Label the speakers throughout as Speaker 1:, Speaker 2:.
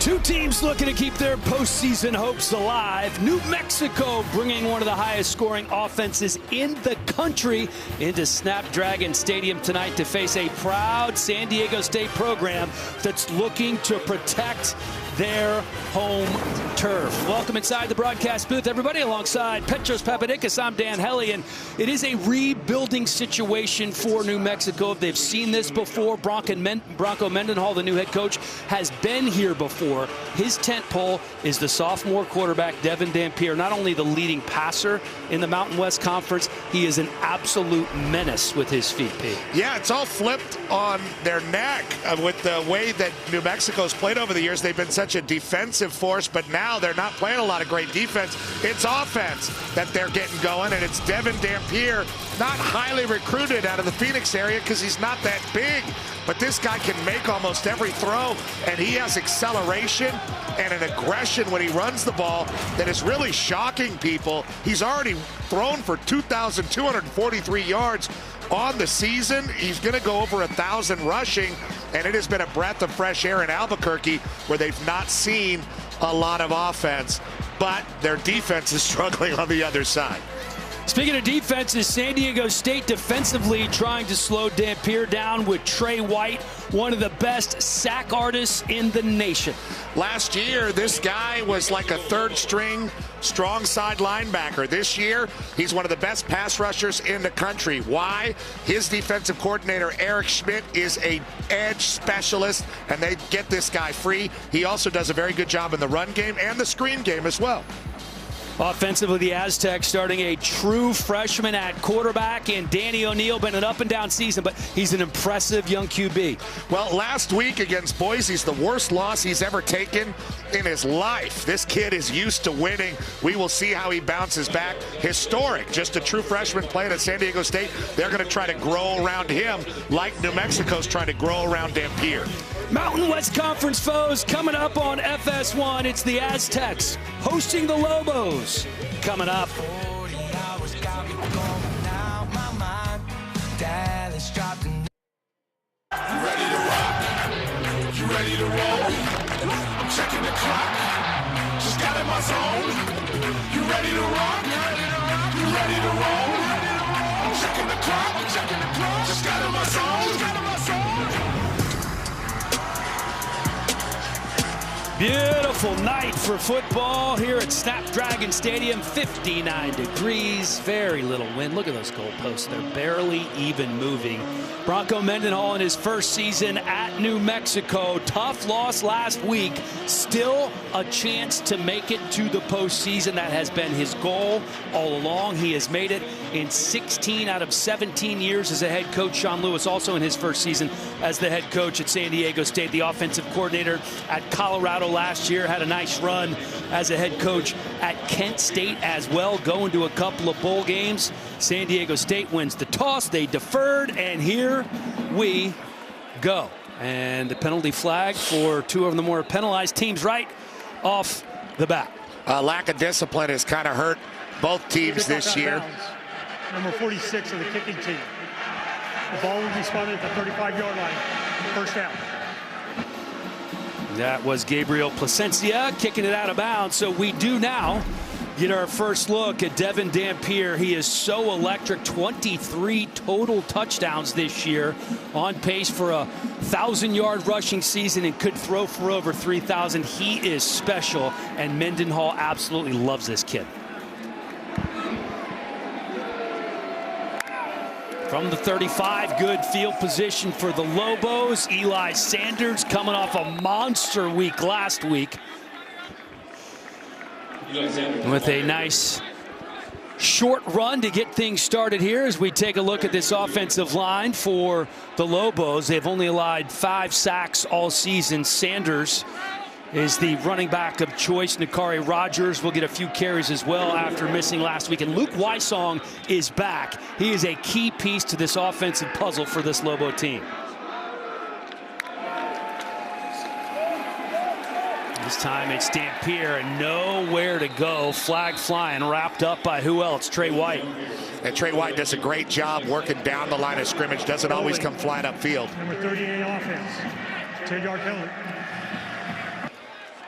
Speaker 1: Two teams looking to keep their postseason hopes alive. New Mexico bringing one of the highest scoring offenses in the country into Snapdragon Stadium tonight to face a proud San Diego State program that's looking to protect their home turf. Welcome inside the broadcast booth, everybody. Alongside Petros Papadakis, I'm Dan Hellie, and it is a rebuilding situation for New Mexico. They've seen this before. Bronco Mendenhall, the new head coach, has been here before. His tent pole is the sophomore quarterback, Devin Dampier, not only the leading passer in the Mountain West Conference, he is an absolute menace with his feet, Pete.
Speaker 2: Yeah, it's all flipped on their neck with the way that New Mexico's played over the years. They've been such a defensive force, but now they're not playing a lot of great defense. It's offense that they're getting going, and it's Devin Dampier, not highly recruited out of the Phoenix area because he's not that big, but this guy can make almost every throw, and he has acceleration and an aggression when he runs the ball that is really shocking people. He's already thrown for 2,243 yards on the season. He's going to go over 1,000 rushing, and it has been a breath of fresh air in Albuquerque where they've not seen a lot of offense, but their defense is struggling on the other side.
Speaker 1: Speaking of defenses, San Diego State defensively trying to slow Dampier down with Trey White, one of the best sack artists in the nation.
Speaker 2: Last year, this guy was like a third-string strong side linebacker. This year, he's one of the best pass rushers in the country. Why? His defensive coordinator, Eric Schmidt, is an edge specialist, and they get this guy free. He also does a very good job in the run game and the screen game as well.
Speaker 1: Offensively, the Aztecs starting a true freshman at quarterback in Danny O'Neal. Been an up-and-down season, but he's an impressive young QB.
Speaker 2: Well, last week against Boise's the worst loss he's ever taken in his life. This kid is used to winning. We will see how he bounces back. Historic, just a true freshman playing at San Diego State. They're going to try to grow around him like New Mexico's trying to grow around Dampier.
Speaker 1: Mountain West Conference foes coming up on FS1. It's the Aztecs hosting the Lobos. Coming up.
Speaker 3: You ready to rock? You ready to roll? I'm checking the clock. Just got in my zone. You ready to rock? You ready to roll? I'm checking the clock. Just got in my zone.
Speaker 1: Beautiful night for football here at Snapdragon Stadium. 59 degrees, very little wind. Look at those goalposts. They're barely even moving. Bronco Mendenhall in his first season at New Mexico. Tough loss last week. Still a chance to make it to the postseason. That has been his goal all along. He has made it in 16 out of 17 years as a head coach. Sean Lewis also in his first season as the head coach at San Diego State. The offensive coordinator at Colorado last year had a nice run as a head coach at Kent State as well, going to a couple of bowl games. San Diego State wins the toss. They deferred, and here we go. And the penalty flag for two of the more penalized teams right off the bat.
Speaker 2: Lack of discipline has kind of hurt both teams this year.
Speaker 4: Number 46 of the kicking team. The ball will be spun at the 35-yard line. First down.
Speaker 1: That was Gabriel Placencia kicking it out of bounds. So we do now get our first look at Devin Dampier. He is so electric. 23 total touchdowns this year, on pace for a 1,000-yard rushing season, and could throw for over 3,000. He is special, and Mendenhall absolutely loves this kid. From the 35, good field position for the Lobos. Eli Sanders coming off a monster week last week with a nice short run to get things started here as we take a look at this offensive line for the Lobos. They've only allowed 5 sacks all season. Sanders is the running back of choice. Nakari Rogers will get a few carries as well after missing last week. And Luke Wysong is back. He is a key piece to this offensive puzzle for this Lobo team. This time it's Dampier and nowhere to go. Flag flying, wrapped up by who else? Trey White.
Speaker 2: And Trey White does a great job working down the line of scrimmage. Doesn't always come flat upfield.
Speaker 4: Number 38 offense. 10-yard penalty.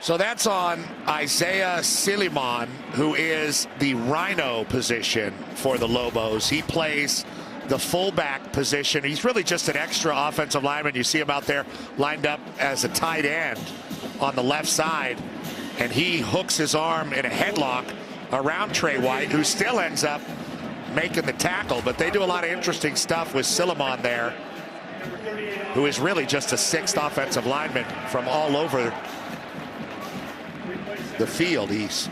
Speaker 2: So that's on Isaiah Siliman, who is the Rhino position for the Lobos. He plays the fullback position. He's really just an extra offensive lineman. You see him out there lined up as a tight end on the left side, and he hooks his arm in a headlock around Trey White, who still ends up making the tackle. But they do a lot of interesting stuff with Siliman there, who is really just a sixth offensive lineman from all over the field. He's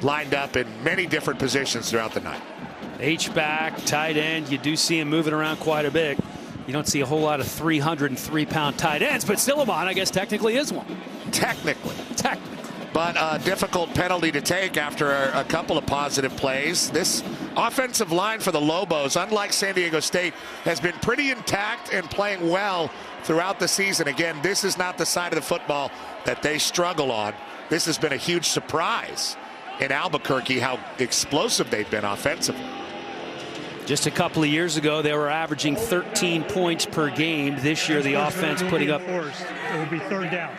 Speaker 2: lined up in many different positions throughout the night.
Speaker 1: H-back, tight end. You do see him moving around quite a bit. You don't see a whole lot of 303-pound tight ends, but Siliman, I guess, technically is one.
Speaker 2: Technically.
Speaker 1: But
Speaker 2: a difficult penalty to take after a couple of positive plays. This offensive line for the Lobos, unlike San Diego State, has been pretty intact and playing well throughout the season. Again, this is not the side of the football that they struggle on. This has been a huge surprise in Albuquerque, how explosive they've been offensively.
Speaker 1: Just a couple of years ago, they were averaging 13 points per game. This year, the offense putting up
Speaker 4: it would be third down.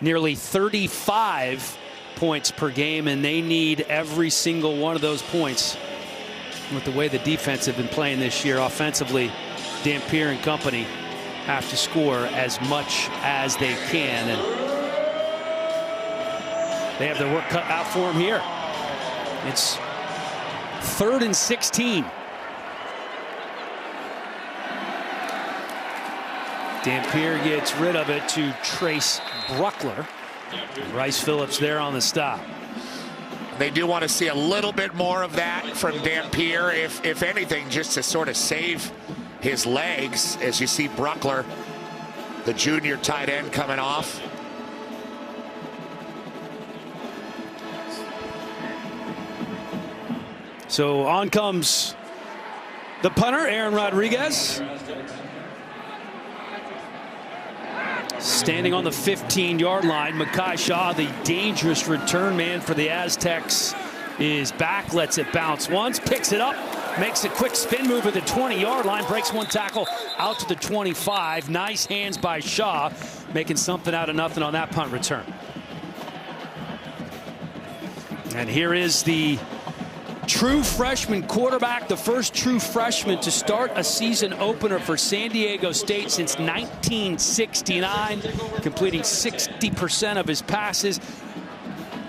Speaker 1: Nearly 35 points per game, and they need every single one of those points. With the way the defense have been playing this year offensively, Dampier and company have to score as much as they can, and they have their work cut out for them here. It's 3rd and 16. Dampier gets rid of it to Trace Bruckler. Rice Phillips there on the stop.
Speaker 2: They do want to see a little bit more of that from Dampier, if anything, just to sort of save his legs, as you see Bruckler, the junior tight end, coming off.
Speaker 1: So on comes the punter, Aaron Rodriguez. Standing on the 15-yard line, Mekhi Shaw, the dangerous return man for the Aztecs, is back, lets it bounce once, picks it up, makes a quick spin move at the 20-yard line, breaks one tackle out to the 25. Nice hands by Shaw, making something out of nothing on that punt return. And here is the true freshman quarterback, the first true freshman to start a season opener for San Diego State since 1969, completing 60% of his passes.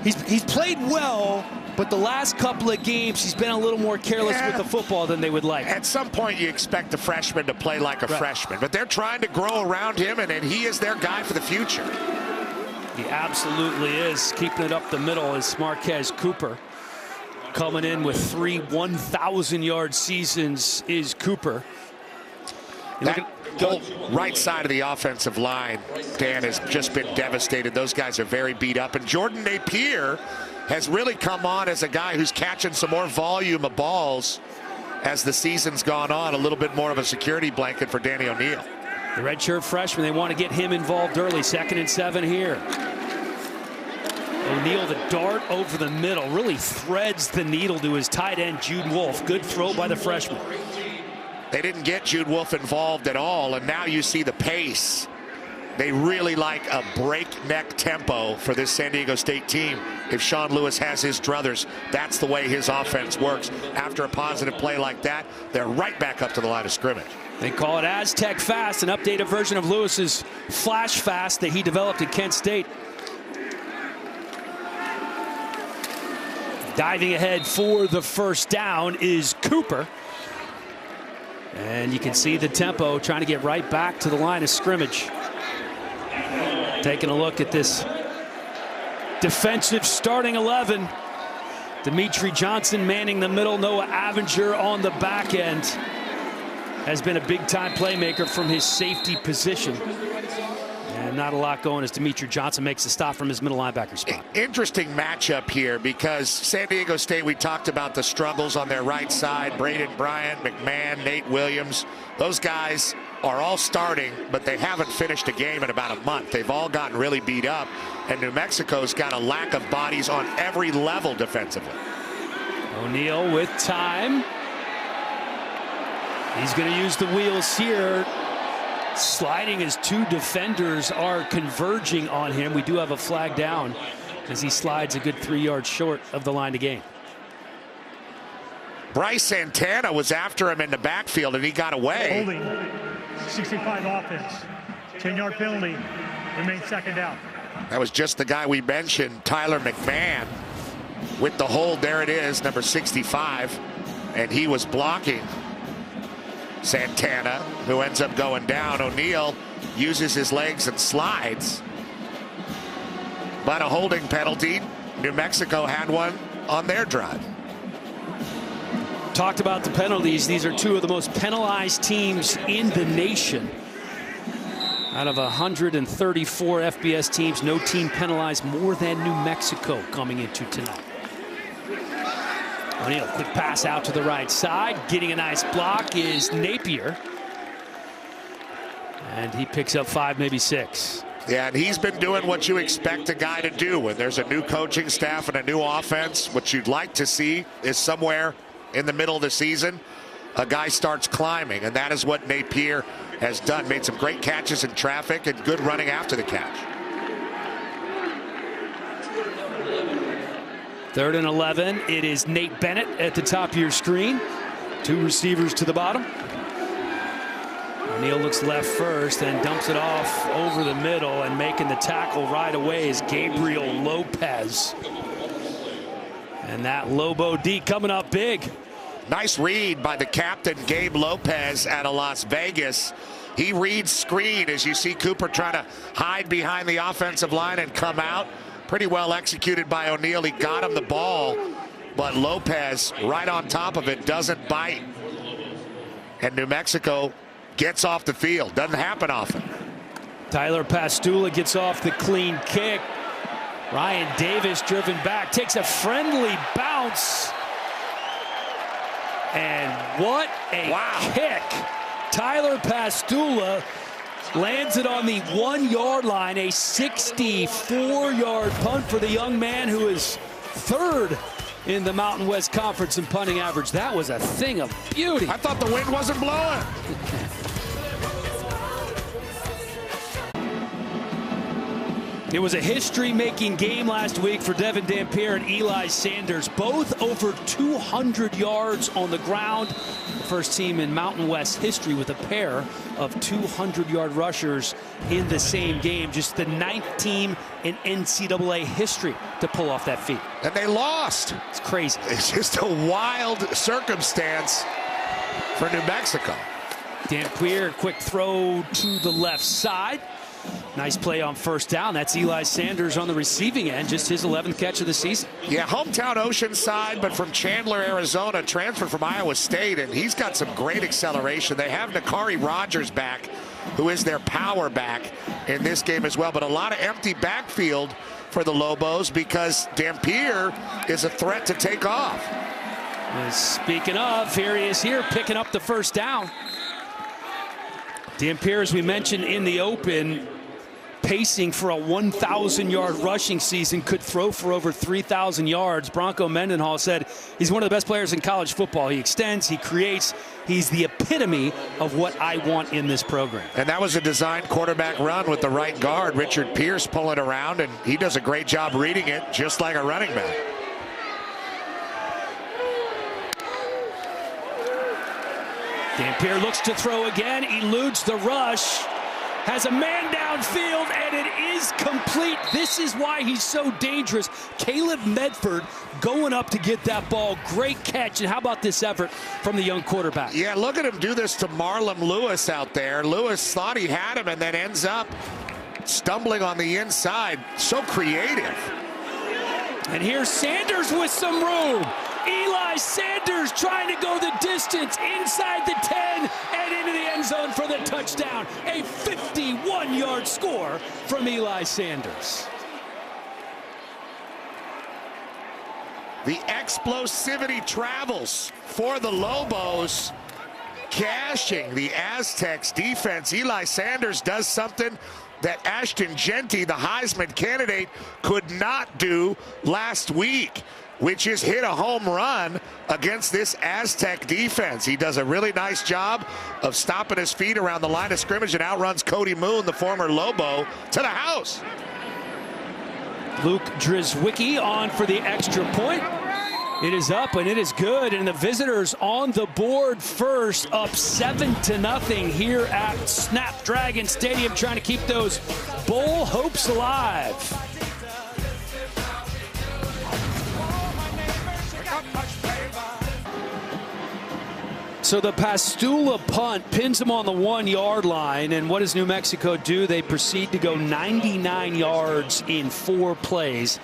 Speaker 1: He's played well, but the last couple of games he's been a little more careless with the football than they would like.
Speaker 2: At some point you expect a freshman to play like a freshman, but they're trying to grow around him, and he is their guy for the future.
Speaker 1: He absolutely is. Keeping it up the middle is Marquez Cooper. Coming in with 3 1,000-yard seasons is Cooper.
Speaker 2: That whole right side of the offensive line, Dan, has just been devastated. Those guys are very beat up. And Jordan Napier has really come on as a guy who's catching some more volume of balls as the season's gone on. A little bit more of a security blanket for Danny O'Neal.
Speaker 1: The redshirt freshman, they want to get him involved early. 2nd and 7 here. O'Neal, the dart over the middle, really threads the needle to his tight end, Jude Wolfe. Good throw by the freshman.
Speaker 2: They didn't get Jude Wolfe involved at all, and now you see the pace. They really like a breakneck tempo for this San Diego State team. If Sean Lewis has his druthers, that's the way his offense works. After a positive play like that, they're right back up to the line of scrimmage.
Speaker 1: They call it Aztec Fast, an updated version of Lewis's Flash Fast that he developed at Kent State. Diving ahead for the first down is Cooper. And you can see the tempo, trying to get right back to the line of scrimmage. Taking a look at this defensive starting 11. Dimitri Johnson manning the middle. Noah Avenger on the back end. Has been a big-time playmaker from his safety position. And not a lot going as Dimitri Johnson makes the stop from his middle linebacker spot.
Speaker 2: Interesting matchup here, because San Diego State, we talked about the struggles on their right side. Braden Bryant, McMahon, Nate Williams. Those guys are all starting, but they haven't finished a game in about a month. They've all gotten really beat up, and New Mexico's got a lack of bodies on every level defensively.
Speaker 1: O'Neal with time. He's going to use the wheels here. sliding as two defenders are converging on him. We do have a flag down as he slides a good 3 yards short of the line to gain.
Speaker 2: Bryce Santana was after him in the backfield, and he got away.
Speaker 4: Holding, 65 offense, 10-yard penalty, remains second down.
Speaker 2: That was just the guy we mentioned, Tyler McMahon, with the hold. There it is, number 65, and he was blocking Santana, who ends up going down. O'Neal uses his legs and slides. But a holding penalty. New Mexico had one on their drive.
Speaker 1: Talked about the penalties. These are two of the most penalized teams in the nation. Out of 134 FBS teams, no team penalized more than New Mexico coming into tonight. O'Neal, quick pass out to the right side. Getting a nice block is Napier. And he picks up 5, maybe 6.
Speaker 2: Yeah, and he's been doing what you expect a guy to do when there's a new coaching staff and a new offense. What you'd like to see is somewhere in the middle of the season, a guy starts climbing, and that is what Napier has done. Made some great catches in traffic and good running after the catch.
Speaker 1: 3rd and 11. It is Nate Bennett at the top of your screen. 2 receivers to the bottom. O'Neal looks left first and dumps it off over the middle, and making the tackle right away is Gabriel Lopez. And that Lobo D coming up big.
Speaker 2: Nice read by the captain, Gabe Lopez, out of Las Vegas. He reads screen as you see Cooper trying to hide behind the offensive line and come out. Pretty well executed by O'Neal. He got him the ball, but Lopez right on top of it, doesn't bite. And New Mexico gets off the field. Doesn't happen often.
Speaker 1: Tyler Pastula gets off the clean kick. Ryan Davis driven back, takes a friendly bounce. And what a kick. Tyler Pastula lands it on the 1 yard line, a 64-yard punt for the young man who is 3rd in the Mountain West Conference in punting average. That was a thing of beauty.
Speaker 2: I thought the wind wasn't blowing.
Speaker 1: It was a history-making game last week for Devin Dampier and Eli Sanders, both over 200 yards on the ground. The first team in Mountain West history with a pair of 200-yard rushers in the same game. Just the 9th team in NCAA history to pull off that feat.
Speaker 2: And they lost.
Speaker 1: It's crazy.
Speaker 2: It's just a wild circumstance for New Mexico.
Speaker 1: Dampier, quick throw to the left side. Nice play on first down. That's Eli Sanders on the receiving end, just his 11th catch of the season.
Speaker 2: Yeah, hometown Oceanside, but from Chandler, Arizona, transferred from Iowa State, and he's got some great acceleration. They have Nakari Rogers back, who is their power back in this game as well, but a lot of empty backfield for the Lobos because Dampier is a threat to take off.
Speaker 1: And speaking of, here he is here picking up the first down. Dampier, as we mentioned in the open, pacing for a 1,000-yard rushing season, could throw for over 3,000 yards. Bronco Mendenhall said he's one of the best players in college football. He extends, he creates, he's the epitome of what I want in this program.
Speaker 2: And that was a designed quarterback run with the right guard, Richard Pierce, pulling around, and he does a great job reading it, just like a running back.
Speaker 1: Dampier looks to throw again, eludes the rush, has a man downfield, and it is complete. This is why he's so dangerous. Caleb Medford going up to get that ball. Great catch, and how about this effort from the young quarterback?
Speaker 2: Yeah, look at him do this to Marlon Lewis out there. Lewis thought he had him and then ends up stumbling on the inside. So creative.
Speaker 1: And here's Sanders with some room. Eli Sanders trying to go the distance inside the 10 and into the end zone for the touchdown. A 51-yard score from Eli Sanders.
Speaker 2: The explosivity travels for the Lobos, cashing the Aztecs defense. Eli Sanders does something that Ashton Jeanty, the Heisman candidate, could not do last week. which is hit a home run against this Aztec defense. He does a really nice job of stopping his feet around the line of scrimmage and outruns Cody Moon, the former Lobo, to the house.
Speaker 1: Luke Drzwicki on for the extra point. It is up and it is good, and the visitors on the board first, up 7-0 here at Snapdragon Stadium, trying to keep those bowl hopes alive. So the Pastula punt pins him on the 1-yard line, and what does New Mexico do? They proceed to go 99 yards in 4 plays,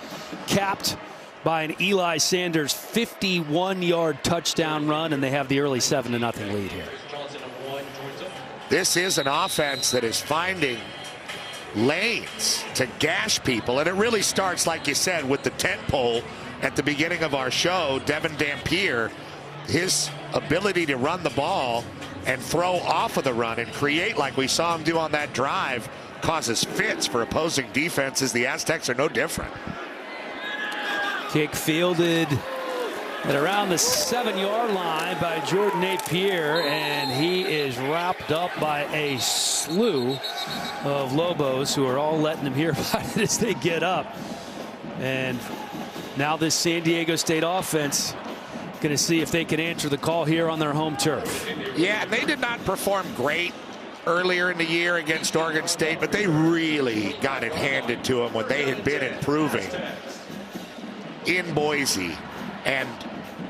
Speaker 1: capped by an Eli Sanders 51-yard touchdown run, and they have the early 7-0 lead here.
Speaker 2: This is an offense that is finding lanes to gash people, and it really starts, like you said, with the tent pole at the beginning of our show. Devin Dampier, his ability to run the ball and throw off of the run and create like we saw him do on that drive causes fits for opposing defenses. The Aztecs are no different.
Speaker 1: Kick fielded at around the 7-yard line by Jordan Napier, and he is wrapped up by a slew of Lobos who are all letting him hear about it as they get up. And now this San Diego State offense going to see if they can answer the call here on their home turf.
Speaker 2: Yeah, they did not perform great earlier in the year against Oregon State, but they really got it handed to them when they had been improving in Boise. And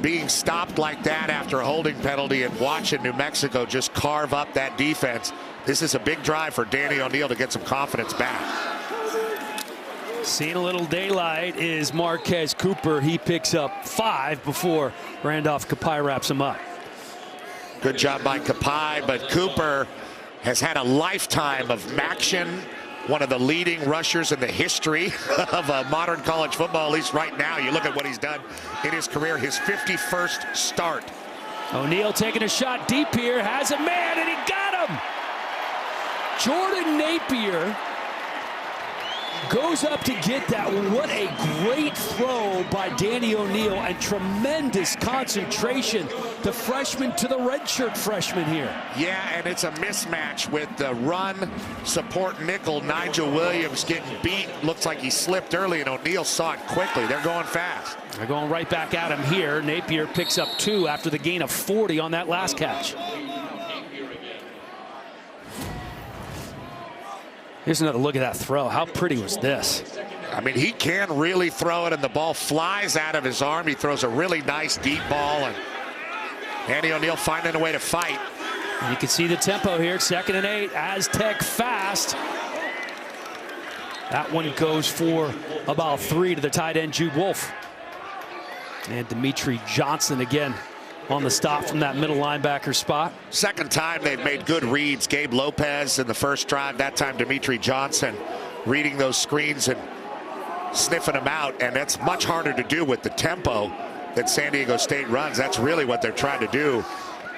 Speaker 2: being stopped like that after a holding penalty and watching New Mexico just carve up that defense, this is a big drive for Danny O'Neil to get some confidence back.
Speaker 1: Seeing a little daylight is Marquez Cooper. He picks up 5 before Randolph Kapai wraps him up.
Speaker 2: Good job by Kapai, but Cooper has had a lifetime of action. One of the leading rushers in the history of modern college football, at least right now. You look at what he's done in his career, his 51st start.
Speaker 1: O'Neil taking a shot deep here, has a man, and he got him. Jordan Napier goes up to get that one. What a great throw by Danny O'Neil, and tremendous concentration. The freshman to the redshirt freshman here.
Speaker 2: Yeah, and it's a mismatch with the run support nickel. Nigel Williams getting beat. Looks like he slipped early, and O'Neil saw it quickly. They're going fast.
Speaker 1: They're going right back at him here. Napier picks up 2 after the gain of 40 on that last catch. Here's another look at that throw. How pretty was this?
Speaker 2: I mean, he can really throw it, and the ball flies out of his arm. He throws a really nice deep ball, and Danny O'Neil finding a way to fight.
Speaker 1: And you can see the tempo here. 2nd and 8. Aztec fast. That one goes for about 3 to the tight end, Jude Wolfe. And Dimitri Johnson again on the stop from that middle linebacker spot.
Speaker 2: Second time they've made good reads. Gabe Lopez in the first drive. That time Dimitri Johnson reading those screens and sniffing them out. And that's much harder to do with the tempo that San Diego State runs. That's really what they're trying to do,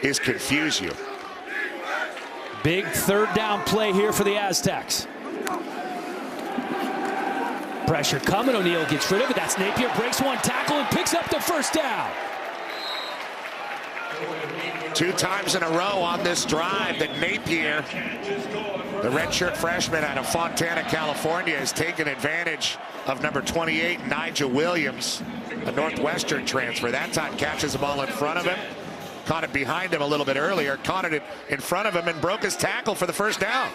Speaker 2: is confuse you.
Speaker 1: Big 3rd down play here for the Aztecs. Pressure coming. O'Neil gets rid of it. That's Napier. Breaks 1 tackle and picks up the 1st down.
Speaker 2: 2 times in a row on this drive that Napier, the redshirt freshman out of Fontana, California, has taken advantage of number 28, Nigel Williams, a Northwestern transfer. That time catches the ball in front of him, caught it behind him a little bit earlier, caught it in front of him, and broke his tackle for the 1st down.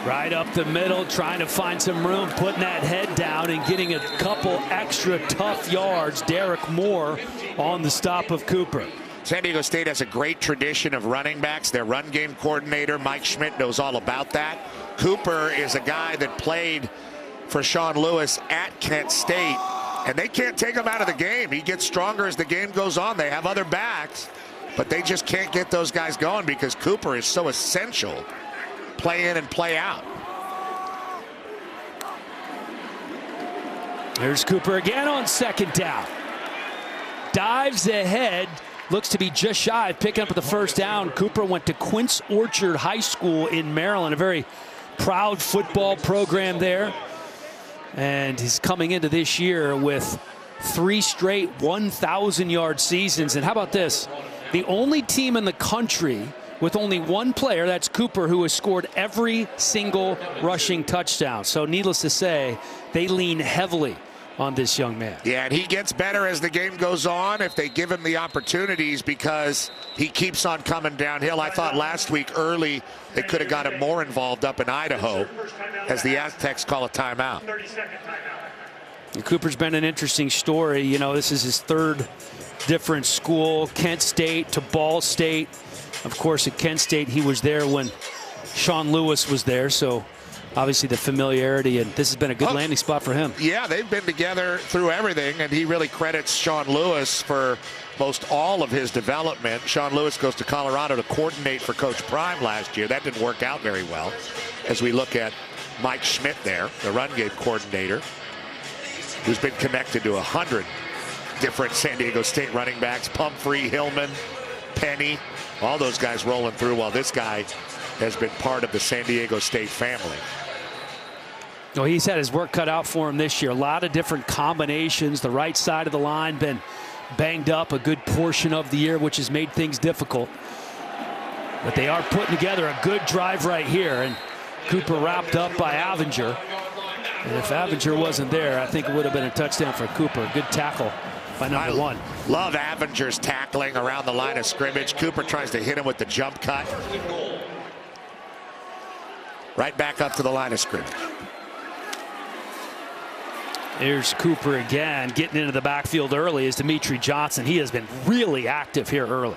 Speaker 1: Right up the middle, trying to find some room, putting that head down and getting a couple extra tough yards. Derek Moore on the stop of Cooper.
Speaker 2: San Diego State has a great tradition of running backs. Their run game coordinator, Mike Schmidt, knows all about that. Cooper is a guy that played for Sean Lewis at Kent State, and they can't take him out of the game. He gets stronger as the game goes on. They have other backs, but they just can't get those guys going because Cooper is so essential. Play in and play out.
Speaker 1: There's Cooper again on 2nd down. Dives ahead, looks to be just shy of picking up the 1st down. Cooper went to Quince Orchard High School in Maryland, a very proud football program there. And he's coming into this year with 3 straight 1,000-yard seasons. And how about this? The only team in the country with only one player, that's Cooper, who has scored every single rushing touchdown. So needless to say, they lean heavily on this young man.
Speaker 2: Yeah, and he gets better as the game goes on if they give him the opportunities, because he keeps on coming downhill. I thought last week early they could have got him more involved up in Idaho as the Aztecs call a timeout.
Speaker 1: Cooper's been an interesting story. You know, this is his 3rd different school, Kent State to Ball State. Of course, at Kent State, he was there when Sean Lewis was there, so obviously the familiarity, and this has been a good landing spot for him.
Speaker 2: Yeah, they've been together through everything, and he really credits Sean Lewis for most all of his development. Sean Lewis goes to Colorado to coordinate for Coach Prime last year. That didn't work out very well, as we look at Mike Schmidt there, the run game coordinator, who's been connected to 100 different San Diego State running backs. Pumphrey, Hillman, Penny, all those guys rolling through, while this guy has been part of the San Diego State family.
Speaker 1: Oh, he's had his work cut out for him this year. A lot of different combinations. The right side of the line been banged up a good portion of the year, which has made things difficult. But they are putting together a good drive right here, and Cooper wrapped up by Avinger. And if Avinger wasn't there, I think it would have been a touchdown for Cooper. Good tackle by number 1.
Speaker 2: Love Avinger's tackling around the line of scrimmage. Cooper tries to hit him with the jump cut. Right back up to the line of scrimmage.
Speaker 1: Here's Cooper again, getting into the backfield early is Dimitri Johnson. He has been really active here early.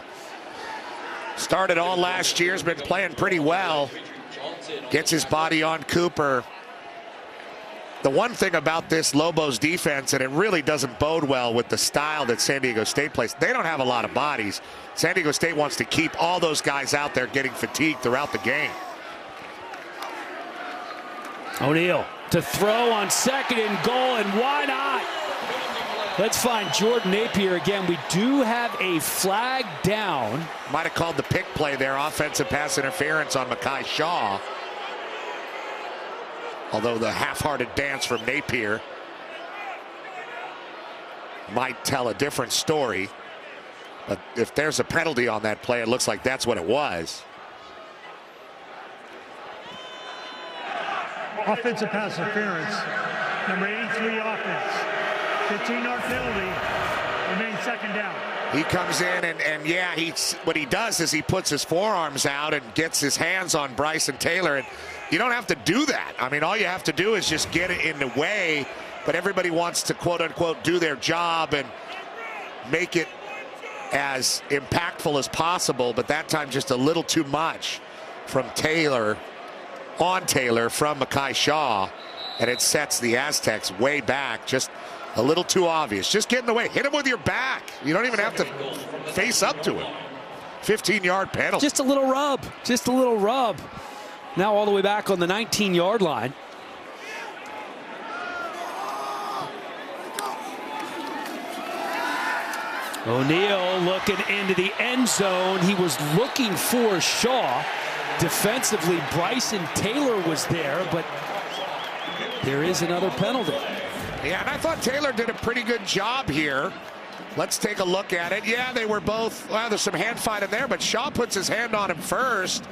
Speaker 2: Started all last year, has been playing pretty well. Gets his body on Cooper. The one thing about this Lobos defense, and it really doesn't bode well with the style that San Diego State plays, they don't have a lot of bodies. San Diego State wants to keep all those guys out there getting fatigued throughout the game.
Speaker 1: O'Neal to throw on 2nd and goal, and why not? Let's find Jordan Napier again. We do have a flag down.
Speaker 2: Might have called the pick play there, offensive pass interference on Mekhi Shaw. Although the half-hearted dance from Napier might tell a different story. But if there's a penalty on that play, it looks like that's what it was.
Speaker 4: Offensive pass interference, number 83 offense. 15-yard penalty, remains 2nd down.
Speaker 2: He comes in and yeah, what he does is he puts his forearms out and gets his hands on Bryson Taylor. And you don't have to do that. I mean, all you have to do is just get it in the way. But everybody wants to, quote unquote, do their job and make it as impactful as possible. But that time, just a little too much from Taylor, on Taylor from Mekhi Shaw. And it sets the Aztecs way back. Just a little too obvious. Just get in the way. Hit him with your back. You don't even have to face up to him. 15-yard penalty.
Speaker 1: Just a little rub. Just a little rub. Now all the way back on the 19-yard line. O'Neal looking into the end zone. He was looking for Shaw. Defensively, Bryson Taylor was there, but there is another penalty.
Speaker 2: Yeah, and I thought Taylor did a pretty good job here. Let's take a look at it. Yeah, they were both, well, there's some hand fighting there, but Shaw puts his hand on him first.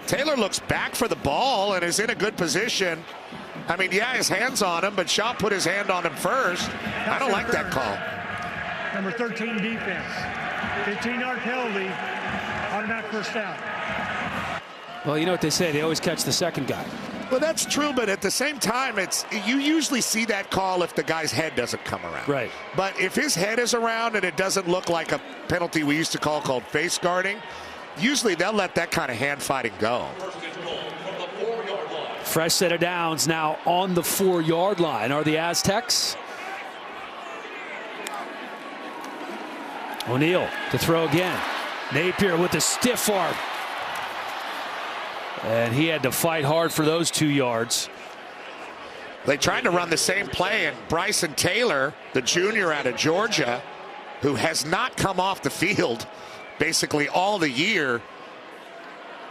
Speaker 2: Taylor looks back for the ball and is in a good position. I mean, yeah, his hand's on him, but Shaw put his hand on him first. I don't like that call.
Speaker 4: Number 13 defense. 15-yard penalty, automatic 1st down.
Speaker 1: Well, you know what they say, they always catch the second guy.
Speaker 2: Well, that's true, but at the same time, you usually see that call if the guy's head doesn't come around.
Speaker 1: Right.
Speaker 2: But if his head is around and it doesn't look like a penalty we used to call called face guarding, usually they'll let that kind of hand fighting go.
Speaker 1: Fresh set of downs now on the 4-yard line are the Aztecs. O'Neal to throw again. Napier with the stiff arm. And he had to fight hard for those 2 yards.
Speaker 2: They tried to run the same play, and Bryson Taylor, the junior out of Georgia, who has not come off the field basically all the year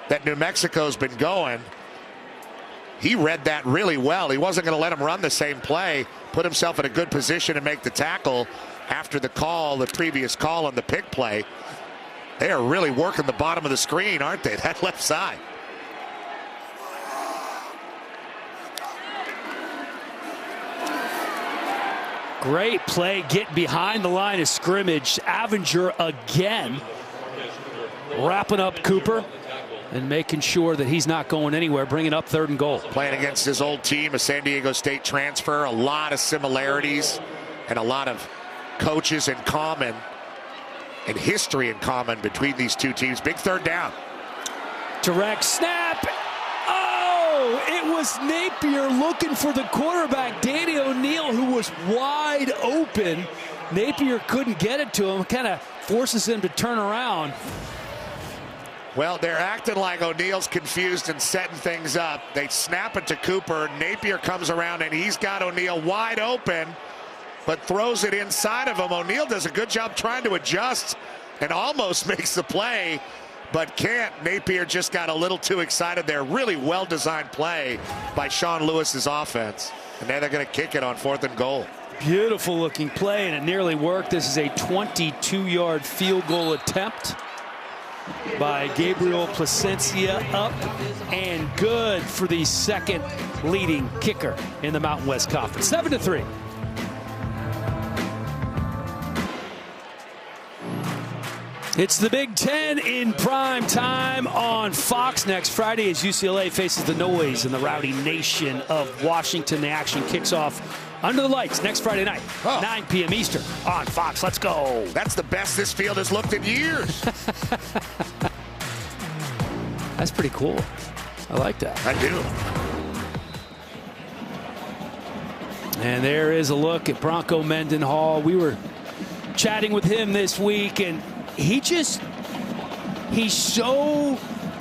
Speaker 2: that New Mexico's been going, he read that really well. He wasn't going to let him run the same play, put himself in a good position to make the tackle after the previous call on the pick play. They are really working the bottom of the screen, aren't they? That left side.
Speaker 1: Great play, get behind the line of scrimmage. Avenger again wrapping up Cooper and making sure that he's not going anywhere, bringing up 3rd and goal.
Speaker 2: Playing against his old team, a San Diego State transfer, a lot of similarities and a lot of coaches in common and history in common between these two teams. Big 3rd down.
Speaker 1: Direct snap. Oh, it was Napier looking for the quarterback, Danny O'Neal, who was wide open. Napier couldn't get it to him, kind of forces him to turn around.
Speaker 2: Well, they're acting like O'Neal's confused and setting things up. They snap it to Cooper. Napier comes around, and he's got O'Neal wide open, but throws it inside of him. O'Neal does a good job trying to adjust and almost makes the play, but can't. Napier just got a little too excited there. Really well-designed play by Sean Lewis's offense. And now they're going to kick it on 4th and goal.
Speaker 1: Beautiful looking play, and it nearly worked. This is a 22-yard field goal attempt by Gabriel Placencia, up and good for the 2nd leading kicker in the Mountain West Conference. 7-3. It's the Big Ten in prime time on Fox next Friday as UCLA faces the noise and the rowdy nation of Washington. The action kicks off under the lights next Friday night, 9 p.m. Eastern on Fox. Let's go.
Speaker 2: That's the best this field has looked in years.
Speaker 1: That's pretty cool. I like that.
Speaker 2: I do.
Speaker 1: And there is a look at Bronco Mendenhall. We were chatting with him this week, and he's so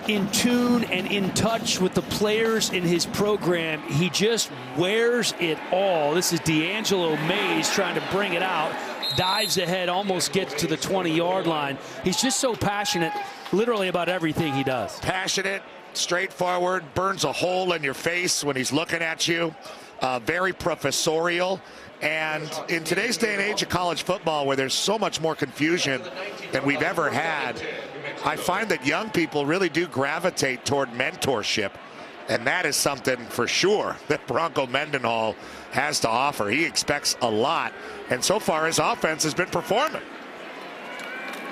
Speaker 1: in tune and in touch with the players in his program. He just wears it all. This is D'Angelo Mays trying to bring it out. Dives ahead, almost gets to the 20-yard line. He's just so passionate, literally, about everything he does.
Speaker 2: Passionate, straightforward, burns a hole in your face when he's looking at you. Very professorial. And in today's day and age of college football, where there's so much more confusion than we've ever had, I find that young people really do gravitate toward mentorship. And that is something for sure that Bronco Mendenhall has to offer. He expects a lot. And so far, his offense has been performing.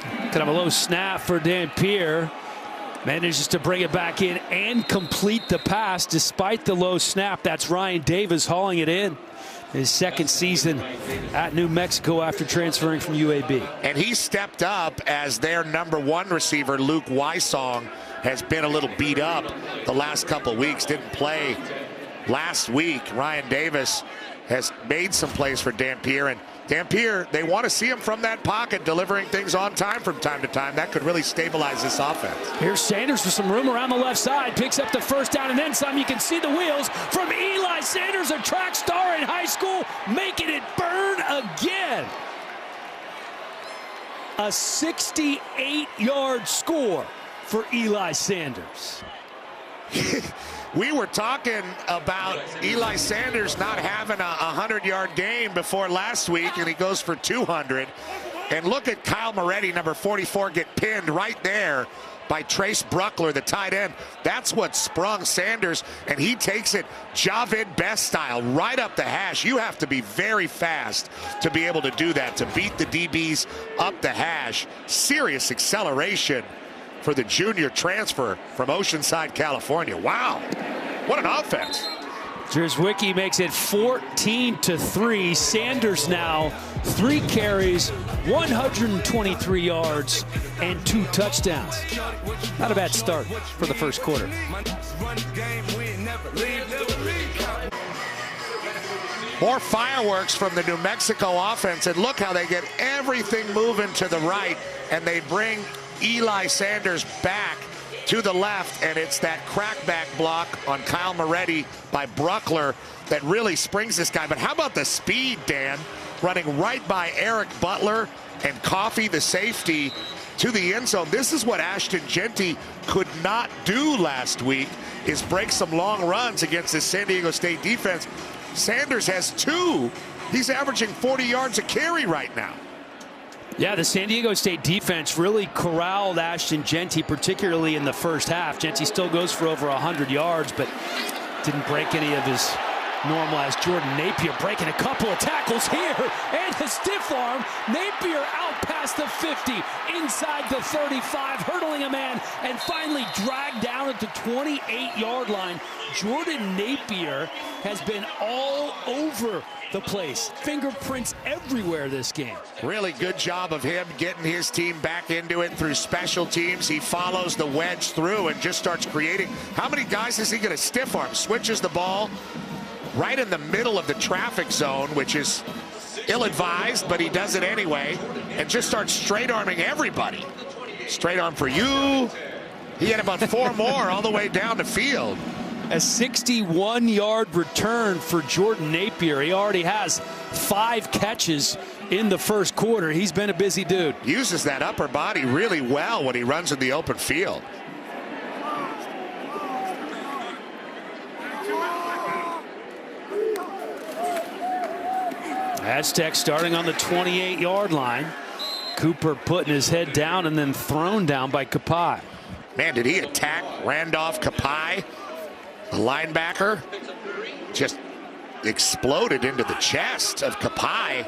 Speaker 1: Kind of a low snap for Dampier. Manages to bring it back in and complete the pass despite the low snap. That's Ryan Davis hauling it in. His 2nd season at New Mexico after transferring from UAB.
Speaker 2: And he stepped up as their #1 receiver, Luke Wysong, has been a little beat up the last couple weeks. Didn't play last week. Ryan Davis has made some plays for Dampier. And Dampier, they want to see him from that pocket, delivering things on time from time to time. That could really stabilize this offense.
Speaker 1: Here's Sanders with some room around the left side. Picks up the 1st down and then some. You can see the wheels from Eli Sanders, a track star in high school, making it burn again. A 68-yard score for Eli Sanders.
Speaker 2: We were talking about Eli Sanders not having a 100-yard game before last week, and he goes for 200. And look at Kyle Moretti, number 44, get pinned right there by Trace Bruckler, the tight end. That's what sprung Sanders, and he takes it Javid Best style right up the hash. You have to be very fast to be able to do that, to beat the DBs up the hash. Serious acceleration for the junior transfer from Oceanside, California. Wow, what an offense.
Speaker 1: Jerzwicki makes it 14-3. Sanders now 3 carries, 123 yards, and 2 touchdowns. Not a bad start for the first quarter.
Speaker 2: More fireworks from the New Mexico offense, and look how they get everything moving to the right, and they bring Eli Sanders back to the left, and it's that crackback block on Kyle Moretti by Bruckler that really springs this guy. But how about the speed, Dan? Running right by Eric Butler and Coffey, the safety, to the end zone. This is what Ashton Jeanty could not do last week, is break some long runs against this San Diego State defense. Sanders has 2. He's averaging 40 yards a carry right now.
Speaker 1: Yeah, the San Diego State defense really corralled Ashton Jeanty, particularly in the first half. Jeanty still goes for over 100 yards, but didn't break any of his normalized. Jordan Napier breaking a couple of tackles here, and a stiff arm. Napier out past the 50, inside the 35, hurdling a man, and finally dragged down at the 28-yard line. Jordan Napier has been all over the place. Fingerprints everywhere this game.
Speaker 2: Really good job of him getting his team back into it through special teams. He follows the wedge through and just starts creating. How many guys is he going to stiff arm? Switches the ball right in the middle of the traffic zone, which is ill-advised, but he does it anyway, and just starts straight arming everybody. Straight arm for you. He had about 4 more all the way down the field.
Speaker 1: A 61-yard return for Jordan Napier. He already has 5 catches in the first quarter. He's been a busy dude.
Speaker 2: Uses that upper body really well when he runs in the open field.
Speaker 1: Aztecs starting on the 28-yard line. Cooper putting his head down and then thrown down by Kapai.
Speaker 2: Man, did he attack Randolph Kapai? The linebacker just exploded into the chest of Kapai.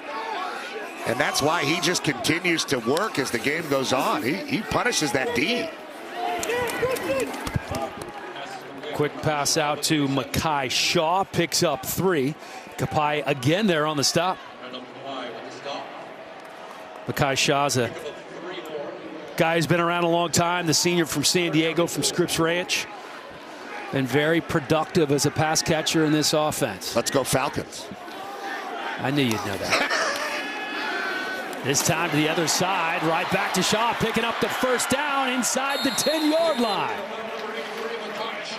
Speaker 2: And that's why he just continues to work as the game goes on. He punishes that D.
Speaker 1: Quick pass out to Mekhi Shaw, picks up 3. Kapai again there on the stop. Mekhi Shaw's a guy who's been around a long time, the senior from San Diego from Scripps Ranch. Been very productive as a pass catcher in this offense.
Speaker 2: Let's go Falcons.
Speaker 1: I knew you'd know that. This time to the other side, right back to Shaw, picking up the first down inside the 10-yard line.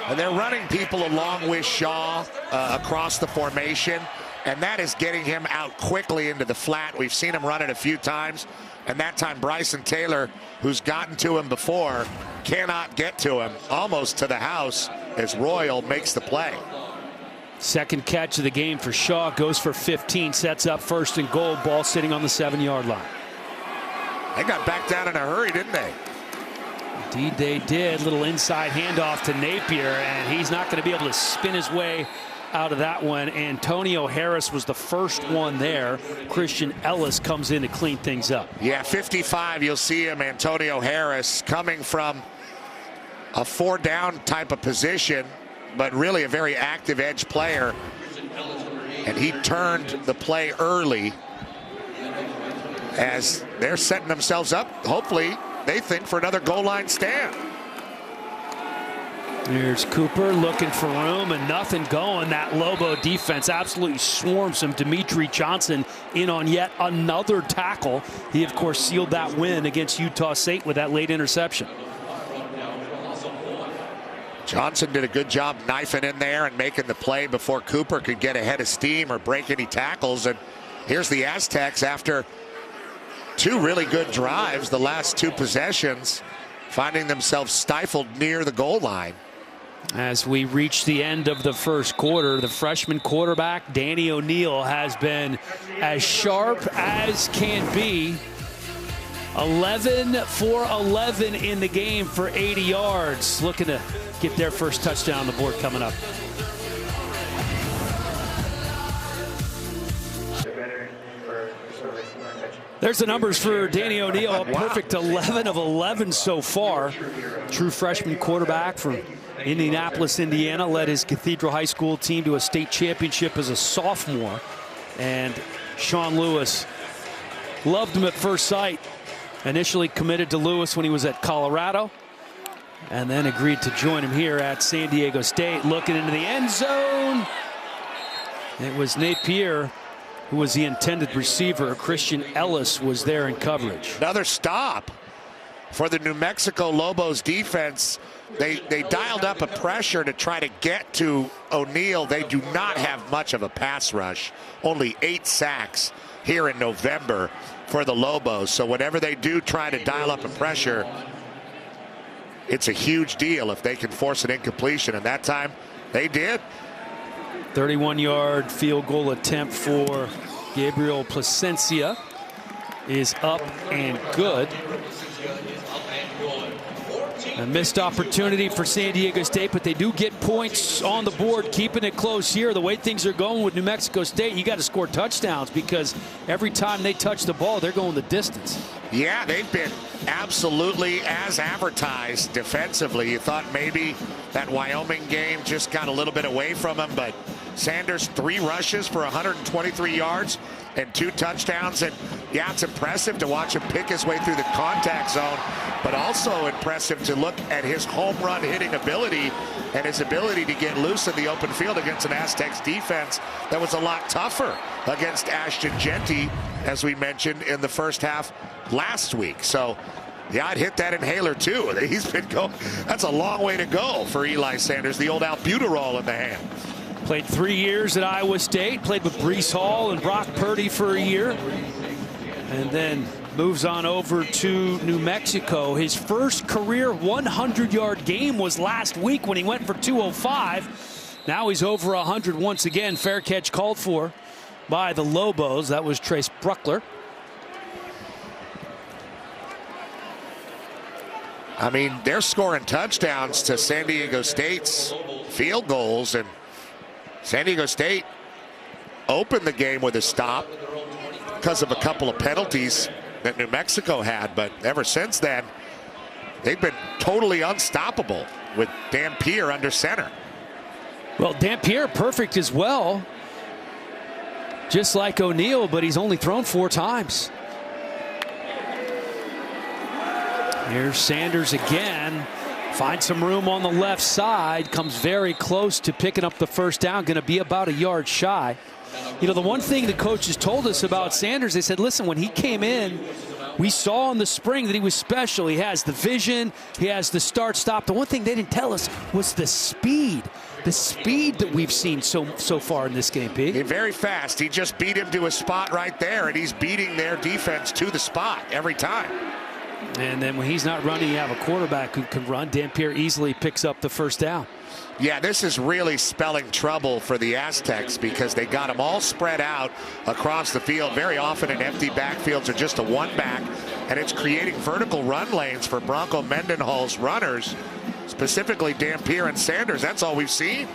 Speaker 2: And they're running people along with Shaw across the formation, and that is getting him out quickly into the flat. We've seen him run it a few times, and that time Bryson Taylor, who's gotten to him before, cannot get to him, almost to the house, as Royal makes the play.
Speaker 1: Second catch of the game for Shaw, goes for 15, sets up 1st and goal, ball sitting on the 7-yard line.
Speaker 2: They got back down in a hurry, didn't they?
Speaker 1: Indeed they did. Little inside handoff to Napier, and he's not going to be able to spin his way out of that one. Antonio Harris was the first one there. Christian Ellis comes in to clean things up.
Speaker 2: Yeah, 55, you'll see him, Antonio Harris, coming from a 4-down type of position, but really a very active edge player. And he turned the play early as they're setting themselves up, hopefully, they think, for another goal line stand.
Speaker 1: There's Cooper looking for room and nothing going. That Lobo defense absolutely swarms him. Dimitri Johnson in on yet another tackle. He, of course, sealed that win against Utah State with that late interception.
Speaker 2: Johnson did a good job knifing in there and making the play before Cooper could get ahead of steam or break any tackles. And here's the Aztecs after 2 really good drives, the last 2 possessions, finding themselves stifled near the goal line.
Speaker 1: As we reach the end of the first quarter, the freshman quarterback, Danny O'Neal, has been as sharp as can be. 11 for 11 in the game for 80 yards. Looking to get their first touchdown on the board coming up. There's the numbers for Danny O'Neal. A perfect 11 of 11 so far. True freshman quarterback from Indianapolis, Indiana. Led his Cathedral High School team to a state championship as a sophomore. And Sean Lewis loved him at first sight. Initially committed to Lewis when he was at Colorado, and then agreed to join him here at San Diego State. Looking into the end zone. It was Napier who was the intended receiver. Christian Ellis was there in coverage.
Speaker 2: Another stop for the New Mexico Lobos defense. They dialed up a pressure to try to get to O'Neal. They do not have much of a pass rush. Only 8 sacks here in November for the Lobos. So whatever they do try to dial up the pressure, it's a huge deal if they can force an incompletion. And that time they did.
Speaker 1: 31-yard field goal attempt for Gabriel Placencia is up and good. A missed opportunity for San Diego State, but they do get points on the board, keeping it close here. The way things are going with New Mexico State, you got to score touchdowns because every time they touch the ball, they're going the distance.
Speaker 2: Yeah, they've been absolutely as advertised defensively. You thought maybe that Wyoming game just got a little bit away from them, but Sanders 3 rushes for 123 yards and 2 touchdowns. And yeah, it's impressive to watch him pick his way through the contact zone, but also impressive to look at his home run hitting ability and his ability to get loose in the open field against an Aztecs defense that was a lot tougher against Ashton Jeanty, as we mentioned in the first half last week. So yeah, I'd hit that inhaler too. He's been going. That's a long way to go for Eli Sanders, the old albuterol in the hand.
Speaker 1: Played 3 years at Iowa State, played with Breece Hall and Brock Purdy for a year, and then moves on over to New Mexico. His first career 100-yard game was last week when he went for 205. Now he's over 100 once again. Fair catch called for by the Lobos. That was Trace Bruckler.
Speaker 2: I mean, they're scoring touchdowns to San Diego State's field goals, and San Diego State opened the game with a stop because of a couple of penalties that New Mexico had, but ever since then, they've been totally unstoppable with Dampier under center.
Speaker 1: Well, Dampier perfect as well, just like O'Neal, but he's only thrown 4 times. Here's Sanders again. Finds some room on the left side. Comes very close to picking up the first down. Going to be about a yard shy. You know, the one thing the coaches told us about Sanders, they said, listen, when he came in, we saw in the spring that he was special. He has the vision. He has the start-stop. The one thing they didn't tell us was the speed. The speed that we've seen so far in this game, Pete.
Speaker 2: Very fast. He just beat him to a spot right there, and he's beating their defense to the spot every time.
Speaker 1: And then when he's not running, you have a quarterback who can run. Dampier easily picks up the first down.
Speaker 2: Yeah, this is really spelling trouble for the Aztecs because they got them all spread out across the field, very often in empty backfields or just a one-back, and it's creating vertical run lanes for Bronco Mendenhall's runners, specifically Dampier and Sanders. That's all we've seen.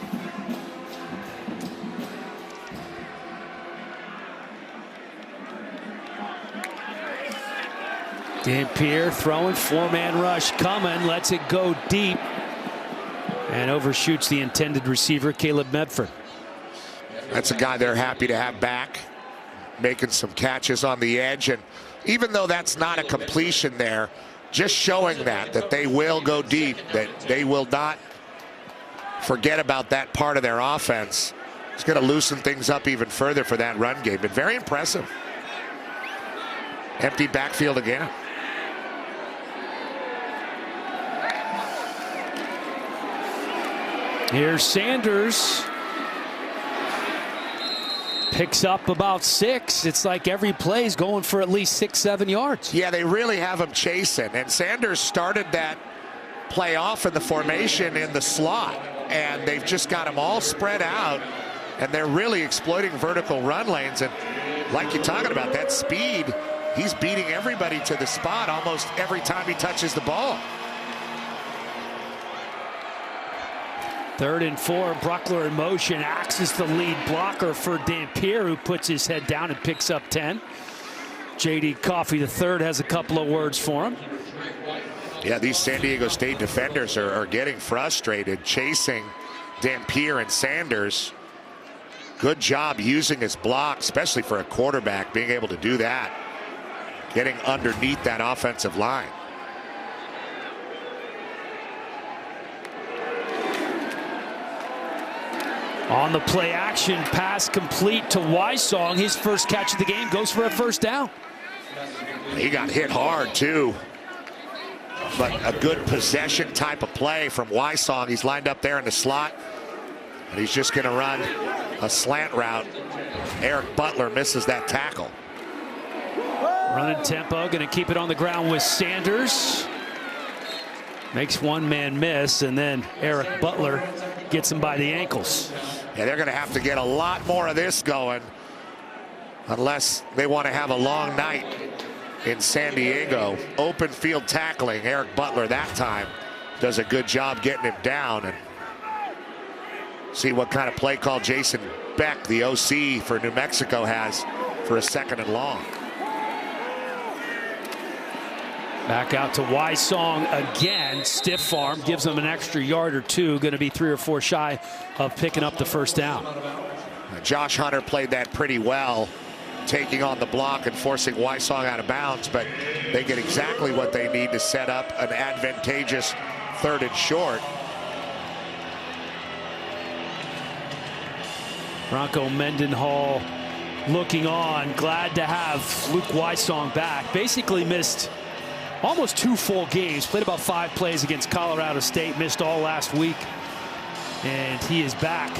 Speaker 1: Dampier throwing, 4-man rush coming, lets it go deep, and overshoots the intended receiver, Caleb Medford.
Speaker 2: That's a guy they're happy to have back, making some catches on the edge. And even though that's not a completion there, just showing that they will go deep, that they will not forget about that part of their offense. It's going to loosen things up even further for that run game. But very impressive. Empty backfield again.
Speaker 1: Here's Sanders. Picks up about 6. It's like every play is going for at least 6-7 yards.
Speaker 2: Yeah, they really have him chasing. And Sanders started that play off in the formation in the slot. And they've just got them all spread out. And they're really exploiting vertical run lanes. And like you're talking about, that speed, he's beating everybody to the spot almost every time he touches the ball.
Speaker 1: 3rd and 4, Bruckler in motion, axes the lead blocker for Dampier, who puts his head down and picks up 10. J.D. Coffey III has a couple of words for him.
Speaker 2: Yeah, these San Diego State defenders are getting frustrated chasing Dampier and Sanders. Good job using his block, especially for a quarterback, being able to do that, getting underneath that offensive line.
Speaker 1: On the play action, pass complete to Wysong. His first catch of the game goes for a first down.
Speaker 2: He got hit hard too. But a good possession type of play from Wysong. He's lined up there in the slot. And he's just going to run a slant route. Eric Butler misses that tackle.
Speaker 1: Running tempo, going to keep it on the ground with Sanders. Makes one man miss, and then Eric Butler gets him by the ankles.
Speaker 2: Yeah, they're going to have to get a lot more of this going unless they want to have a long night in San Diego. Open field tackling. Eric Butler that time does a good job getting him down. And see what kind of play call Jason Beck, the OC for New Mexico, has for a 2nd and long.
Speaker 1: Back out to Wysong again. Stiff arm, gives him an extra yard or two. Going to be 3 or 4 shy of picking up the first down.
Speaker 2: Josh Hunter played that pretty well, taking on the block and forcing Wysong out of bounds, but they get exactly what they need to set up an advantageous 3rd and short.
Speaker 1: Bronco Mendenhall looking on, glad to have Luke Wysong back. Basically missed almost 2 full games, played about 5 plays against Colorado State, missed all last week, and he is back.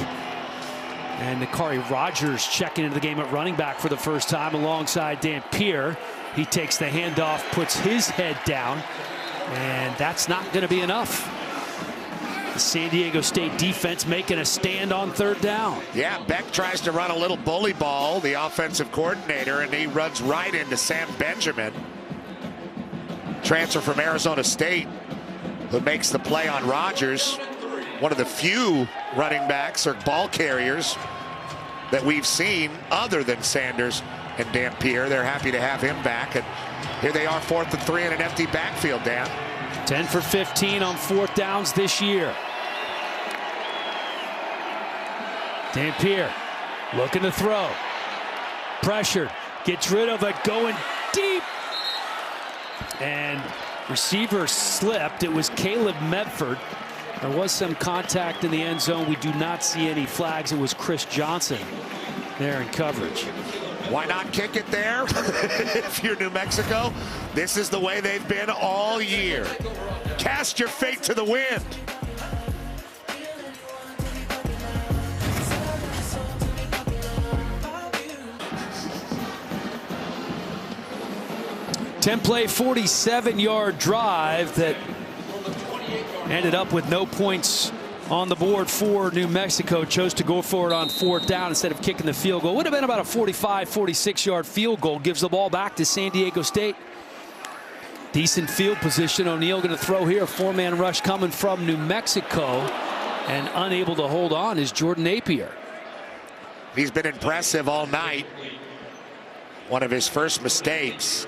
Speaker 1: And Nakari Rogers checking into the game at running back for the first time alongside Dampier. He takes the handoff, puts his head down, and that's not going to be enough. The San Diego State defense making a stand on 3rd down.
Speaker 2: Yeah, Beck tries to run a little bully ball, the offensive coordinator, and he runs right into Sam Benjamin. Transfer from Arizona State, who makes the play on Rogers. One of the few running backs or ball carriers that we've seen other than Sanders and Dampier. They're happy to have him back. And here they are, 4th and 3 in an empty backfield, Dan.
Speaker 1: 10 for 15 on 4th downs this year. Dampier looking to throw. Pressured. Gets rid of it. Going deep. And receiver slipped. It was Caleb Medford. There was some contact in the end zone. We do not see any flags. It was Chris Johnson there in coverage.
Speaker 2: Why not kick it there? If you're New Mexico, this is the way they've been all year. Cast your fate to the wind.
Speaker 1: Ten-play, 47-yard drive that ended up with no points on the board for New Mexico. Chose to go for it on 4th down instead of kicking the field goal. Would have been about a 45, 46-yard field goal. Gives the ball back to San Diego State. Decent field position. O'Neal going to throw here. 4-man rush coming from New Mexico. And unable to hold on is Jordan Napier.
Speaker 2: He's been impressive all night. One of his first mistakes.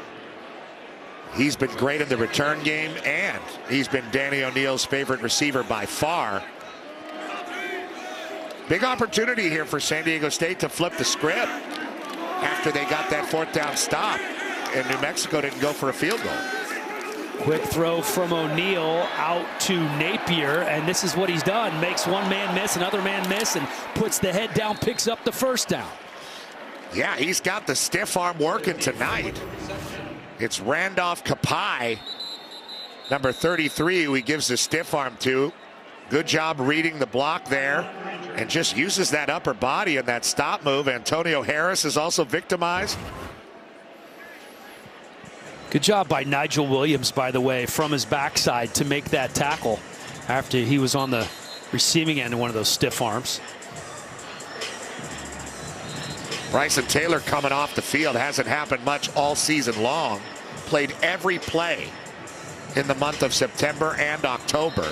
Speaker 2: He's been great in the return game, and he's been Danny O'Neal's favorite receiver by far. Big opportunity here for San Diego State to flip the script after they got that 4th down stop, and New Mexico didn't go for a field goal.
Speaker 1: Quick throw from O'Neal out to Napier, and this is what he's done. Makes one man miss, another man miss, and puts the head down, picks up the 1st down.
Speaker 2: Yeah, he's got the stiff arm working tonight. It's Randolph Kapai, number 33, who he gives the stiff arm to. Good job reading the block there and just uses that upper body in that stop move. Antonio Harris is also victimized.
Speaker 1: Good job by Nigel Williams, by the way, from his backside to make that tackle after he was on the receiving end of one of those stiff arms.
Speaker 2: Bryson Taylor coming off the field. Hasn't happened much all season long. Played every play in the month of September and October.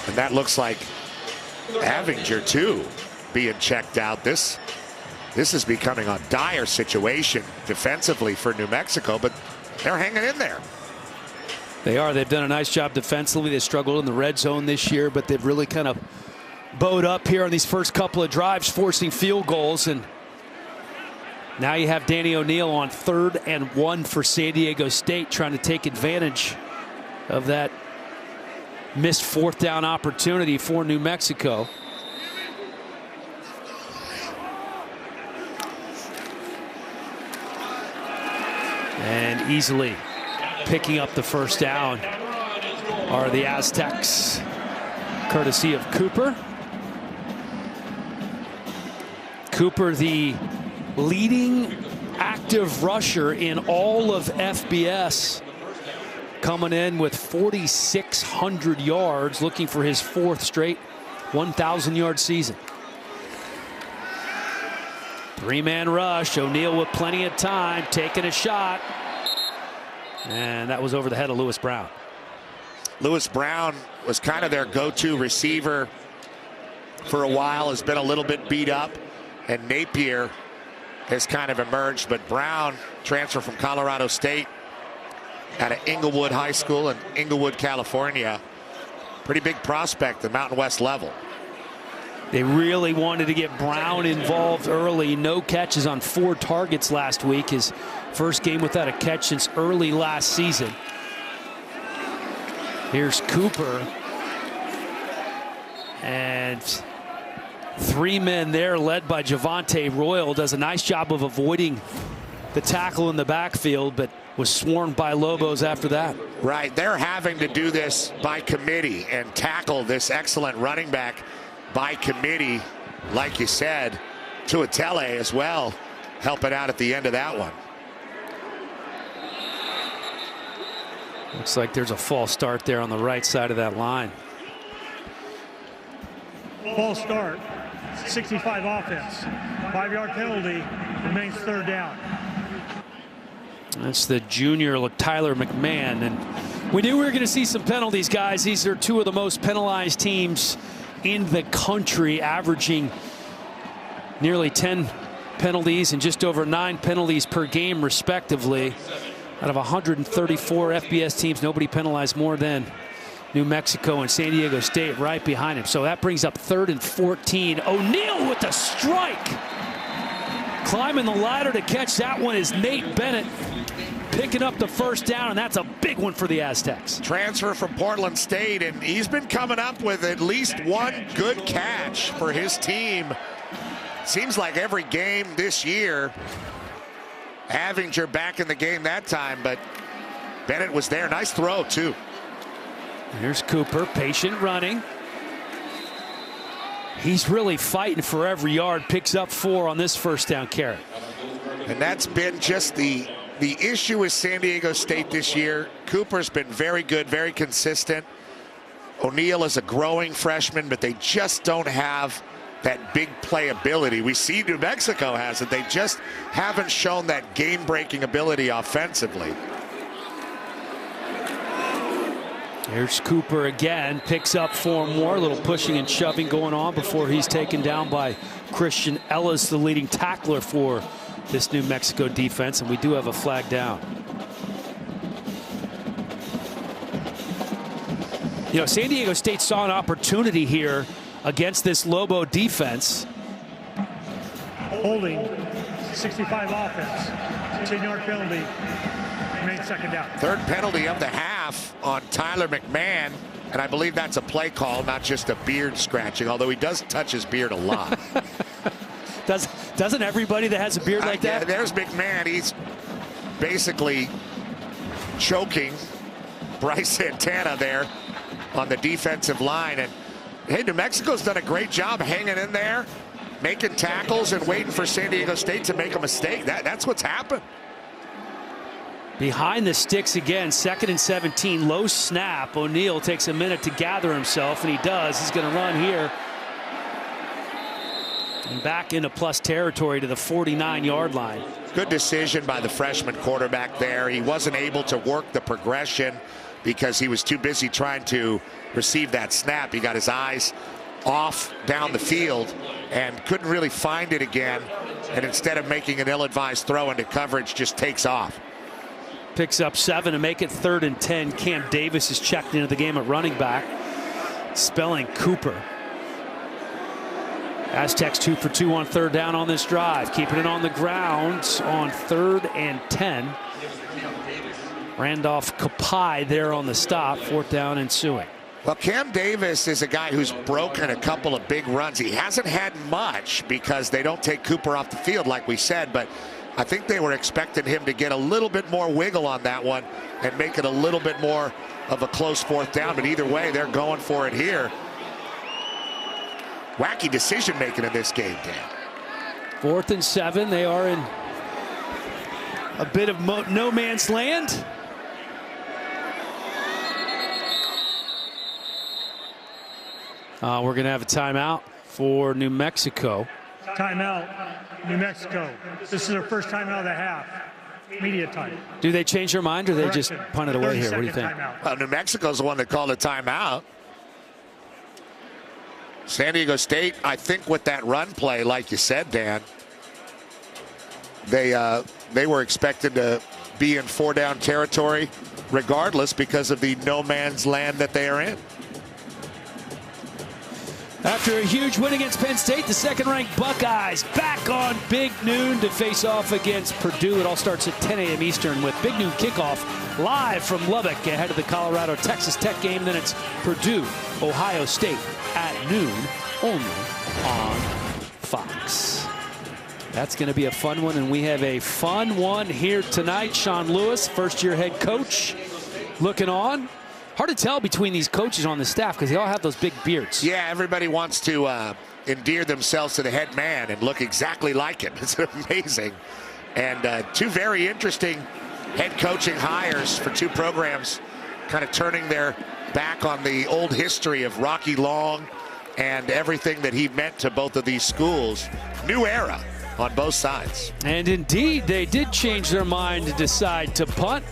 Speaker 2: And that looks like Avinger too being checked out. This is becoming a dire situation defensively for New Mexico, but they're hanging in there.
Speaker 1: They are. They've done a nice job defensively. They struggled in the red zone this year, but they've really kind of bowed up here on these first couple of drives, forcing field goals. And now you have Danny O'Neal on 3rd and 1 for San Diego State, trying to take advantage of that missed 4th down opportunity for New Mexico. And easily picking up the 1st down are the Aztecs, courtesy of Cooper. Cooper, the leading active rusher in all of FBS, coming in with 4,600 yards, looking for his 4th straight 1,000-yard season. 3-man rush. O'Neal with plenty of time, taking a shot. And that was over the head of Lewis Brown.
Speaker 2: Lewis Brown was kind of their go-to receiver for a while, has been a little bit beat up, and Napier has kind of emerged. But Brown, transfer from Colorado State out of Inglewood High School in Inglewood, California. Pretty big prospect at Mountain West level.
Speaker 1: They really wanted to get Brown involved early. No catches on 4 targets last week. His first game without a catch since early last season. Here's Cooper. And 3 men there, led by Javante Royal. Does a nice job of avoiding the tackle in the backfield, but was swarmed by Lobos after that.
Speaker 2: Right, they're having to do this by committee and tackle this excellent running back by committee. Like you said, Tuatele as well, helping out at the end of that one.
Speaker 1: Looks like there's a false start there on the right side of that line.
Speaker 4: False start, 65 offense. 5-yard penalty, remains 3rd down.
Speaker 1: That's the junior Tyler McMahon. And we knew we were going to see some penalties, guys. These are 2 of the most penalized teams in the country, averaging nearly 10 penalties and just over 9 penalties per game, respectively. Out of 134 FBS teams, nobody penalized more than New Mexico and San Diego State right behind him. So that brings up 3rd and 14. O'Neal with the strike. Climbing the ladder to catch that one is Nate Bennett, picking up the 1st down, and that's a big one for the Aztecs.
Speaker 2: Transfer from Portland State, and he's been coming up with at least 1 good catch for his team. Seems like every game this year. Havinger back in the game that time, but Bennett was there. Nice throw, too.
Speaker 1: Here's Cooper, patient running. He's really fighting for every yard, picks up 4 on this 1st down carry.
Speaker 2: And that's been just the issue with San Diego State this year. Cooper's been very good, very consistent. O'Neal is a growing freshman, but they just don't have that big playability. We see New Mexico has it. They just haven't shown that game-breaking ability offensively.
Speaker 1: Here's Cooper again, picks up 4 more. A little pushing and shoving going on before he's taken down by Christian Ellis, the leading tackler for this New Mexico defense, and we do have a flag down. You know, San Diego State saw an opportunity here against this Lobo defense.
Speaker 4: Holding, 65 offense, 10-yard penalty, remains 2nd down.
Speaker 2: 3rd penalty of the half on Tyler McMahon, and I believe that's a play call, not just a beard scratching, although he does touch his beard a lot.
Speaker 1: Doesn't everybody that has a beard like that?
Speaker 2: There's McMahon. He's basically choking Bryce Santana there on the defensive line. And hey, New Mexico's done a great job hanging in there, making tackles and waiting for San Diego State to make a mistake. That's what's happened.
Speaker 1: Behind the sticks again, 2nd and 17, low snap. O'Neal takes a minute to gather himself, and he does. He's going to run here. And back into plus territory to the 49-yard line.
Speaker 2: Good decision by the freshman quarterback there. He wasn't able to work the progression because he was too busy trying to receive that snap. He got his eyes off down the field and couldn't really find it again. And instead of making an ill-advised throw into coverage, just takes off.
Speaker 1: Picks up 7 to make it 3rd and 10. Cam Davis is checked into the game at running back, spelling Cooper. Aztecs 2 for 2 on 3rd down on this drive, keeping it on the ground on 3rd and 10. Randolph Kapai there on the stop, 4th down ensuing.
Speaker 2: Well, Cam Davis is a guy who's broken a couple of big runs. He hasn't had much because they don't take Cooper off the field like we said, but I think they were expecting him to get a little bit more wiggle on that one and make it a little bit more of a close 4th down. But either way, they're going for it here. Wacky decision making in this game, Dan.
Speaker 1: 4th and 7. They are in a bit of no man's land. We're going to have a timeout for New Mexico.
Speaker 4: Timeout, New Mexico. This is their first timeout of the half. Media time.
Speaker 1: Do they change their mind, or they just punt it away here? What do you think?
Speaker 2: Well, New Mexico's the one that called a timeout. San Diego State, I think with that run play, like you said, Dan, they were expected to be in 4-down territory regardless because of the no man's land that they are in.
Speaker 1: After a huge win against Penn State, the second-ranked Buckeyes back on Big Noon to face off against Purdue. It all starts at 10 a.m. Eastern with Big Noon kickoff live from Lubbock ahead of the Colorado-Texas Tech game. Then it's Purdue, Ohio State at noon, only on Fox. That's going to be a fun one, and we have a fun one here tonight. Sean Lewis, first-year head coach, looking on. Hard to tell between these coaches on the staff because they all have those big beards.
Speaker 2: Yeah, everybody wants to endear themselves to the head man and look exactly like him. It's amazing. And two very interesting head coaching hires for two programs, kind of turning their back on the old history of Rocky Long and everything that he meant to both of these schools. New era on both sides.
Speaker 1: And indeed, they did change their mind to decide to punt.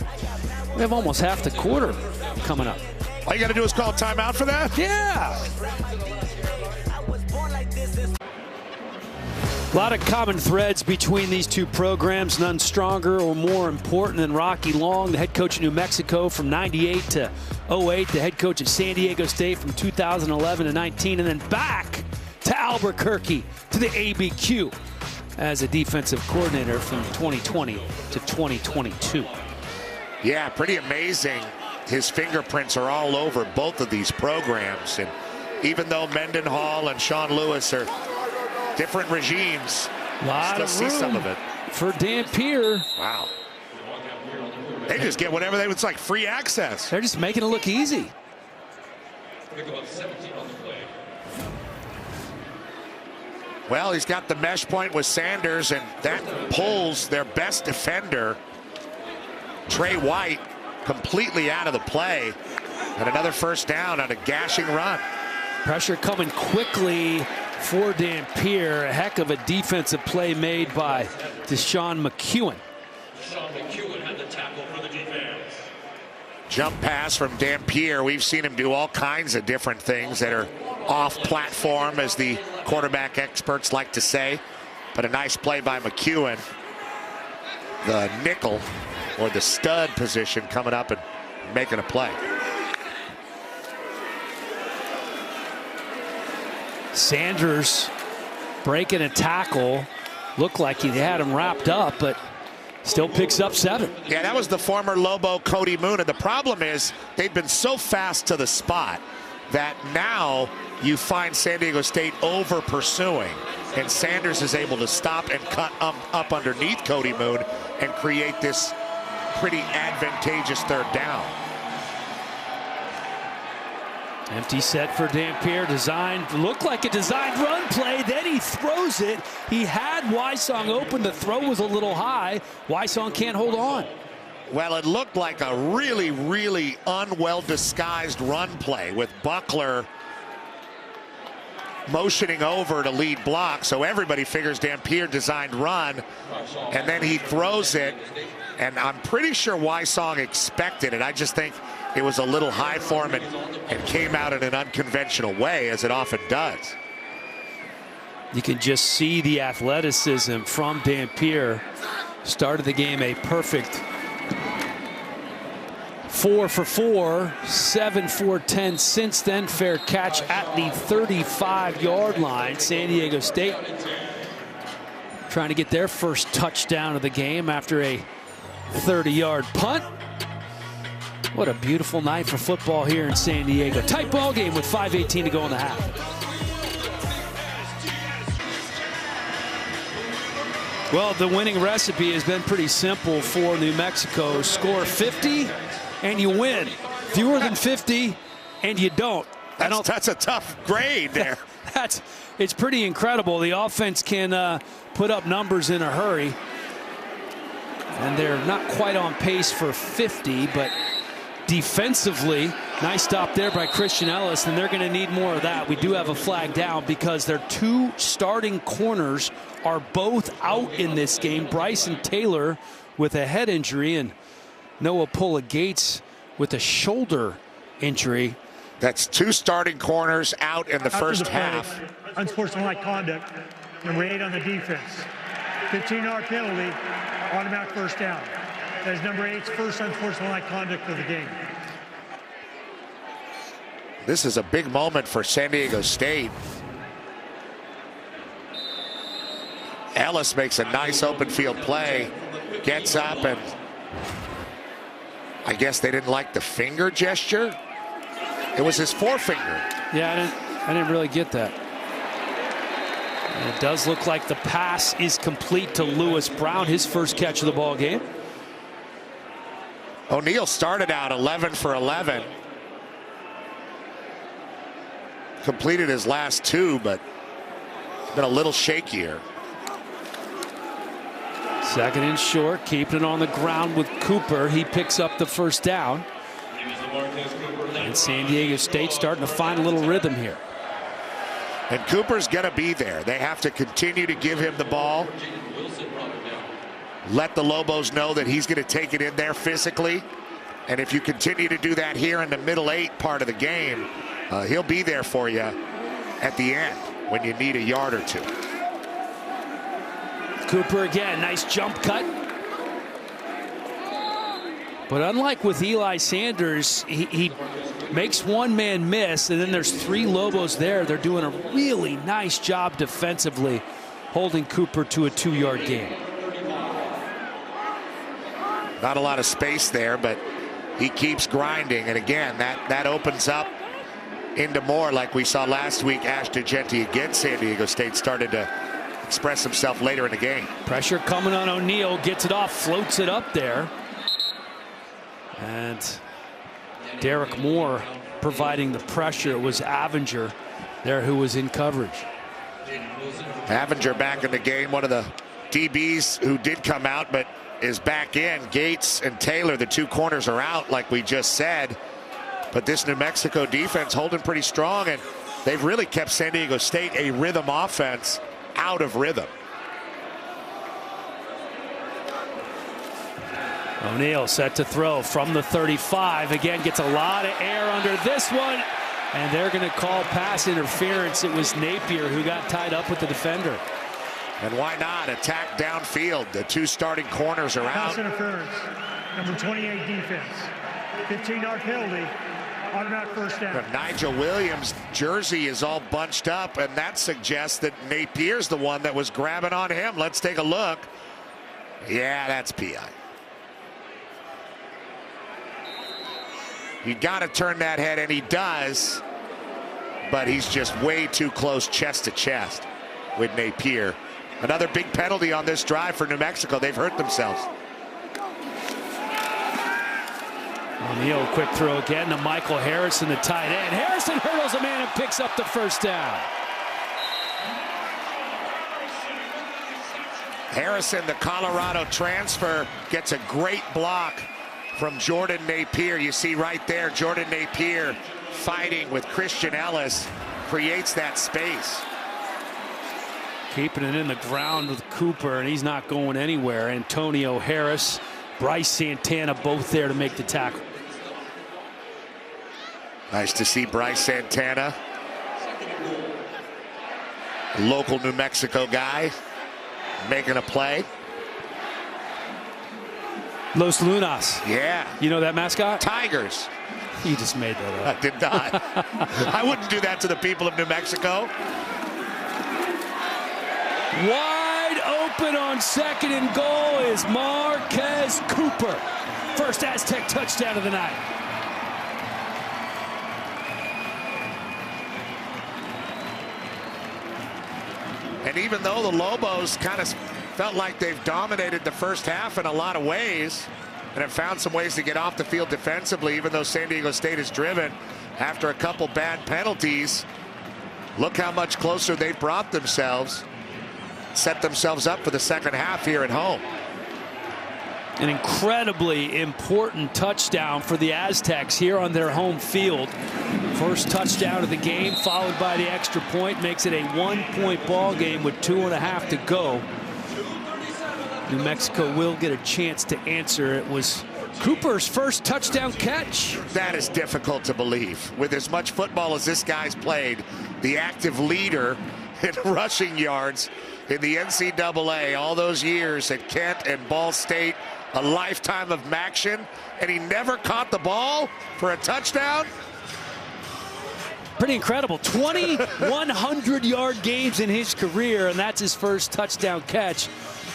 Speaker 1: We have almost half the quarter coming up.
Speaker 2: All you got to do is call a timeout for that?
Speaker 1: Yeah. A lot of common threads between these two programs, none stronger or more important than Rocky Long, the head coach of New Mexico from 98 to 08, the head coach at San Diego State from 2011 to 19, and then back to Albuquerque to the ABQ as a defensive coordinator from 2020 to 2022.
Speaker 2: Yeah, pretty amazing. His fingerprints are all over both of these programs. And even though Mendenhall and Sean Lewis are different regimes,
Speaker 1: a lot of
Speaker 2: see some of it.
Speaker 1: For Dampier.
Speaker 2: Wow. They just get whatever they, it's like free access.
Speaker 1: They're just making it look easy.
Speaker 2: Well, he's got the mesh point with Sanders, and that pulls their best defender, Trey White, completely out of the play. And another first down on a gashing run.
Speaker 1: Pressure coming quickly for Dampier. A heck of a defensive play made by Deshaun McEwen.
Speaker 3: Deshaun McEwen had the tackle for the defense.
Speaker 2: Jump pass from Dampier. We've seen him do all kinds of different things that are off platform, as the quarterback experts like to say. But a nice play by McEwen. The nickel or the stud position coming up and making a play.
Speaker 1: Sanders breaking a tackle. Looked like he had him wrapped up, but still picks up 7.
Speaker 2: Yeah, that was the former Lobo Cody Moon. And the problem is they've been so fast to the spot that now you find San Diego State over pursuing. And Sanders is able to stop and cut up underneath Cody Moon and create this pretty advantageous third down.
Speaker 1: Empty set for Dampier, looked like a designed run play, then he throws it. He had Wysong open, the throw was a little high. Wysong can't hold on.
Speaker 2: Well, it looked like a really, really unwell disguised run play with Buckler motioning over to lead block, so everybody figures Dampier designed run, and then he throws it, and I'm pretty sure Wysong expected it. I just think it was a little high for him and came out in an unconventional way, as it often does.
Speaker 1: You can just see the athleticism from Dampier. Started the game a perfect 4 for 4, 7 for 10 since then. Fair catch at the 35-yard line. San Diego State trying to get their first touchdown of the game after a 30-yard punt. What a beautiful night for football here in San Diego. Tight ball game with 5:18 to go in the half. Well, the winning recipe has been pretty simple for New Mexico. Score 50 and you win. Fewer than 50 and you don't.
Speaker 2: That's a tough grade there.
Speaker 1: It's pretty incredible. The offense can put up numbers in a hurry. And they're not quite on pace for 50, but defensively, nice stop there by Christian Ellis, and they're going to need more of that. We do have a flag down because their two starting corners are both out in this game. Bryson Taylor with a head injury and Noah Pula-Gates with a shoulder injury.
Speaker 2: That's two starting corners out in the first half.
Speaker 4: Unsportsmanlike conduct, number 8 on the defense. 15-yard penalty, automatic first down. That is number 8's first unsportsmanlike conduct of the game.
Speaker 2: This is a big moment for San Diego State. Ellis makes a nice open field play, gets up, and I guess they didn't like the finger gesture. It was his forefinger.
Speaker 1: Yeah, I didn't really get that. And it does look like the pass is complete to Lewis Brown, his first catch of the ball game.
Speaker 2: O'Neal started out 11 for 11. Completed his last 2, but been a little shakier.
Speaker 1: Second and short, keeping it on the ground with Cooper. He picks up the first down. And San Diego State starting to find a little rhythm here.
Speaker 2: And Cooper's going to be there. They have to continue to give him the ball. Let the Lobos know that he's going to take it in there physically. And if you continue to do that here in the middle 8 part of the game, he'll be there for you at the end when you need a yard or 2.
Speaker 1: Cooper again, nice jump cut. But unlike with Eli Sanders, he makes one man miss, and then there's 3 Lobos there. They're doing a really nice job defensively, holding Cooper to a 2-yard gain.
Speaker 2: Not a lot of space there, but he keeps grinding. And again, that opens up into more like we saw last week. Ash DeGenti against San Diego State started to express himself later in the game.
Speaker 1: Pressure coming on O'Neal, gets it off, floats it up there. And Derek Moore providing the pressure. It was Avinger there who was in coverage.
Speaker 2: Avinger back in the game, one of the DBs who did come out but is back in. Gates and Taylor, the 2 corners, are out like we just said. But this New Mexico defense holding pretty strong, and they've really kept San Diego State, a rhythm offense, out of rhythm.
Speaker 1: O'Neal set to throw from the 35. Again, gets a lot of air under this one. And they're going to call pass interference. It was Napier who got tied up with the defender.
Speaker 2: And why not attack downfield? The 2 starting corners are out.
Speaker 4: Pass interference, number 28 defense. 15-yard penalty, automatic first down.
Speaker 2: But Nigel Williams' jersey is all bunched up, and that suggests that Napier's the one that was grabbing on him. Let's take a look. Yeah, that's PI. You got to turn that head, and he does, but he's just way too close chest to chest with Napier. Another big penalty on this drive for New Mexico. They've hurt themselves.
Speaker 1: O'Neal, quick throw again to Michael Harrison, the tight end. Harrison hurdles a man and picks up the first down.
Speaker 2: Harrison, the Colorado transfer, gets a great block from Jordan Napier. You see right there, Jordan Napier fighting with Christian Ellis, creates that space.
Speaker 1: Keeping it in the ground with Cooper, and he's not going anywhere. Antonio Harris, Bryce Santana, both there to make the tackle.
Speaker 2: Nice to see Bryce Santana, a local New Mexico guy, making a play.
Speaker 1: Los Lunas.
Speaker 2: Yeah.
Speaker 1: You know that mascot?
Speaker 2: Tigers.
Speaker 1: You just made that up.
Speaker 2: I did not. I wouldn't do that to the people of New Mexico.
Speaker 1: Wide open on 2nd and goal is Marquez Cooper. First Aztec touchdown of the night.
Speaker 2: And even though the Lobos kind of felt like they've dominated the first half in a lot of ways and have found some ways to get off the field defensively, even though San Diego State is driven after a couple bad penalties, look how much closer they brought themselves, set themselves up for the second half here at home.
Speaker 1: An incredibly important touchdown for the Aztecs here on their home field. First touchdown of the game, followed by the extra point, makes it a 1-point ball game with 2.5 to go. New Mexico will get a chance to answer. It was Cooper's first touchdown catch.
Speaker 2: That is difficult to believe. With as much football as this guy's played, the active leader in rushing yards in the NCAA all those years at Kent and Ball State, a lifetime of action, and he never caught the ball for a touchdown.
Speaker 1: Pretty incredible. 20 100-yard games in his career, and that's his first touchdown catch.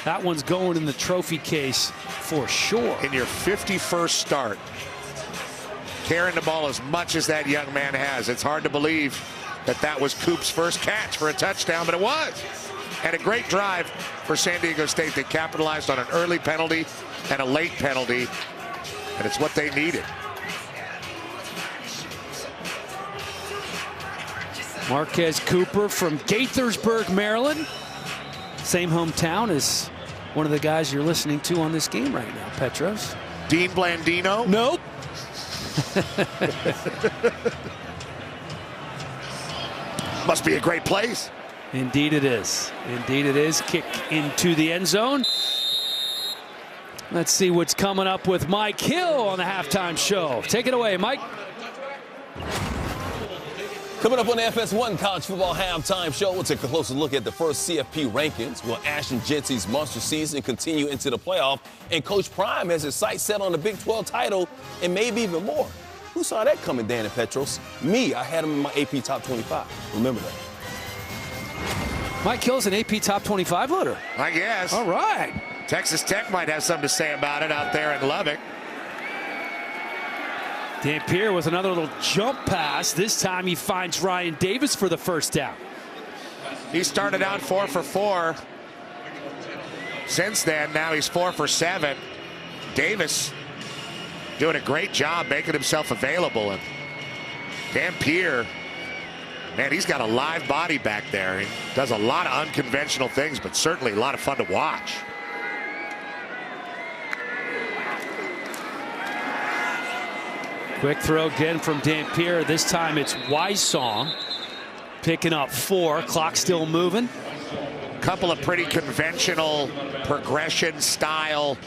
Speaker 1: That one's going in the trophy case for sure.
Speaker 2: In your 51st start, carrying the ball as much as that young man has, it's hard to believe that that was Coop's first catch for a touchdown, but it was. And a great drive for San Diego State. They capitalized on an early penalty and a late penalty, and it's what they needed.
Speaker 1: Marquez Cooper from Gaithersburg, Maryland. Same hometown as one of the guys you're listening to on this game right now, Petros.
Speaker 2: Dean Blandino?
Speaker 1: Nope.
Speaker 2: Must be a great place.
Speaker 1: Indeed it is. Indeed it is. Kick into the end zone. Let's see what's coming up with Mike Hill on the halftime show. Take it away, Mike.
Speaker 5: Coming up on the FS1 College Football Halftime Show, we'll take a closer look at the first CFP rankings. Will Ashton Jeanty's monster season continue into the playoff? And Coach Prime has his sights set on the Big 12 title and maybe even more. Who saw that coming, Dan and Petros? Me. I had him in my AP Top 25. Remember that.
Speaker 1: Mike Hill's an AP Top 25 voter.
Speaker 2: I guess.
Speaker 1: All right.
Speaker 2: Texas Tech might have something to say about it out there in Lubbock.
Speaker 1: Dampier with another little jump pass. This time he finds Ryan Davis for the first down.
Speaker 2: He started out 4 for 4. Since then, now he's 4 for 7. Davis doing a great job making himself available. And Dampier, man, he's got a live body back there. He does a lot of unconventional things, but certainly a lot of fun to watch.
Speaker 1: Quick throw again from Dampier. This time it's Wysong picking up 4. Clock still moving.
Speaker 2: Couple of pretty conventional progression style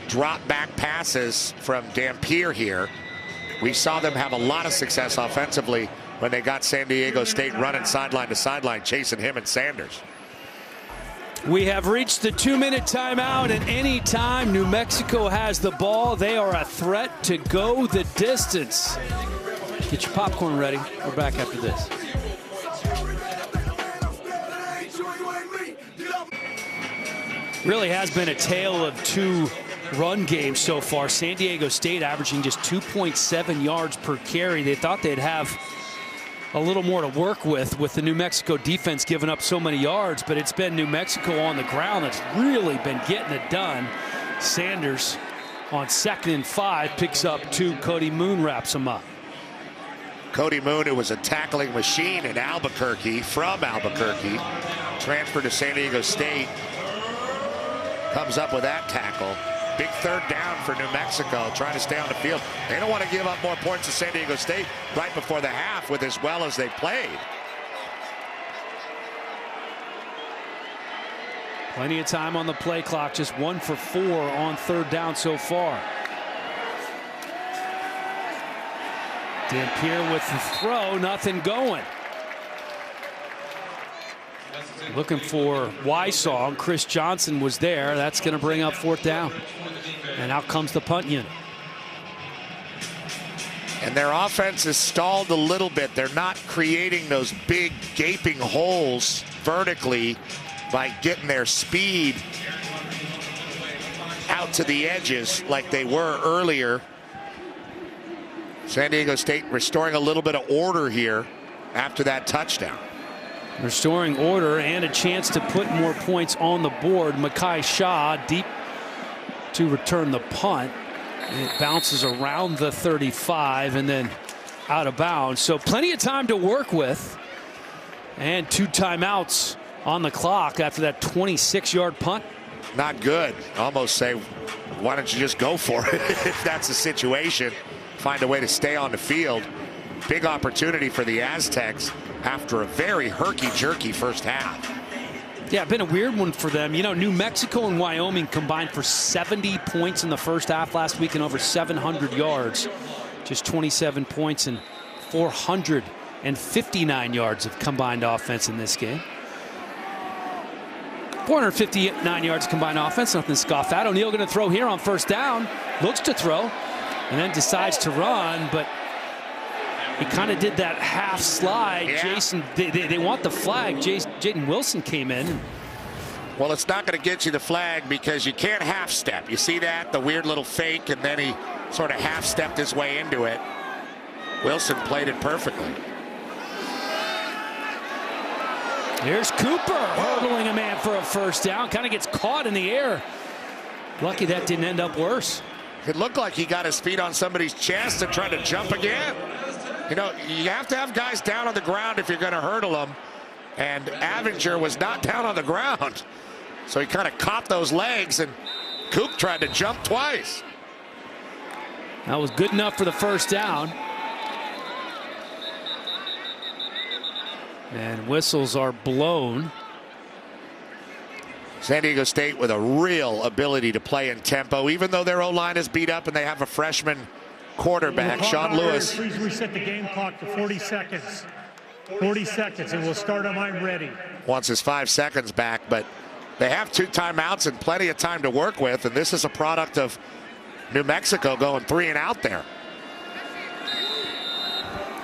Speaker 2: drop back passes from Dampier here. We saw them have a lot of success offensively when they got San Diego State running sideline to sideline, chasing him and Sanders.
Speaker 1: We have reached the 2-minute timeout, and anytime New Mexico has the ball, they are a threat to go the distance. Get your popcorn ready. We're back after this. Really has been a tale of two run games so far. San Diego State averaging just 2.7 yards per carry. They thought they'd have a little more to work with the New Mexico defense giving up so many yards, but it's been New Mexico on the ground that's really been getting it done. Sanders on 2nd and 5 picks up 2. Cody Moon wraps him up.
Speaker 2: Cody Moon, who was a tackling machine in Albuquerque, from Albuquerque, transferred to San Diego State, comes up with that tackle. Big third down for New Mexico, trying to stay on the field. They don't want to give up more points to San Diego State right before the half with as well as they played.
Speaker 1: Plenty of time on the play clock, just 1 for 4 on 3rd down so far. Dampier with the throw, nothing going. Looking for Wysong. Chris Johnson was there. That's going to bring up 4th down. And out comes the punt unit.
Speaker 2: And their offense is stalled a little bit. They're not creating those big gaping holes vertically by getting their speed out to the edges like they were earlier. San Diego State restoring a little bit of order here after that touchdown.
Speaker 1: Restoring order and a chance to put more points on the board. Makai Shaw deep to return the punt. It bounces around the 35 and then out of bounds. So plenty of time to work with. And 2 timeouts on the clock after that 26-yard punt.
Speaker 2: Not good. Almost say, why don't you just go for it if that's the situation? Find a way to stay on the field. Big opportunity for the Aztecs after a very herky-jerky first half.
Speaker 1: Yeah, been a weird one for them. You know, New Mexico and Wyoming combined for 70 points in the first half last week and over 700 yards. Just 27 points and 459 yards of combined offense in this game. 459 yards combined offense, nothing to scoff at. O'Neal going to throw here on first down. Looks to throw and then decides to run, but he kind of did that half slide.
Speaker 2: Yeah.
Speaker 1: Jason, they want the flag. Jaden Wilson came in.
Speaker 2: Well, it's not going to get you the flag because you can't half step. You see that? The weird little fake, and then he sort of half stepped his way into it. Wilson played it perfectly.
Speaker 1: Here's Cooper hurdling a man for a first down. Kind of gets caught in the air. Lucky that didn't end up worse.
Speaker 2: It looked like he got his feet on somebody's chest and tried to jump again. You know, you have to have guys down on the ground if you're going to hurdle them. And Avinger was not down on the ground. So he kind of caught those legs, and Coop tried to jump twice.
Speaker 1: That was good enough for the first down. And whistles are blown.
Speaker 2: San Diego State with a real ability to play in tempo, even though their O-line is beat up and they have a freshman quarterback, Sean Lewis.
Speaker 4: Please reset the game clock to 40 seconds. 40 seconds, and we'll start on I'm ready.
Speaker 2: Wants his 5 seconds back, but they have 2 timeouts and plenty of time to work with, and this is a product of New Mexico going 3 and out there.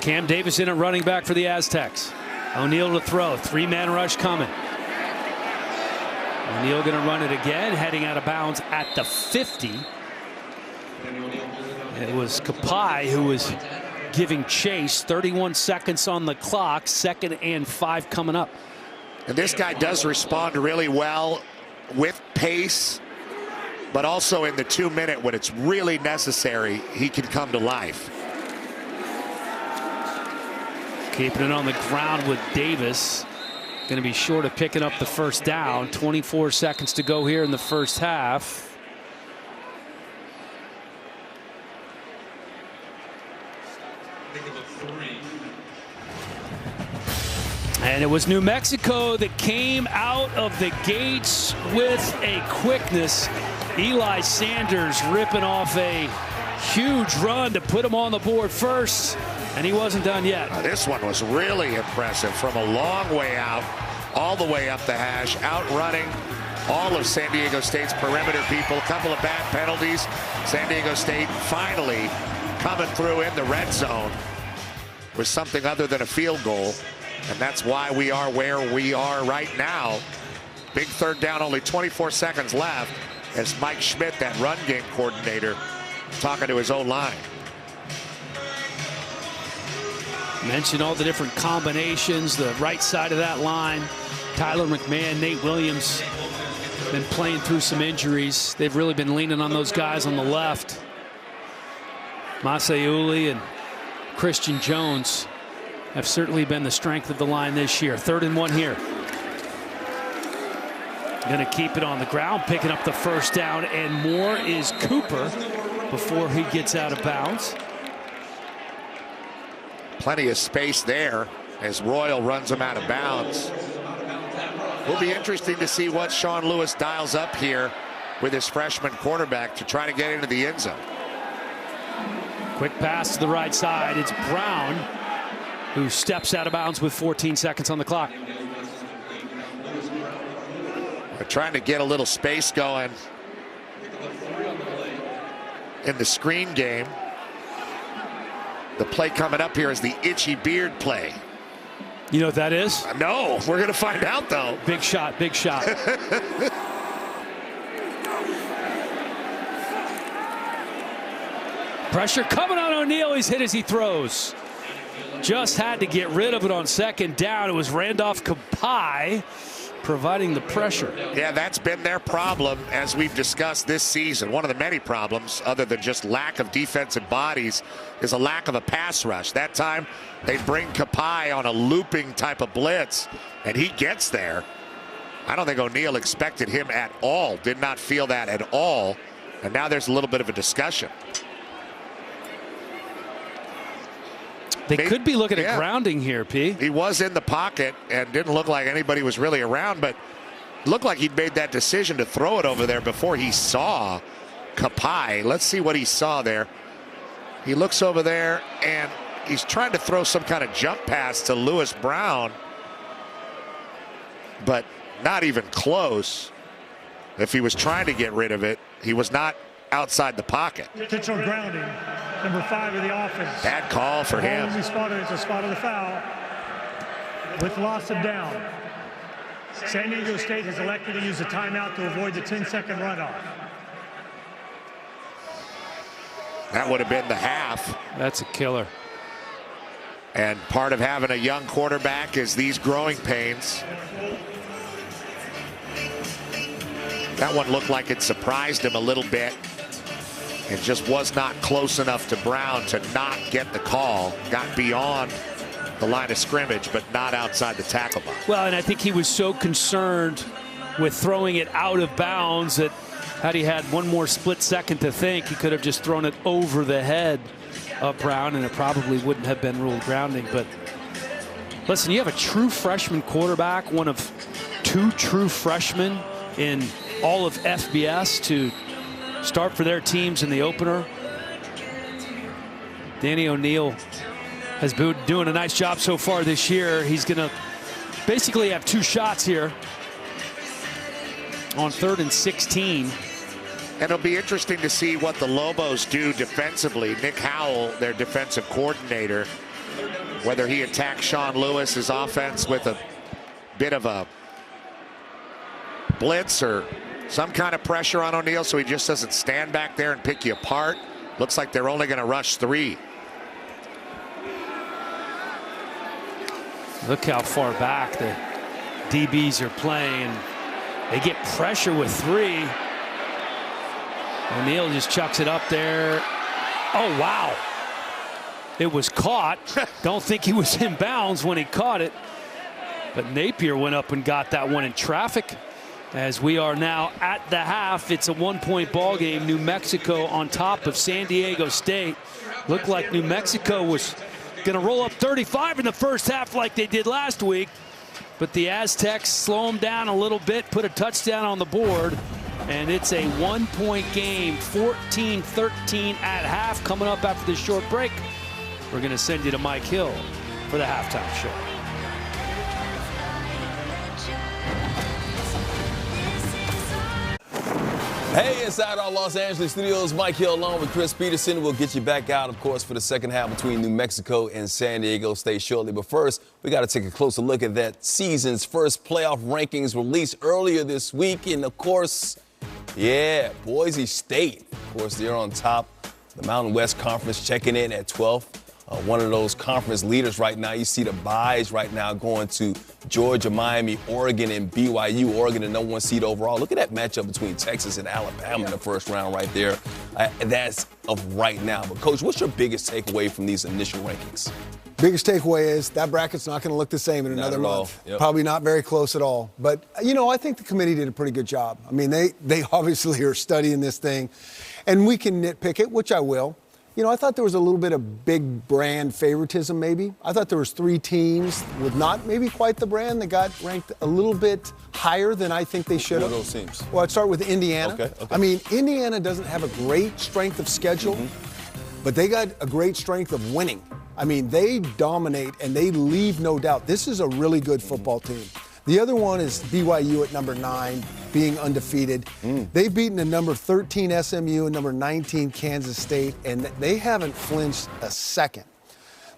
Speaker 1: Cam Davis in at running back for the Aztecs. O'Neal to throw. 3-man rush coming. O'Neal going to run it again, heading out of bounds at the 50. It was Kapai who was giving chase. 31 seconds on the clock. 2nd and 5 coming up.
Speaker 2: And this guy does respond really well with pace, but also in the 2-minute when it's really necessary, he can come to life.
Speaker 1: Keeping it on the ground with Davis. Going to be short of picking up the first down. 24 seconds to go here in the first half. And it was New Mexico that came out of the gates with a quickness. Eli Sanders ripping off a huge run to put him on the board first, and he wasn't done yet.
Speaker 2: This one was really impressive from a long way out, all the way up the hash, outrunning all of San Diego State's perimeter people. A couple of bad penalties. San Diego State finally coming through in the red zone with something other than a field goal. And that's why we are where we are right now. Big third down, only 24 seconds left, as Mike Schmidt, that run game coordinator, talking to his own line.
Speaker 1: Mentioned all the different combinations, the right side of that line. Tyler McMahon, Nate Williams been playing through some injuries. They've really been leaning on those guys on the left. Masauli and Christian Jones have certainly been the strength of the line this year. 3rd and 1 here. Going to keep it on the ground, picking up the first down, and more is Cooper before he gets out of bounds.
Speaker 2: Plenty of space there as Royal runs him out of bounds. Will be interesting to see what Sean Lewis dials up here with his freshman quarterback to try to get into the end zone.
Speaker 1: Quick pass to the right side. It's Brown who steps out of bounds with 14 seconds on the clock.
Speaker 2: They're trying to get a little space going in the screen game. The play coming up here is the itchy beard play.
Speaker 1: You know what that is?
Speaker 2: No, we're going to find out, though.
Speaker 1: Big shot, big shot. Pressure coming on O'Neal. He's hit as he throws. Just had to get rid of it on 2nd down. It was Randolph Kapai. providing the pressure.
Speaker 2: Yeah, that's been their problem, as we've discussed this season. One of the many problems, other than just lack of defensive bodies, is a lack of a pass rush. That time, they bring Kapai on a looping type of blitz, and he gets there. I don't think O'Neal expected him at all, did not feel that at all, and now there's a little bit of a discussion.
Speaker 1: They could be looking at grounding here, P.
Speaker 2: He was in the pocket and didn't look like anybody was really around, but looked like he'd made that decision to throw it over there before he saw Kapai. Let's see what he saw there. He looks over there, and he's trying to throw some kind of jump pass to Lewis Brown, but not even close. If he was trying to get rid of it, he was not outside the pocket.
Speaker 4: Intentional grounding, number 5 of the offense.
Speaker 2: Bad call for him.
Speaker 4: It's a spot of the foul with loss of down. San Diego State has elected to use a timeout to avoid the 10-second runoff.
Speaker 2: That would have been the half.
Speaker 1: That's a killer.
Speaker 2: And part of having a young quarterback is these growing pains. That one looked like it surprised him a little bit. It just was not close enough to Brown to not get the call. Got beyond the line of scrimmage, but not outside the tackle box.
Speaker 1: Well, and I think he was so concerned with throwing it out of bounds that had he had one more split second to think, he could have just thrown it over the head of Brown, and it probably wouldn't have been ruled grounding. But listen, you have a true freshman quarterback, one of 2 true freshmen in all of FBS to start for their teams in the opener. Danny O'Neal has been doing a nice job so far this year. He's going to basically have 2 shots here on 3rd and 16.
Speaker 2: And it'll be interesting to see what the Lobos do defensively. Nick Howell, their defensive coordinator, whether he attacks Sean Lewis's offense with a bit of a blitz or some kind of pressure on O'Neal so he just doesn't stand back there and pick you apart. Looks like they're only going to rush 3.
Speaker 1: Look how far back the DBs are playing. They get pressure with 3. O'Neal just chucks it up there. Oh, wow. It was caught. Don't think he was in bounds when he caught it. But Napier went up and got that one in traffic. As we are now at the half, it's a 1-point ball game. New Mexico on top of San Diego State. Looked like New Mexico was going to roll up 35 in the first half like they did last week. But the Aztecs slow them down a little bit, put a touchdown on the board. And it's a 1-point game, 14-13 at half. Coming up after this short break, we're going to send you to Mike Hill for the halftime show.
Speaker 5: Hey, inside our Los Angeles studios, Mike Hill along with Chris Peterson. We'll get you back out, of course, for the second half between New Mexico and San Diego State shortly. But first, we got to take a closer look at that season's first playoff rankings released earlier this week. And, of course, yeah, Boise State. Of course, they're on top. The Mountain West Conference checking in at 12th. One of those conference leaders right now. You see the byes right now going to Georgia, Miami, Oregon, and BYU. Oregon, the #1 seed overall. Look at that matchup between Texas and Alabama in the first round right there. That's of right now. But, Coach, what's your biggest takeaway from these initial rankings?
Speaker 6: Biggest takeaway is that bracket's not going to look the same in another month.
Speaker 5: Yep.
Speaker 6: Probably not very close at all. But, you know, I think the committee did a pretty good job. I mean, they obviously are studying this thing. And we can nitpick it, which I will. You know, I thought there was a little bit of big brand favoritism maybe. I thought there was 3 teams with not maybe quite the brand that got ranked a little bit higher than I think they should have.
Speaker 5: What are those teams?
Speaker 6: Well, I'd start with Indiana.
Speaker 5: Okay.
Speaker 6: I mean, Indiana doesn't have a great strength of schedule, but they got a great strength of winning. I mean, they dominate and they leave no doubt. This is a really good football team. The other one is BYU at number 9, being undefeated. They've beaten the number 13 SMU and number 19 Kansas State, and they haven't flinched a second.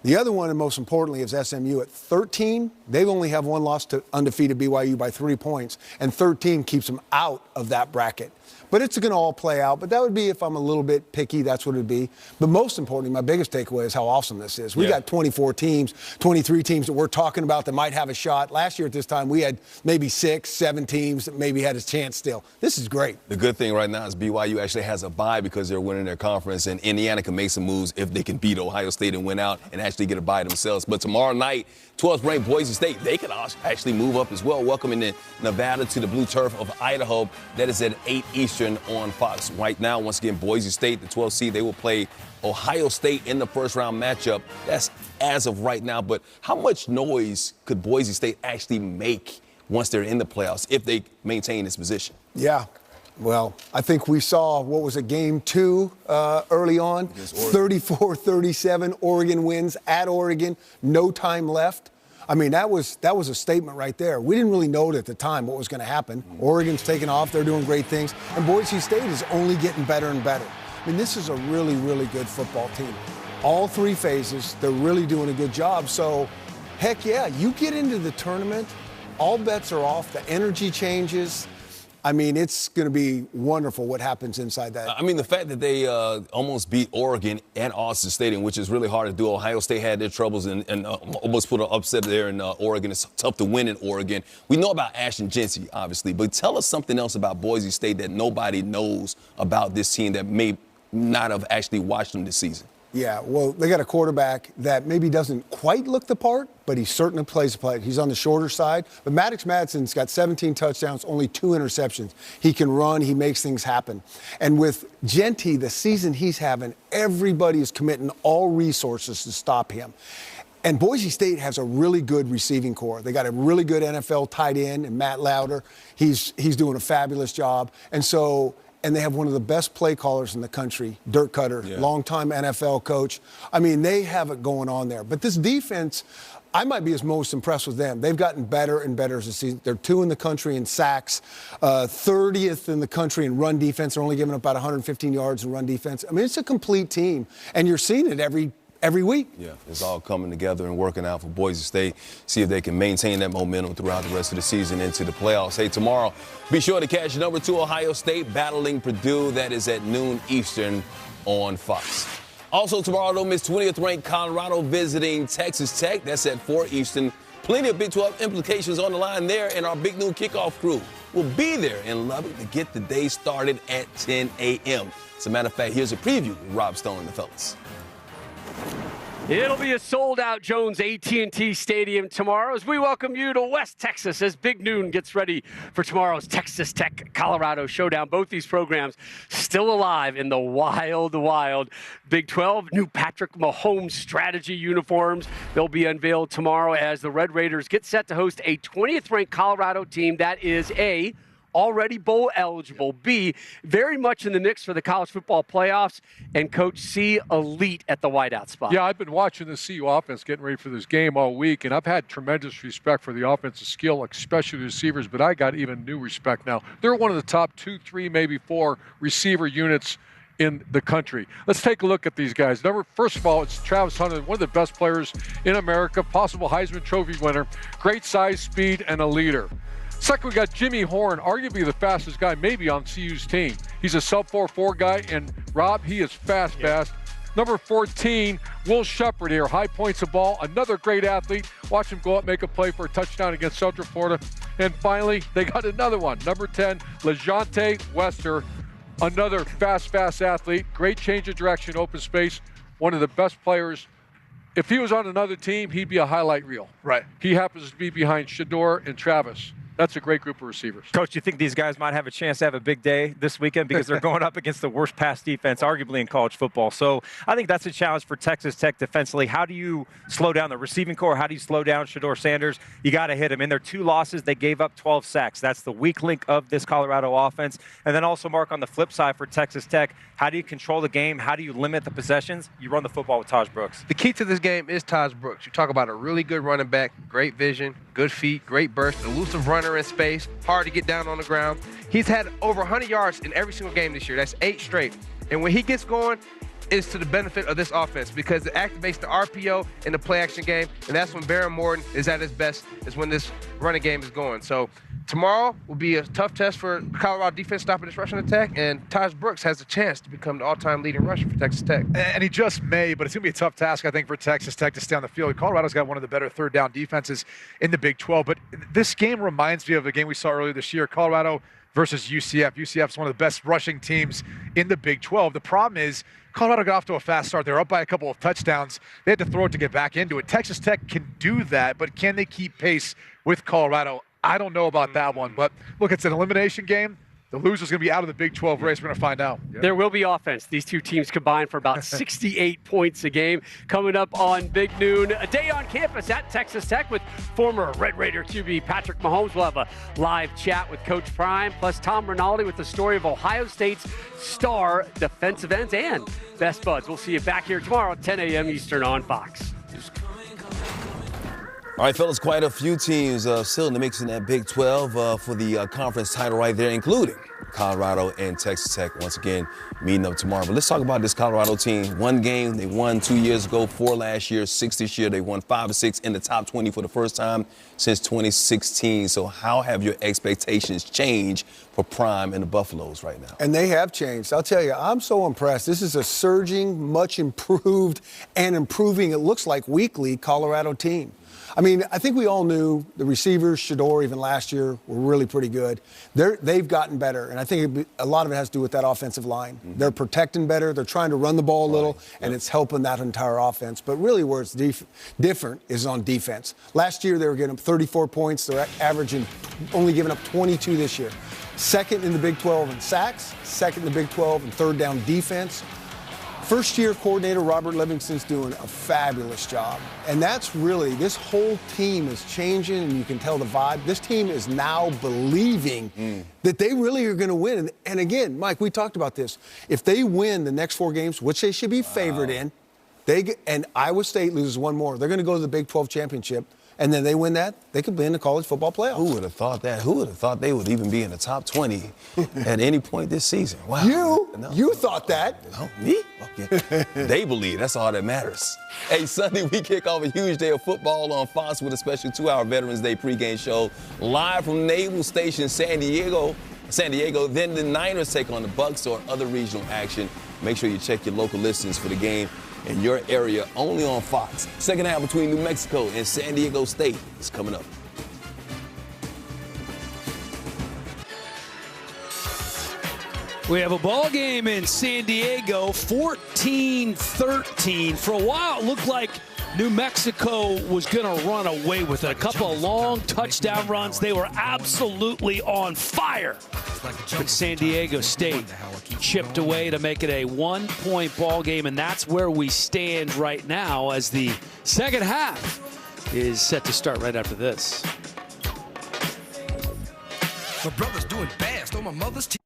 Speaker 6: The other one, and most importantly, is SMU at 13. They only have one loss to undefeated BYU by 3 points, and 13 keeps them out of that bracket. But it's going to all play out. But that would be if I'm a little bit picky, that's what it would be. But most importantly, my biggest takeaway is how awesome this is. We got 24 teams, 23 teams that we're talking about that might have a shot. Last year at this time, we had maybe 6, 7 teams that maybe had a chance still. This is great.
Speaker 5: The good thing right now is BYU actually has a bye because they're winning their conference, and Indiana can make some moves if they can beat Ohio State and win out and actually get a bye themselves. But tomorrow night, 12th ranked Boise State, they can actually move up as well, welcoming in Nevada to the blue turf of Idaho. That is at 8 Eastern on Fox. Right now, once again, Boise State, the 12th seed, they will play Ohio State in the first-round matchup. That's as of right now. But how much noise could Boise State actually make once they're in the playoffs if they maintain this position?
Speaker 6: Yeah. Well, I think we saw, what was it, game 2 early on? 34-37, Oregon wins at Oregon, no time left. I mean, that was a statement right there. We didn't really know at the time what was going to happen. Oregon's taking off. They're doing great things. And Boise State is only getting better and better. I mean, this is a really, really good football team. All 3 phases, they're really doing a good job. So, heck yeah, you get into the tournament, all bets are off, the energy changes. I mean, it's going to be wonderful what happens inside that.
Speaker 5: I mean, the fact that they almost beat Oregon at Austin Stadium, which is really hard to do. Ohio State had their troubles and almost put an upset there in Oregon. It's tough to win in Oregon. We know about Ashton Jeanty, obviously, but tell us something else about Boise State that nobody knows about this team that may not have actually watched them this season.
Speaker 6: Yeah, well, they got a quarterback that maybe doesn't quite look the part, but he certainly plays the play. He's on the shorter side. But Maddox Madsen's got 17 touchdowns, only 2 interceptions. He can run. He makes things happen. And with Jeanty, the season he's having, everybody is committing all resources to stop him. And Boise State has a really good receiving core. They got a really good NFL tight end, and Matt Lauder. He's doing a fabulous job. And they have one of the best play callers in the country, Dirk Cutter, longtime NFL coach. I mean, they have it going on there. But this defense, I might be as most impressed with them. They've gotten better and better as a season. They're 2 in the country in sacks, 30th in the country in run defense. They're only giving up about 115 yards in run defense. I mean, it's a complete team, and you're seeing it every week.
Speaker 5: Yeah, it's all coming together and working out for Boise State. See if they can maintain that momentum throughout the rest of the season into the playoffs. Hey, tomorrow, be sure to catch number 2 Ohio State battling Purdue. That is at noon Eastern on Fox. Also tomorrow, don't miss 20th ranked Colorado visiting Texas Tech. That's at 4 Eastern. Plenty of Big 12 implications on the line there, and our big noon kickoff crew will be there in Lubbock to get the day started at 10 a.m. As a matter of fact, here's a preview with Rob Stone and the fellas.
Speaker 7: It'll be a sold-out Jones AT&T Stadium tomorrow as we welcome you to West Texas as Big Noon gets ready for tomorrow's Texas Tech Colorado showdown. Both these programs still alive in the wild Big 12. New Patrick Mahomes strategy uniforms. They'll be unveiled tomorrow as the Red Raiders get set to host a 20th-ranked Colorado team that is A, already bowl eligible, B, very much in the mix for the college football playoffs, and Coach C, elite at the wideout spot.
Speaker 8: Yeah, I've been watching the CU offense getting ready for this game all week, and I've had tremendous respect for the offensive skill, especially the receivers, but I got even new respect now. They're one of the top 2, 3, maybe 4 receiver units in the country. Let's take a look at these guys. First of all, it's Travis Hunter, one of the best players in America, possible Heisman Trophy winner, great size, speed, and a leader. Second, we got Jimmy Horn, arguably the fastest guy maybe on CU's team. He's a sub-4.4 guy, and Rob, he is fast. Number 14, Will Shepard here, high points the ball, another great athlete. Watch him go up, make a play for a touchdown against Central Florida. And finally, they got another one, number 10, LeJante Wester, another fast athlete, great change of direction, open space, one of the best players. If he was on another team, he'd be a highlight reel.
Speaker 9: Right.
Speaker 8: He happens to be behind Shedeur and Travis. That's a great group of receivers.
Speaker 9: Coach, you think these guys might have a chance to have a big day this weekend because they're going up against the worst pass defense, arguably in college football. So I think that's a challenge for Texas Tech defensively. How do you slow down the receiving core? How do you slow down Shedeur Sanders? You got to hit him. In their 2 losses, they gave up 12 sacks. That's the weak link of this Colorado offense. And then also, Mark, on the flip side for Texas Tech, how do you control the game? How do you limit the possessions? You run the football with Taj Brooks.
Speaker 10: The key to this game is Taj Brooks. You talk about a really good running back, great vision, good feet, great burst, elusive runner in space, hard to get down on the ground. He's had over 100 yards in every single game this year. That's 8 straight. And when he gets going, is to the benefit of this offense because it activates the RPO in the play action game, and that's when Baron Morton is at his best, is when this running game is going. So tomorrow will be a tough test for Colorado defense stopping this rushing attack, and Taj Brooks has a chance to become the all-time leading rusher for Texas Tech.
Speaker 11: And he just may, but it's going to be a tough task, I think, for Texas Tech to stay on the field. Colorado's got one of the better third down defenses in the Big 12, but this game reminds me of the game we saw earlier this year, Colorado versus UCF. UCF's one of the best rushing teams in the Big 12. The problem is Colorado got off to a fast start. They're up by a couple of touchdowns. They had to throw it to get back into it. Texas Tech can do that, but can they keep pace with Colorado? I don't know about that one, but look, it's an elimination game. The loser's going to be out of the Big 12 race. We're going to find out.
Speaker 7: There will be offense. These two teams combined for about 68 points a game. Coming up on Big Noon, a day on campus at Texas Tech with former Red Raider QB Patrick Mahomes. We'll have a live chat with Coach Prime, plus Tom Rinaldi with the story of Ohio State's star defensive ends and best buds. We'll see you back here tomorrow at 10 a.m. Eastern on Fox.
Speaker 5: All right, fellas, quite a few teams still in the mix in that Big 12 for the conference title right there, including Colorado and Texas Tech once again meeting up tomorrow. But let's talk about this Colorado team. One game, they won 2 years ago, 4 last year, 6 this year. They won 5 or 6 in the top 20 for the first time since 2016. So how have your expectations changed for Prime and the Buffaloes right now?
Speaker 6: And they have changed. I'll tell you, I'm so impressed. This is a surging, much improved, and improving, it looks like, weekly Colorado team. I mean, I think we all knew the receivers, Shador, even last year, were really pretty good. They've gotten better, and I think a lot of it has to do with that offensive line. Mm-hmm. They're protecting better. They're trying to run the ball a little, and it's helping that entire offense. But really where it's different is on defense. Last year, they were getting up 34 points. They're averaging only giving up 22 this year. Second in the Big 12 in sacks, second in the Big 12 in third down defense. First-year coordinator Robert Livingston's doing a fabulous job. And that's really, this whole team is changing, and you can tell the vibe. This team is now believing that they really are going to win. And again, Mike, we talked about this. If they win the next 4 games, which they should be favored in, and Iowa State loses one more, they're going to go to the Big 12 championship. And then they win that, they could be in the college football playoffs.
Speaker 5: Who would have thought that? Who would have thought they would even be in the top 20 at any point this season? Wow.
Speaker 6: You thought that.
Speaker 5: No, me? Okay. They believe. That's all that matters. Hey, Sunday we kick off a huge day of football on Fox with a special 2-hour Veterans Day pregame show live from Naval Station, San Diego. Then the Niners take on the Bucks or other regional action. Make sure you check your local listings for the game in your area, only on Fox. Second half between New Mexico and San Diego State is coming up.
Speaker 1: We have a ball game in San Diego, 14-13. For a while, it looked like New Mexico was going to run away with it. A couple of long touchdown runs. They were absolutely on fire. But San Diego State chipped away to make it a 1-point ball game, and that's where we stand right now as the second half is set to start right after this.
Speaker 3: My brother's doing fast on my mother's team.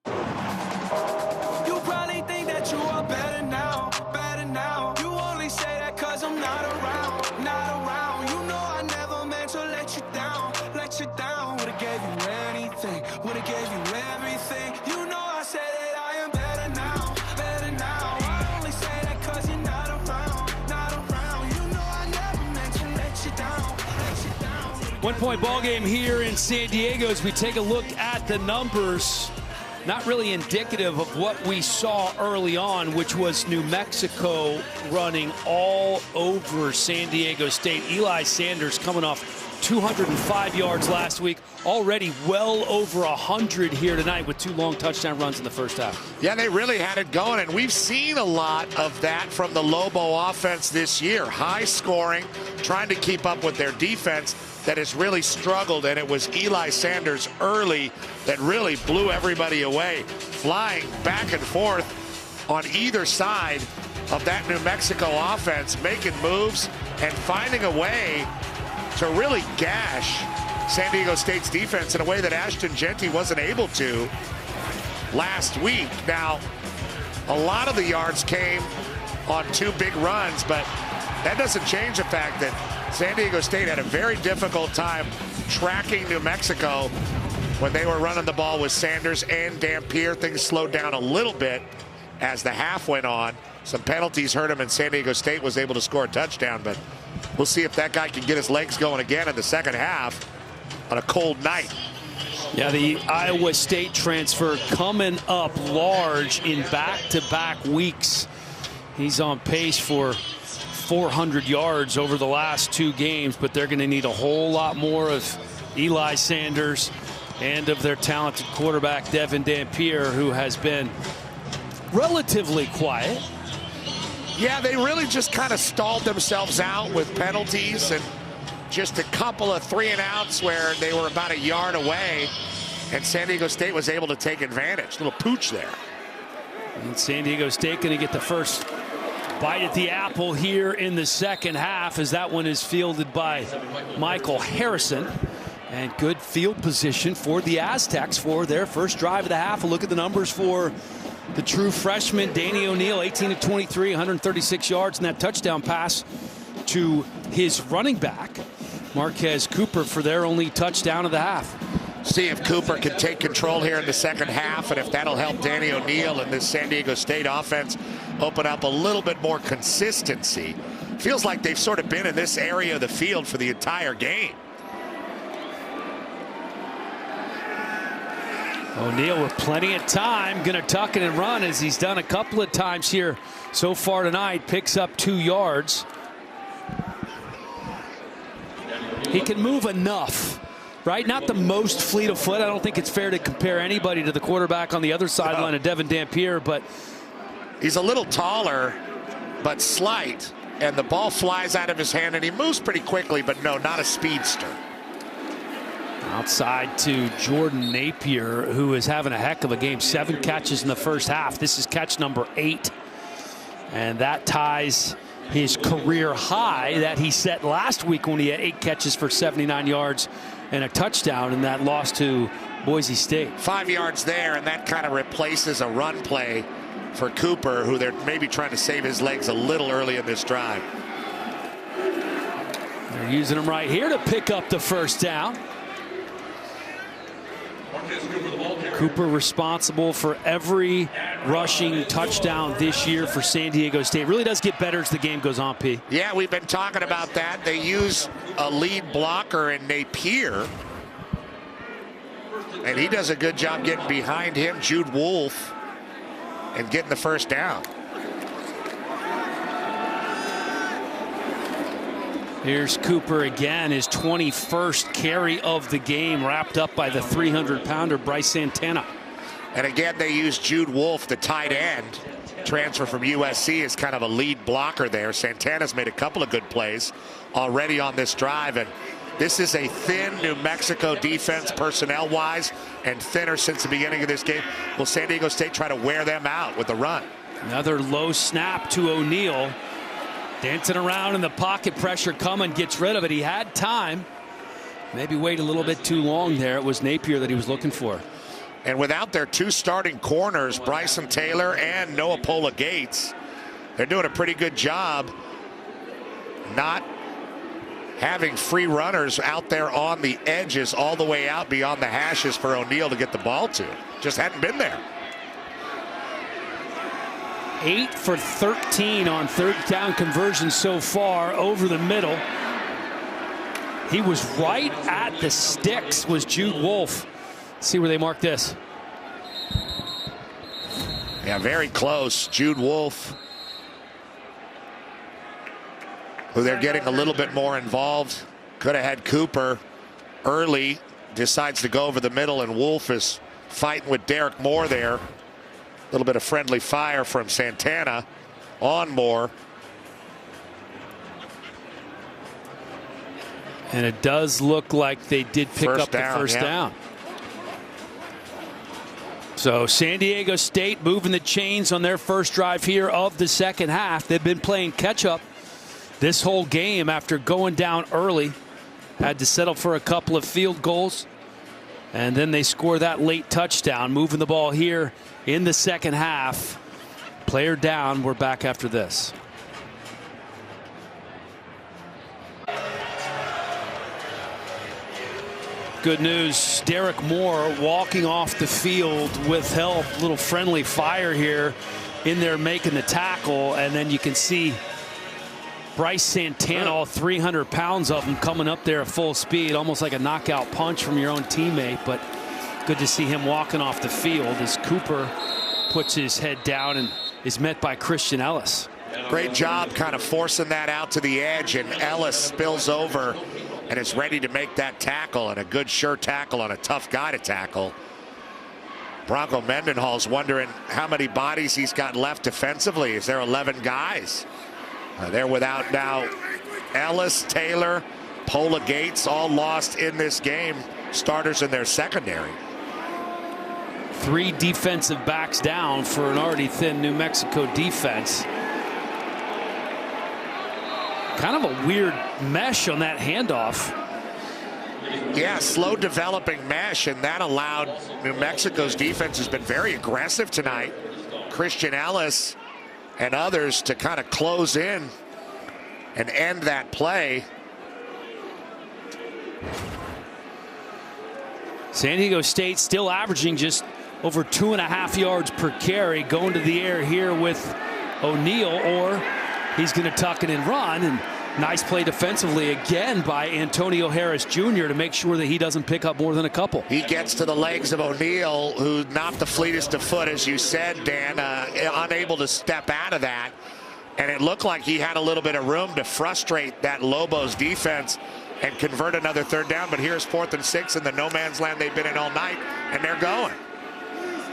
Speaker 3: You probably think that you are better now, better now. You only say that cause I'm not around, not around. You know I never meant to let you down, let you down. Would've gave you anything, would've gave you everything. You know I said that I am better now, better now. I only say that cause you're not around, not around. You know I never meant to let you down, let you down.
Speaker 1: 1-point ball game here in San Diego as we take a look at the numbers. Not really indicative of what we saw early on, which was New Mexico running all over San Diego State. Eli Sanders coming off 205 yards last week, already well over 100 here tonight with 2 long touchdown runs in the first half.
Speaker 2: Yeah, they really had it going, and we've seen a lot of that from the Lobo offense this year. High scoring, trying to keep up with their defense that has really struggled, and it was Eli Sanders early that really blew everybody away, flying back and forth on either side of that New Mexico offense, making moves and finding a way to really gash San Diego State's defense in a way that Ashton Jeanty wasn't able to last week. Now, a lot of the yards came on 2 big runs, but that doesn't change the fact that San Diego State had a very difficult time tracking New Mexico when they were running the ball with Sanders and Dampier. Things slowed down a little bit as the half went on. Some penalties hurt him, and San Diego State was able to score a touchdown. But we'll see if that guy can get his legs going again in the second half on a cold night.
Speaker 1: Yeah, the Iowa State transfer coming up large in back-to-back weeks. He's on pace for 400 yards over the last 2 games, but they're going to need a whole lot more of Eli Sanders and of their talented quarterback, Devin Dampier, who has been relatively quiet.
Speaker 2: Yeah, they really just kind of stalled themselves out with penalties and just a couple of 3-and-outs where they were about a yard away, and San Diego State was able to take advantage. Little pooch there.
Speaker 1: And San Diego State going to get the first bite at the apple here in the second half, as that one is fielded by Michael Harrison. And good field position for the Aztecs for their first drive of the half. A look at the numbers for the true freshman, Danny O'Neal, 18 of 23, 136 yards, and that touchdown pass to his running back, Marquez Cooper, for their only touchdown of the half.
Speaker 2: See if Cooper can take control here in the second half, and if that'll help Danny O'Neal and this San Diego State offense open up a little bit more consistency. Feels like they've sort of been in this area of the field for the entire game.
Speaker 1: O'Neal with plenty of time, going to tuck it and run, as he's done a couple of times here so far tonight. Picks up 2 yards. He can move enough, right? Not the most fleet of foot. I don't think it's fair to compare anybody to the quarterback on the other sideline of Devin Dampier, but
Speaker 2: he's a little taller, but slight, and the ball flies out of his hand, and he moves pretty quickly, but no, not a speedster.
Speaker 1: Outside to Jordan Napier, who is having a heck of a game. 7 catches in the first half. This is catch number 8. And that ties his career high that he set last week when he had 8 catches for 79 yards and a touchdown in that loss to Boise State.
Speaker 2: 5 yards there, and that kind of replaces a run play for Cooper, who they're maybe trying to save his legs a little early in this drive.
Speaker 1: They're using him right here to pick up the first down. Cooper responsible for every rushing touchdown this year for San Diego State. Really does get better as the game goes on, P.
Speaker 2: Yeah, we've been talking about that. They use a lead blocker in Napier, and he does a good job getting behind him, Jude Wolfe, and getting the first down.
Speaker 1: Here's Cooper again, his 21st carry of the game, wrapped up by the 300-pounder Bryce Santana.
Speaker 2: And again, they use Jude Wolfe, the tight end, transfer from USC, as kind of a lead blocker there. Santana's made a couple of good plays already on this drive, and this is a thin New Mexico defense personnel-wise, and thinner since the beginning of this game. Will San Diego State try to wear them out with a run?
Speaker 1: Another low snap to O'Neal. Dancing around in the pocket, pressure coming, gets rid of it. He had time. Maybe wait a little bit too long there. It was Napier that he was looking for.
Speaker 2: And without their 2 starting corners, Bryson Taylor and Noah Pola Gates, they're doing a pretty good job not having free runners out there on the edges all the way out beyond the hashes for O'Neal to get the ball to. Just hadn't been there.
Speaker 1: 8 for 13 on third down conversions so far over the middle. He was right at the sticks, was Jude Wolfe. Let's see where they mark this.
Speaker 2: Yeah, very close. Jude Wolfe, who they're getting a little bit more involved. Could have had Cooper early, decides to go over the middle, and Wolfe is fighting with Derek Moore there. A little bit of friendly fire from Santana on Moore.
Speaker 1: And it does look like they did pick up the first down. So San Diego State moving the chains on their first drive here of the second half. They've been playing catch up this whole game after going down early. Had to settle for a couple of field goals. And then they score that late touchdown, moving the ball here in the second half. Player down. We're back after this. Good news, Derek Moore walking off the field with help. Little friendly fire here in there making the tackle, and then you can see Bryce Santana, all 300 pounds of him, coming up there at full speed, almost like a knockout punch from your own teammate. But good to see him walking off the field as Cooper puts his head down and is met by Christian Ellis.
Speaker 2: Great job kind of forcing that out to the edge, and Ellis spills over and is ready to make that tackle, and a good sure tackle on a tough guy to tackle. Bronco Mendenhall's wondering how many bodies he's got left defensively. Is there 11 guys? They're without now Ellis, Taylor, Pola Gates, all lost in this game. Starters in their secondary.
Speaker 1: 3 defensive backs down for an already thin New Mexico defense. Kind of a weird mesh on that handoff.
Speaker 2: Yeah, slow developing mesh, and that allowed New Mexico's defense has been very aggressive tonight. Christian Ellis and others to kind of close in and end that play.
Speaker 1: San Diego State still averaging just over 2.5 yards per carry, going to the air here with O'Neal, or he's going to tuck it and run. And nice play defensively again by Antonio Harris Jr. to make sure that he doesn't pick up more than a couple.
Speaker 2: He gets to the legs of O'Neal, who's not the fleetest of foot, as you said, Dan, unable to step out of that. And it looked like he had a little bit of room to frustrate that Lobos defense and convert another 3rd down. But here's 4th and 6 in the no man's land they've been in all night, and they're going.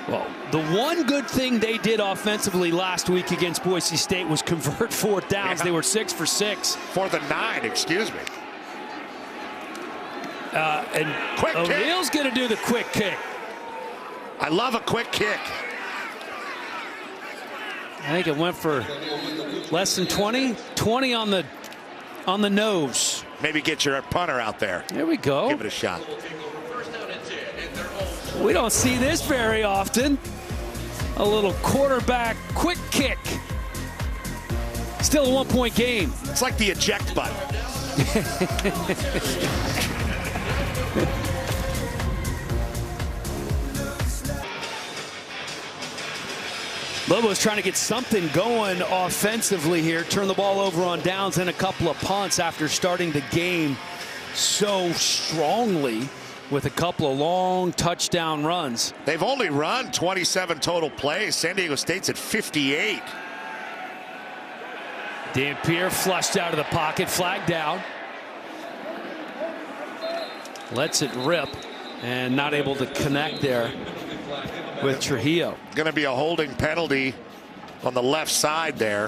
Speaker 1: Well, the one good thing they did offensively last week against Boise State was convert 4th downs.
Speaker 2: Yeah.
Speaker 1: They were 6 for 6.
Speaker 2: 4th and 9, excuse me.
Speaker 1: And
Speaker 2: quick
Speaker 1: O'Neal's going to do the quick kick.
Speaker 2: I love a quick kick.
Speaker 1: I think it went for less than 20. 20 on the nose.
Speaker 2: Maybe get your punter out there.
Speaker 1: There we go.
Speaker 2: Give it a shot.
Speaker 1: We don't see this very often. A little quarterback quick kick. Still a 1-point game.
Speaker 2: It's like the eject button.
Speaker 1: Lobos trying to get something going offensively here. Turn the ball over on downs and a couple of punts after starting the game so strongly with a couple of long touchdown runs.
Speaker 2: They've only run 27 total plays. San Diego State's at 58.
Speaker 1: Dampier flushed out of the pocket, flag down. Lets it rip and not able to connect there with Trujillo.
Speaker 2: Going to be a holding penalty on the left side there.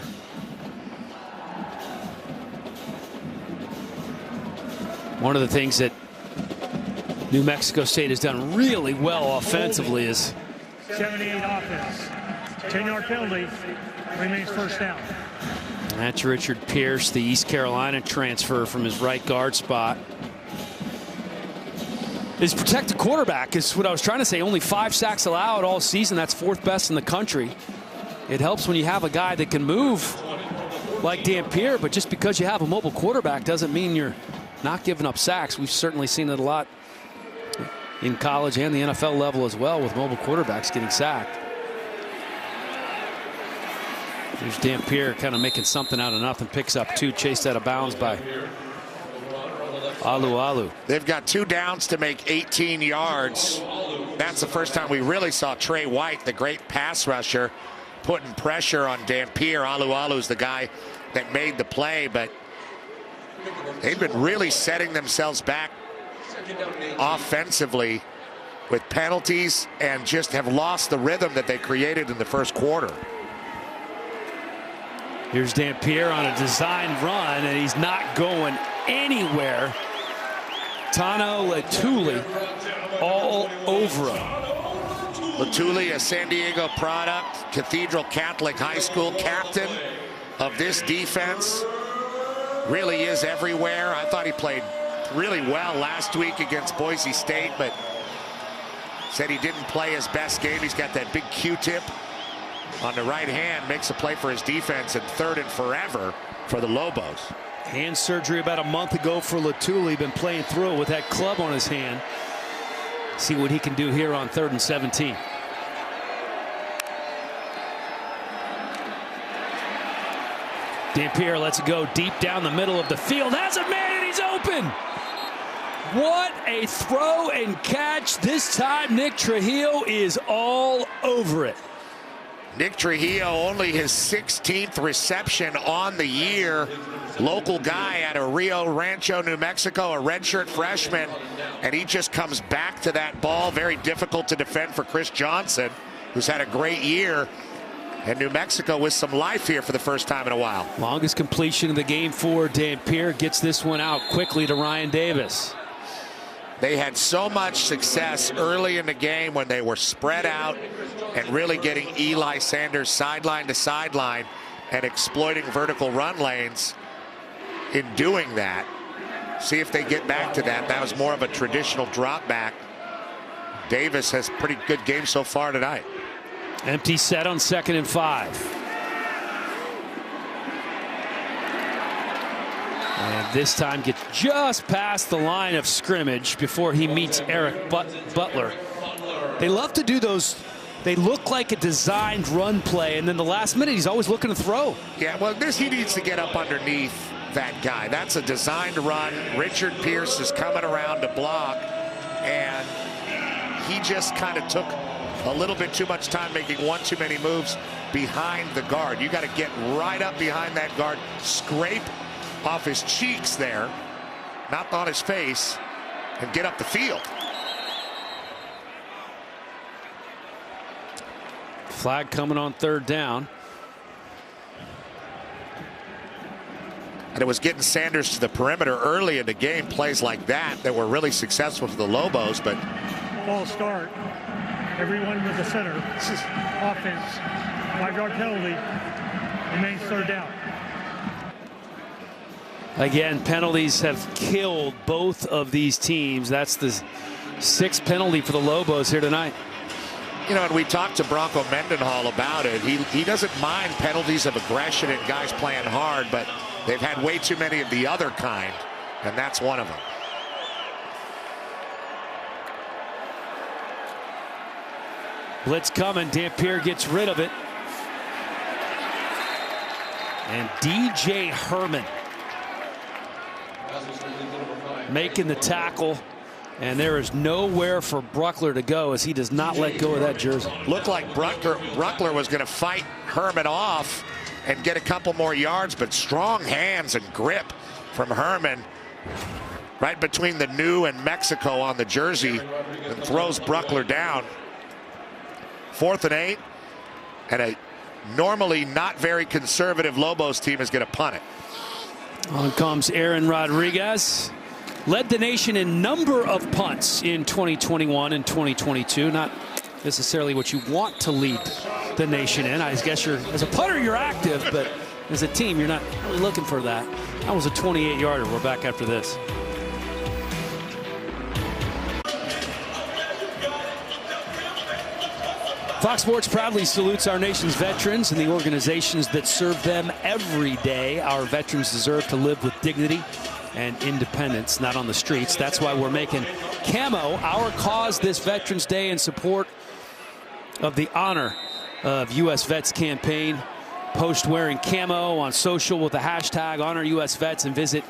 Speaker 1: One of the things that New Mexico State has done really well offensively is
Speaker 4: 78 offense. 10-yard penalty. Remains 1st down.
Speaker 1: That's Richard Pierce, the East Carolina transfer from his right guard spot. Is protect the quarterback is what I was trying to say. Only 5 sacks allowed all season. That's 4th best in the country. It helps when you have a guy that can move like Dampier, but just because you have a mobile quarterback doesn't mean you're not giving up sacks. We've certainly seen it a lot in college and the NFL level as well, with mobile quarterbacks getting sacked. There's Dampier kind of making something out of nothing. Picks up 2, chased out of bounds by Alu.
Speaker 2: They've got 2 downs to make 18 yards. That's the first time we really saw Trey White, the great pass rusher, putting pressure on Dampier. Alualu's the guy that made the play, but they've been really setting themselves back offensively with penalties and just have lost the rhythm that they created in the first quarter.
Speaker 1: Here's Dampier on a designed run, and he's not going anywhere. Tano Latuli'i all over him.
Speaker 2: Latuli'i, a San Diego product, Cathedral Catholic High School captain of this defense. Really is everywhere. I thought he played really well last week against Boise State, but said he didn't play his best game. He's got that big Q-tip on the right hand, makes a play for his defense, and 3rd and forever for the Lobos.
Speaker 1: Hand surgery about a month ago for Latuli'i. Been playing through it with that club on his hand. See what he can do here on 3rd and 17. Dampier lets it go deep down the middle of the field. Has a man, and he's open. What a throw and catch. This time, Nick Trujillo is all over it.
Speaker 2: Nick Trujillo, only his 16th reception on the year. Local guy out of Rio Rancho, New Mexico, a redshirt freshman, and he just comes back to that ball. Very difficult to defend for Chris Johnson, who's had a great year. And New Mexico with some life here for the first time in a while.
Speaker 1: Longest completion of the game for Dampier. Gets this one out quickly to Ryan Davis.
Speaker 2: They had so much success early in the game when they were spread out and really getting Eli Sanders sideline to sideline and exploiting vertical run lanes. In doing that, see if they get back to that. That was more of a traditional drop back. Davis has pretty good game so far tonight.
Speaker 1: Empty set on 2nd and 5. And this time gets just past the line of scrimmage before he meets Eric Butler. They love to do those. They look like a designed run play, and then the last minute he's always looking to throw.
Speaker 2: Yeah, well, he needs to get up underneath that guy. That's a designed run. Richard Pierce is coming around to block, and he just kind of took a little bit too much time making one too many moves behind the guard. You got to get right up behind that guard, scrape off his cheeks there, not on his face, and get up the field.
Speaker 1: Flag coming on 3rd down.
Speaker 2: And it was getting Sanders to the perimeter early in the game, plays like that were really successful for the Lobos, but
Speaker 4: False start. Everyone with the center. Offense. 5-yard penalty. Remains 3rd down.
Speaker 1: Again, penalties have killed both of these teams. That's the 6th penalty for the Lobos here tonight.
Speaker 2: You know, and we talked to Bronco Mendenhall about it. He doesn't mind penalties of aggression and guys playing hard, but they've had way too many of the other kind, and that's one of them.
Speaker 1: Blitz coming. Dampier gets rid of it. And DJ Herman making the tackle, and there is nowhere for Bruckler to go as he does not let go of that jersey.
Speaker 2: Looked like Bruckler was going to fight Herman off and get a couple more yards, but strong hands and grip from Herman right between the new and Mexico on the jersey, and throws Bruckler down. 4th and 8, and a normally not very conservative Lobos team is going to punt it.
Speaker 1: On comes Aaron Rodriguez. Led the nation in number of punts in 2021 and 2022. Not necessarily what you want to lead the nation in. I guess as a punter, you're active, but as a team, you're not really looking for that. That was a 28-yarder. We're back after this. Fox Sports proudly salutes our nation's veterans and the organizations that serve them every day. Our veterans deserve to live with dignity and independence, not on the streets. That's why we're making Camo our cause this Veterans Day in support of the Honor of U.S. Vets campaign. Post wearing camo on social with the hashtag Honor US Vets and visit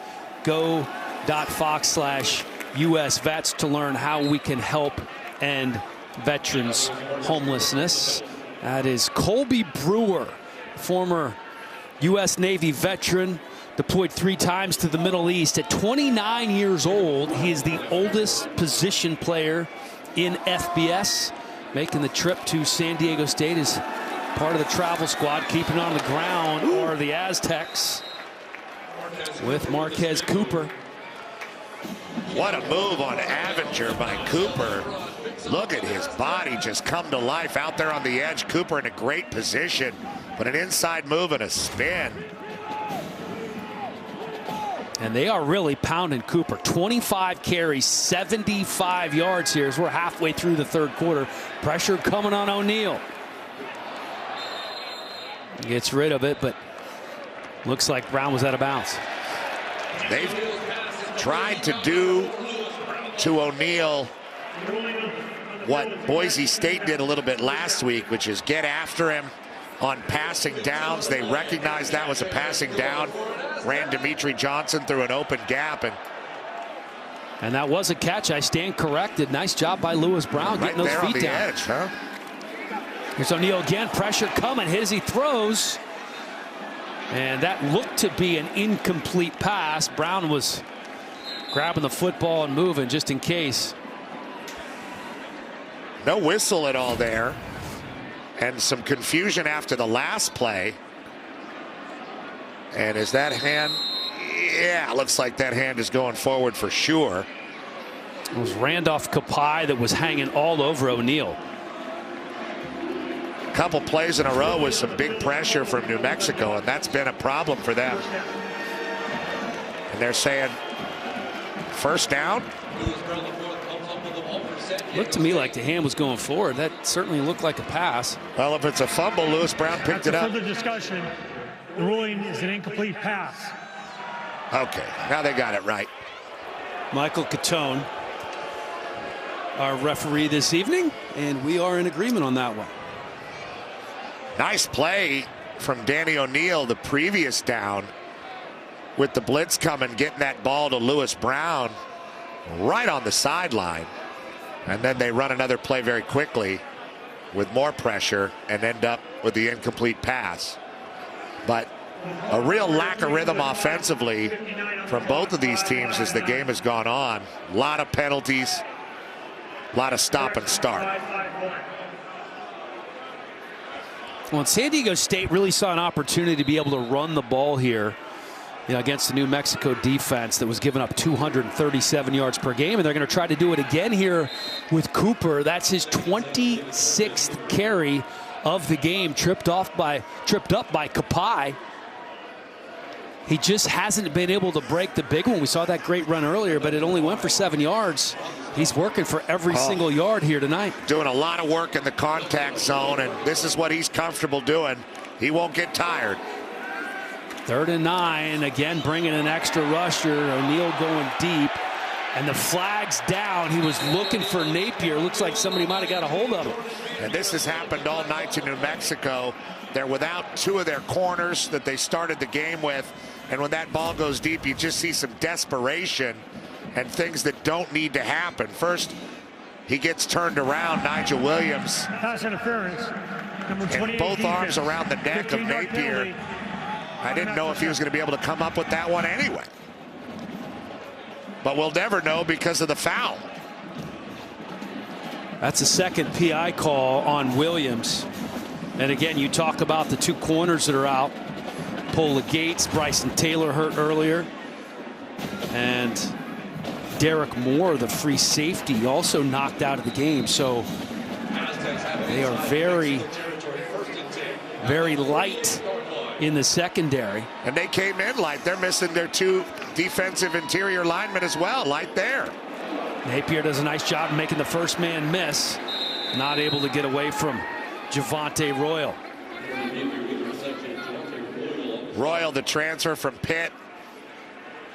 Speaker 1: go.fox/US Vets to learn how we can help end veterans homelessness. That is Colby Brewer, former U.S. Navy veteran, deployed 3 times to the Middle East. At 29 years old, he is the oldest position player in FBS, making the trip to San Diego State as part of the travel squad. Keeping on the ground are the Aztecs with Marquez Cooper.
Speaker 2: What a move on Avenger by Cooper. Look at his body just come to life out there on the edge. Cooper in a great position, but an inside move and a spin.
Speaker 1: And they are really pounding Cooper. 25 carries, 75 yards here as we're halfway through the 3rd quarter. Pressure coming on O'Neal. Gets rid of it, but looks like Brown was out of bounds.
Speaker 2: They've tried to do to O'Neal what Boise State did a little bit last week, which is get after him on passing downs. They recognized that was a passing down. Ran Dimitri Johnson through an open gap.
Speaker 1: And that was a catch. I stand corrected. Nice job by Lewis Brown getting those feet down.
Speaker 2: Edge, huh?
Speaker 1: Here's O'Neal again. Pressure coming. Hit as he throws. And that looked to be an incomplete pass. Brown was grabbing the football and moving just in case.
Speaker 2: No whistle at all there. And some confusion after the last play. And is that hand? Yeah, looks like that hand is going forward for sure.
Speaker 1: It was Randolph Kapai that was hanging all over O'Neal.
Speaker 2: Couple plays in a row with some big pressure from New Mexico, and that's been a problem for them. And they're saying first down.
Speaker 1: Looked to me like the hand was going forward. That certainly looked like a pass.
Speaker 2: Well, if it's a fumble, Lewis Brown picked it up.
Speaker 4: After further discussion, the ruling is an incomplete pass.
Speaker 2: Okay, now they got it right.
Speaker 1: Michael Catone, our referee this evening, and we are in agreement on that one.
Speaker 2: Nice play from Danny O'Neal the previous down with the blitz coming, getting that ball to Lewis Brown right on the sideline. And then they run another play very quickly with more pressure and end up with the incomplete pass. But a real lack of rhythm offensively from both of these teams as the game has gone on. A lot of penalties, a lot of stop and start.
Speaker 1: Well, San Diego State really saw an opportunity to be able to run the ball here, against the New Mexico defense that was giving up 237 yards per game, and they're going to try to do it again here with Cooper. That's his 26th carry of the game, tripped up by Kapai. He just hasn't been able to break the big one. We saw that great run earlier, but it only went for 7 yards. He's working for every single yard here tonight.
Speaker 2: Doing a lot of work in the contact zone, and this is what he's comfortable doing. He won't get tired.
Speaker 1: 3rd and 9, again bringing an extra rusher. O'Neal going deep, and the flag's down. He was looking for Napier. Looks like somebody might have got a hold of him.
Speaker 2: And this has happened all night to New Mexico. They're without 2 of their corners that they started the game with. And when that ball goes deep, you just see some desperation and things that don't need to happen. First, he gets turned around, Nigel Williams.
Speaker 4: Pass interference. Number 28
Speaker 2: and both
Speaker 4: defense.
Speaker 2: Arms around the neck of Napier. I didn't know if he was going to be able to come up with that one anyway. But we'll never know because of the foul.
Speaker 1: That's a second PI call on Williams. And again, you talk about the 2 corners that are out. Pola Gates, Bryson Taylor hurt earlier. And Derek Moore, the free safety, also knocked out of the game. So they are very, very light in the secondary.
Speaker 2: And they came in light. They're missing their 2 defensive interior linemen as well, light there.
Speaker 1: Napier does a nice job making the first man miss. Not able to get away from Javonte Royal.
Speaker 2: Royal, the transfer from Pitt,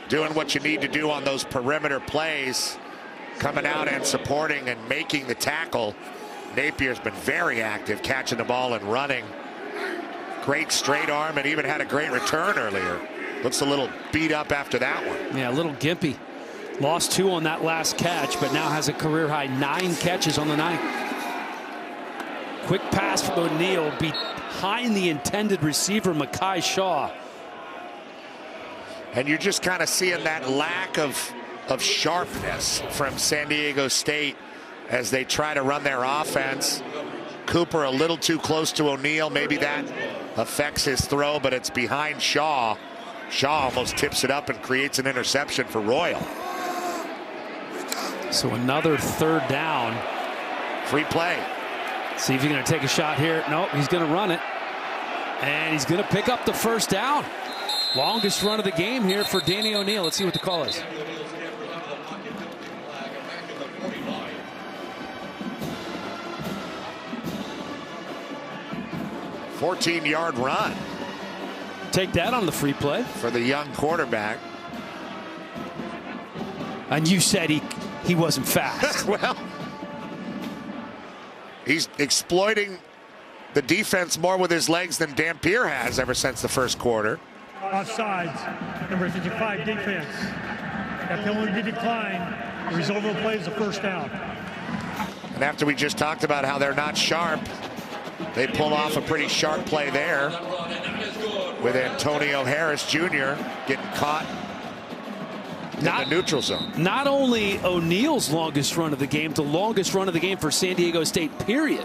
Speaker 2: doing what you need to do on those perimeter plays, coming out and supporting and making the tackle. Napier's been very active, catching the ball and running. Great straight arm, and even had a great return earlier. Looks a little beat up after that one.
Speaker 1: Yeah, a little gimpy. Lost 2 on that last catch, but now has a career high 9 catches on the night. Quick pass from O'Neal behind the intended receiver, Mekhi Shaw.
Speaker 2: And you're just kind of seeing that lack of sharpness from San Diego State as they try to run their offense. Cooper a little too close to O'Neal. Maybe that affects his throw, but it's behind Shaw. Shaw almost tips it up and creates an interception for Royal.
Speaker 1: So another 3rd down.
Speaker 2: Free play.
Speaker 1: See if he's going to take a shot here. Nope, he's going to run it. And he's going to pick up the 1st down. Longest run of the game here for Danny O'Neal. Let's see what the call is.
Speaker 2: $14-yard run.
Speaker 1: Take that on the free play.
Speaker 2: For the young quarterback.
Speaker 1: And you said he wasn't fast.
Speaker 2: Well, he's exploiting the defense more with his legs than Dampier has ever since the first quarter.
Speaker 4: Offsides, number 55 defense. That penalty did decline. The result of the play is a first down.
Speaker 2: And after we just talked about how they're not sharp, they pull off a pretty sharp play there with Antonio Harris Jr. getting caught in the neutral zone.
Speaker 1: Not only O'Neal's longest run of the game, the longest run of the game for San Diego State, period.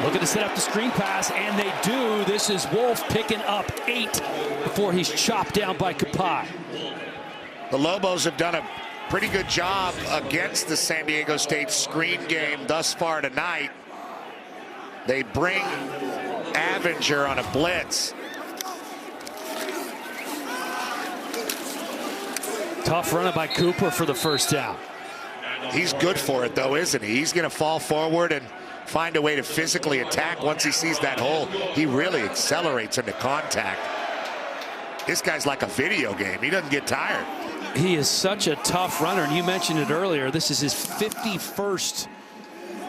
Speaker 1: Looking to set up the screen pass, and they do. This is Wolf picking up 8 before he's chopped down by Kapai.
Speaker 2: The Lobos have done a pretty good job against the San Diego State screen game thus far tonight. They bring Avenger on a blitz.
Speaker 1: Tough run by Cooper for the first down.
Speaker 2: He's good for it, though, isn't he? He's going to fall forward and find a way to physically attack once he sees that hole. He really accelerates into contact. This guy's like a video game. He doesn't get tired.
Speaker 1: He is such a tough runner, and you mentioned it earlier. This is his 51st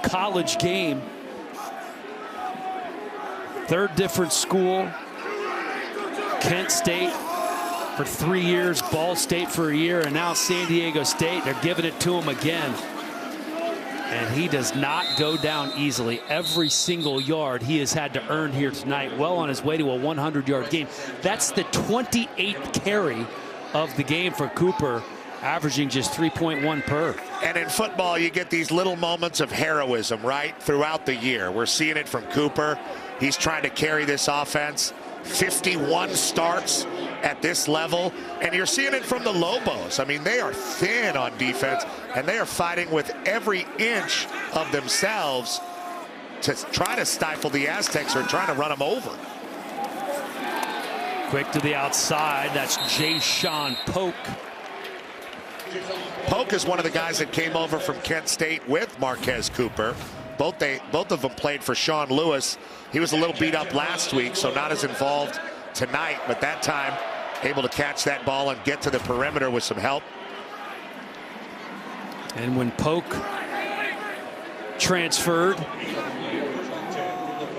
Speaker 1: college game. Third different school. Kent State for 3 years, Ball State for a year, and now San Diego State. They're giving it to him again. And he does not go down easily. Every single yard he has had to earn here tonight, well on his way to a 100-yard game. That's the 28th carry of the game for Cooper, averaging just 3.1 per.
Speaker 2: And in football, you get these little moments of heroism, right, throughout the year. We're seeing it from Cooper. He's trying to carry this offense. 51 starts at this level, and you're seeing it from the Lobos. I mean, they are thin on defense, and they are fighting with every inch of themselves to try to stifle the Aztecs or trying to run them over.
Speaker 1: Quick to the outside. That's Jay-Sean Polk.
Speaker 2: Polk is one of the guys that came over from Kent State with Marquez Cooper. Both of them played for Sean Lewis. He was a little beat up last week, so not as involved tonight, but that time able to catch that ball and get to the perimeter with some help.
Speaker 1: And when Polk transferred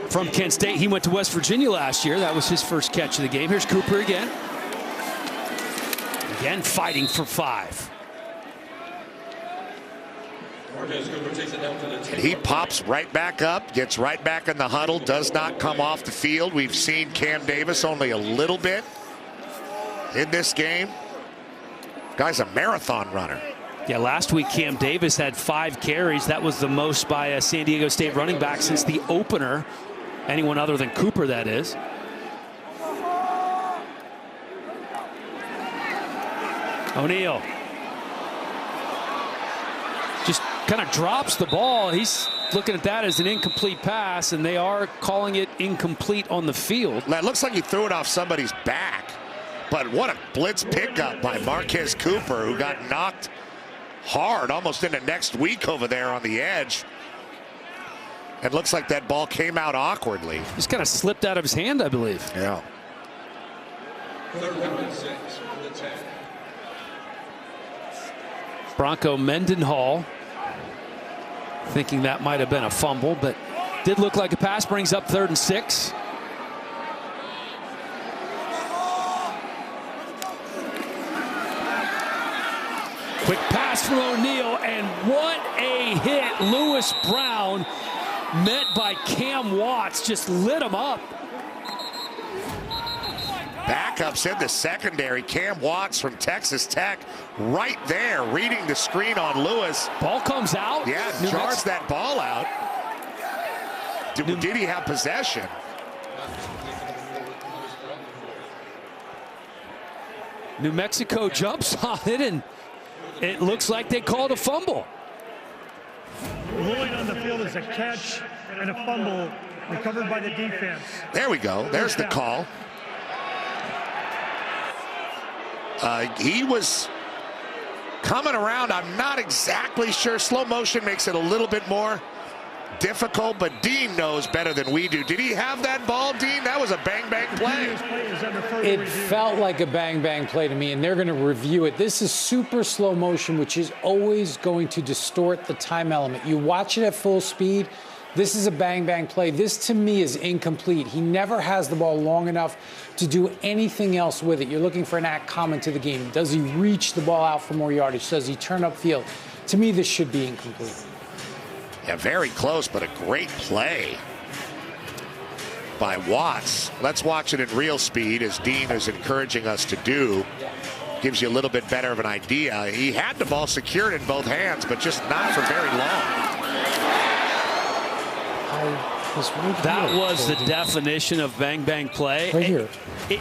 Speaker 1: from Kent State, he went to West Virginia last year. That was his first catch of the game. Here's Cooper again. Again fighting for 5.
Speaker 2: And he pops right back up, gets right back in the huddle, does not come off the field. We've seen Cam Davis only a little bit in this game. Guy's a marathon runner.
Speaker 1: Yeah, last week Cam Davis had 5 carries. That was the most by a San Diego State running back since the opener. Anyone other than Cooper, that is. O'Neal just kind of drops the ball. He's looking at that as an incomplete pass, and they are calling it incomplete on the field.
Speaker 2: That looks like he threw it off somebody's back. But what a blitz pickup by Marquez Cooper, who got knocked hard almost into next week over there on the edge. It looks like that ball came out awkwardly.
Speaker 1: Just kind of slipped out of his hand, I believe.
Speaker 2: Yeah.
Speaker 1: Bronco Mendenhall thinking that might have been a fumble, but did look like a pass. Brings up 3rd and 6. Quick pass from O'Neal, and what a hit. Lewis Brown, met by Cam Watts, just lit him up.
Speaker 2: Backups in the secondary. Cam Watts from Texas Tech right there reading the screen on Lewis.
Speaker 1: Ball comes out.
Speaker 2: Yeah, jars that ball out. Did he have possession?
Speaker 1: New Mexico jumps on it, and it looks like they called a fumble.
Speaker 4: Ruling on the field is a catch and a fumble recovered by the defense.
Speaker 2: There we go. There's the call. He was coming around. I'm not exactly sure. Slow motion makes it a little bit more difficult, but Dean knows better than we do. Did he have that ball, Dean? That was a bang-bang play.
Speaker 12: It felt like a bang-bang play to me, and they're going to review it. This is super slow motion, which is always going to distort the time element. You watch it at full speed. This is a bang-bang play. This, to me, is incomplete. He never has the ball long enough to do anything else with it. You're looking for an act common to the game. Does he reach the ball out for more yardage? Does he turn upfield? To me, this should be incomplete.
Speaker 2: Yeah, very close, but a great play by Watts. Let's watch it in real speed, as Dean is encouraging us to do. Gives you a little bit better of an idea. He had the ball secured in both hands, but just not for very long.
Speaker 1: That was the definition of bang-bang play.
Speaker 12: Right here.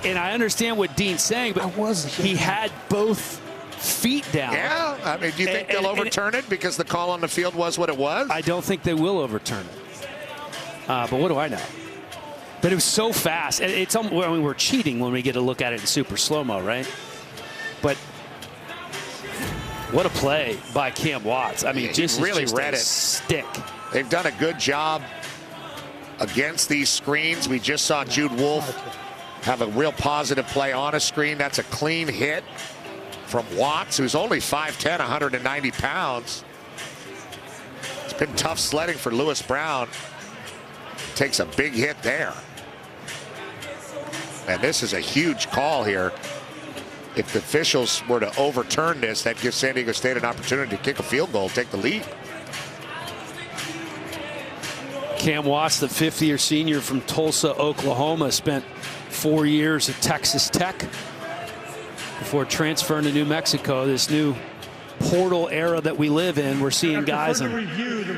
Speaker 1: And I understand what Dean's saying, but he had both feet down.
Speaker 2: Yeah, I mean, do you think they'll overturn it because the call on the field was what it was?
Speaker 1: I don't think they will overturn it. But what do I know? But it was so fast. It's I mean, we're cheating when we get to look at it in super slow-mo, right? But what a play by Cam Watts. I mean,
Speaker 2: yeah,
Speaker 1: just
Speaker 2: really
Speaker 1: just
Speaker 2: read
Speaker 1: a
Speaker 2: it.
Speaker 1: Stick.
Speaker 2: They've done a good job against these screens. We just saw Jude Wolfe have a real positive play on a screen. That's a clean hit from Watts, who's only 5'10", 190 pounds. It's been tough sledding for Lewis Brown. Takes a big hit there. And this is a huge call here. If the officials were to overturn this, that gives San Diego State an opportunity to kick a field goal, take the lead.
Speaker 1: Cam Watts, the fifth-year senior from Tulsa, Oklahoma, spent 4 years at Texas Tech before transferring to New Mexico. This new portal era that we live in, we're seeing guys.
Speaker 4: The review, the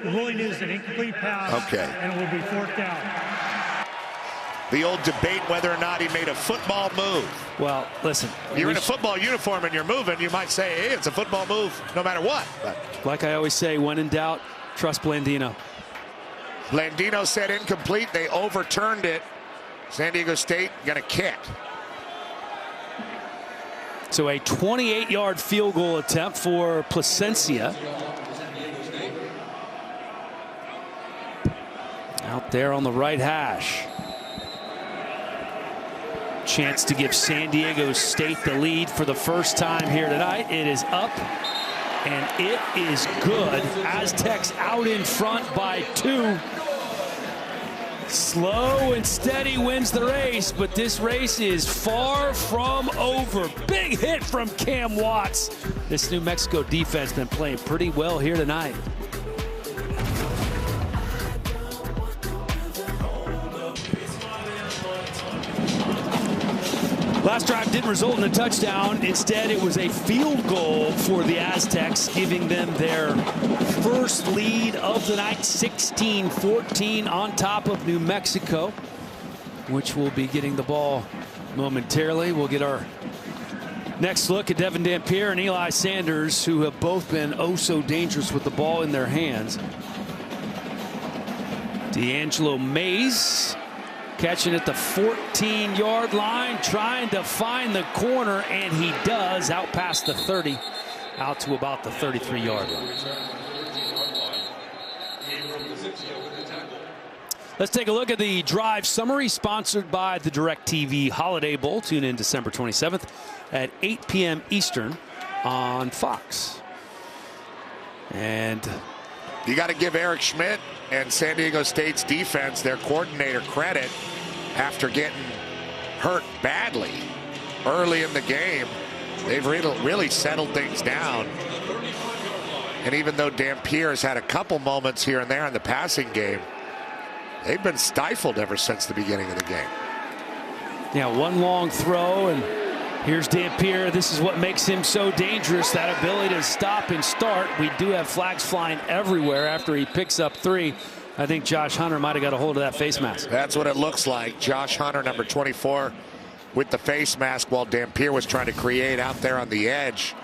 Speaker 4: ruling is an incomplete pass.
Speaker 2: Okay.
Speaker 4: And it will be fourth down.
Speaker 2: The old debate whether or not he made a football move.
Speaker 1: Well, listen.
Speaker 2: You're in a football uniform and you're moving, you might say, hey, it's a football move no matter what. But
Speaker 1: like I always say, when in doubt, trust Blandino.
Speaker 2: Blandino said incomplete. They overturned it. San Diego State going to kick.
Speaker 1: So a 28-yard field goal attempt for Placencia. Out there on the right hash. Chance to give San Diego State the lead for the first time here tonight. It is up, and it is good. Aztecs out in front by 2. Slow and steady wins the race, but this race is far from over. Big hit from Cam Watts. This New Mexico defense been playing pretty well here tonight. Last drive didn't result in a touchdown. Instead, it was a field goal for the Aztecs, giving them their first lead of the night, 16-14 on top of New Mexico, which will be getting the ball momentarily. We'll get our next look at Devin Dampier and Eli Sanders, who have both been oh so dangerous with the ball in their hands. D'Angelo Mays catching at the 14-yard line, trying to find the corner, and he does, out past the 30, out to about the 33-yard line. Let's take a look at the drive summary, sponsored by the DirecTV Holiday Bowl. Tune in December 27th at 8 p.m. Eastern on Fox. And
Speaker 2: you got to give Eric Schmidt and San Diego State's defense, their coordinator, credit after getting hurt badly early in the game. They've really settled things down. And even though Dampier has had a couple moments here and there in the passing game, they've been stifled ever since the beginning of the game.
Speaker 1: Yeah, one long throw, and here's Dampier. This is what makes him so dangerous, that ability to stop and start. We do have flags flying everywhere after he picks up 3. I think Josh Hunter might have got a hold of that face mask.
Speaker 2: That's what it looks like. Josh Hunter, number 24, with the face mask while Dampier was trying to create out there on the edge.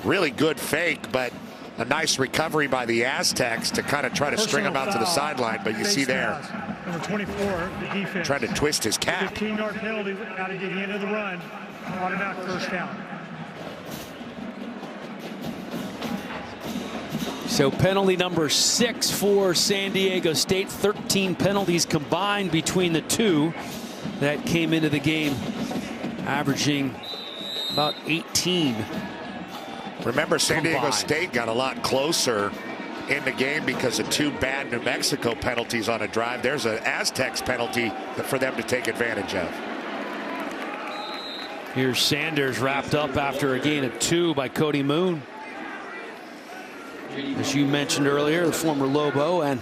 Speaker 2: Really good fake, but a nice recovery by the Aztecs to kind of try to string him out to the sideline. But you see there,
Speaker 4: number 24, the defense.
Speaker 2: Trying to twist his cap.
Speaker 4: 15-yard penalty out of the end of the run. Automatic first down.
Speaker 1: So penalty number 6 for San Diego State. 13 penalties combined between the two that came into the game, averaging about 18.
Speaker 2: Remember, San Diego
Speaker 1: combined.
Speaker 2: State got a lot closer in the game because of 2 bad New Mexico penalties on a drive. There's an Aztecs penalty for them to take advantage of.
Speaker 1: Here's Sanders wrapped up after a gain of 2 by Cody Moon. As you mentioned earlier, the former Lobo and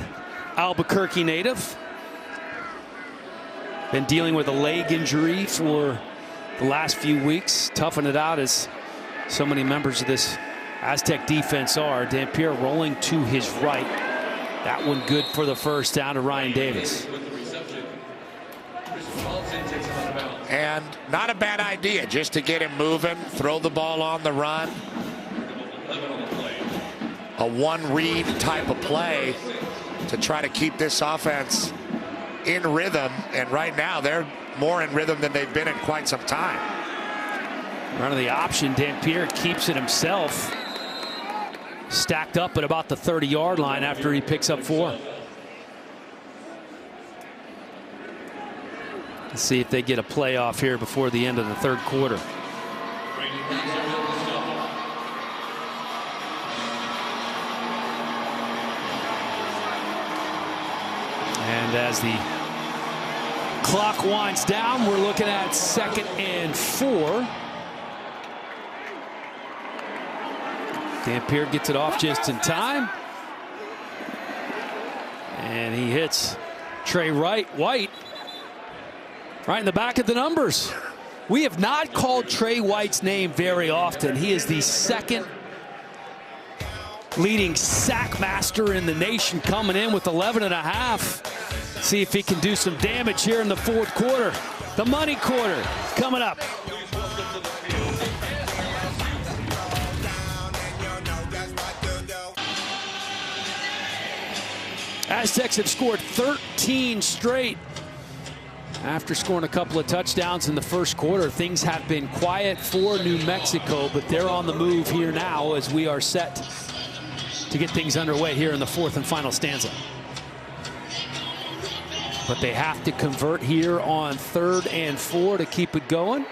Speaker 1: Albuquerque native. Been dealing with a leg injury for the last few weeks. Toughing it out as so many members of this Aztec defense are. Dampier rolling to his right. That one good for the first down to Ryan Davis.
Speaker 2: And not a bad idea just to get him moving, throw the ball on the run. A one-read type of play to try to keep this offense in rhythm. And right now, they're more in rhythm than they've been in quite some time.
Speaker 1: Running the option, Dampier keeps it himself. Stacked up at about the 30-yard line after he picks up 4. Let's see if they get a playoff here before the end of the third quarter. And as the clock winds down, we're looking at 2nd and 4. Dampier gets it off just in time. And he hits Trey White right in the back of the numbers. We have not called Trey White's name very often. He is the 2nd leading sack master in the nation, coming in with 11.5. See if he can do some damage here in the fourth quarter. The money quarter coming up. Aztecs have scored 13 straight. After scoring a couple of touchdowns in the first quarter, things have been quiet for New Mexico, but they're on the move here now as we are set to get things underway here in the 4th and final stanza. But they have to convert here on 3rd and 4 to keep it going.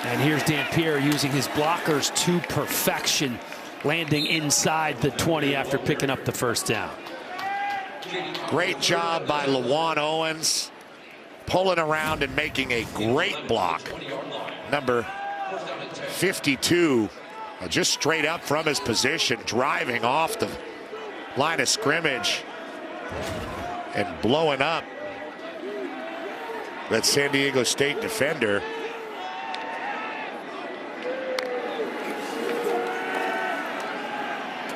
Speaker 1: And here's Dampier using his blockers to perfection, landing inside the 20 after picking up the first down.
Speaker 2: Great job by Lawan Owens, pulling around and making a great block. Number 52, just straight up from his position, driving off the line of scrimmage and blowing up that San Diego State defender.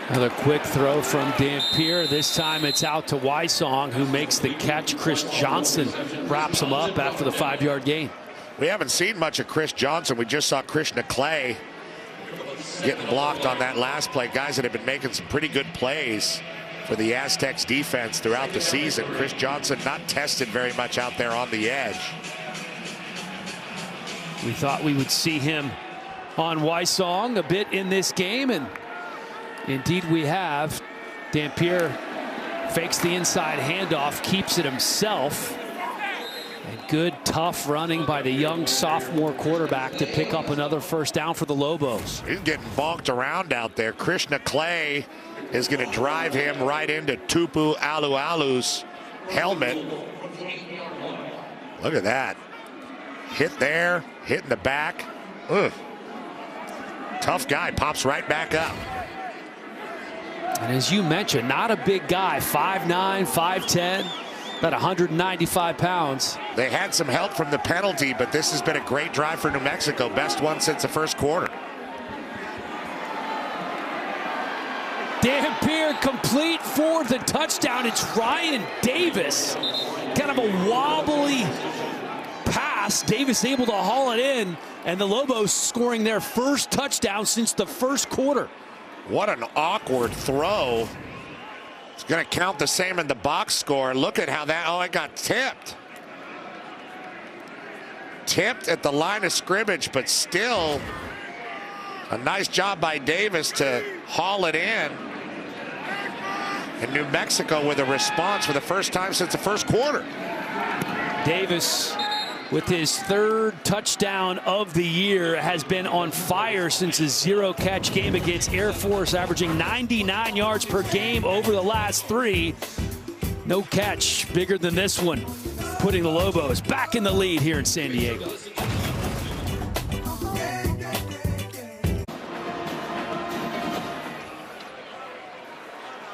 Speaker 1: Another quick throw from Dampier. This time it's out to Wysong, who makes the catch. Chris Johnson wraps him up after the 5-yard gain.
Speaker 2: We haven't seen much of Chris Johnson. We just saw Krishna Clay getting blocked on that last play. Guys that have been making some pretty good plays for the Aztecs defense throughout the season. Chris Johnson not tested very much out there on the edge.
Speaker 1: We thought we would see him on Wysong a bit in this game, and indeed we have. Dampier fakes the inside handoff, keeps it himself. And good, tough running by the young sophomore quarterback to pick up another first down for the Lobos.
Speaker 2: He's getting bonked around out there. Krishna Clay is going to drive him right into Tupu Alualu's helmet. Look at that. Hit there, hit in the back. Ugh. Tough guy, pops right back up.
Speaker 1: And as you mentioned, not a big guy, 5'9", 5'10", about 195 pounds.
Speaker 2: They had some help from the penalty, but this has been a great drive for New Mexico. Best one since the first quarter.
Speaker 1: Dampier complete for the touchdown. It's Ryan Davis. Kind of a wobbly pass. Davis able to haul it in, and the Lobos scoring their first touchdown since the first quarter.
Speaker 2: What an awkward throw. It's going to count the same in the box score. Look at how that, it got tipped. Tipped at the line of scrimmage, but still A nice job by Davis to haul it in. And New Mexico with a response for the first time since the first quarter.
Speaker 1: Davis, with his third touchdown of the year, has been on fire since his zero-catch game against Air Force, averaging 99 yards per game over the last 3. No catch bigger than this one, putting the Lobos back in the lead here in San Diego.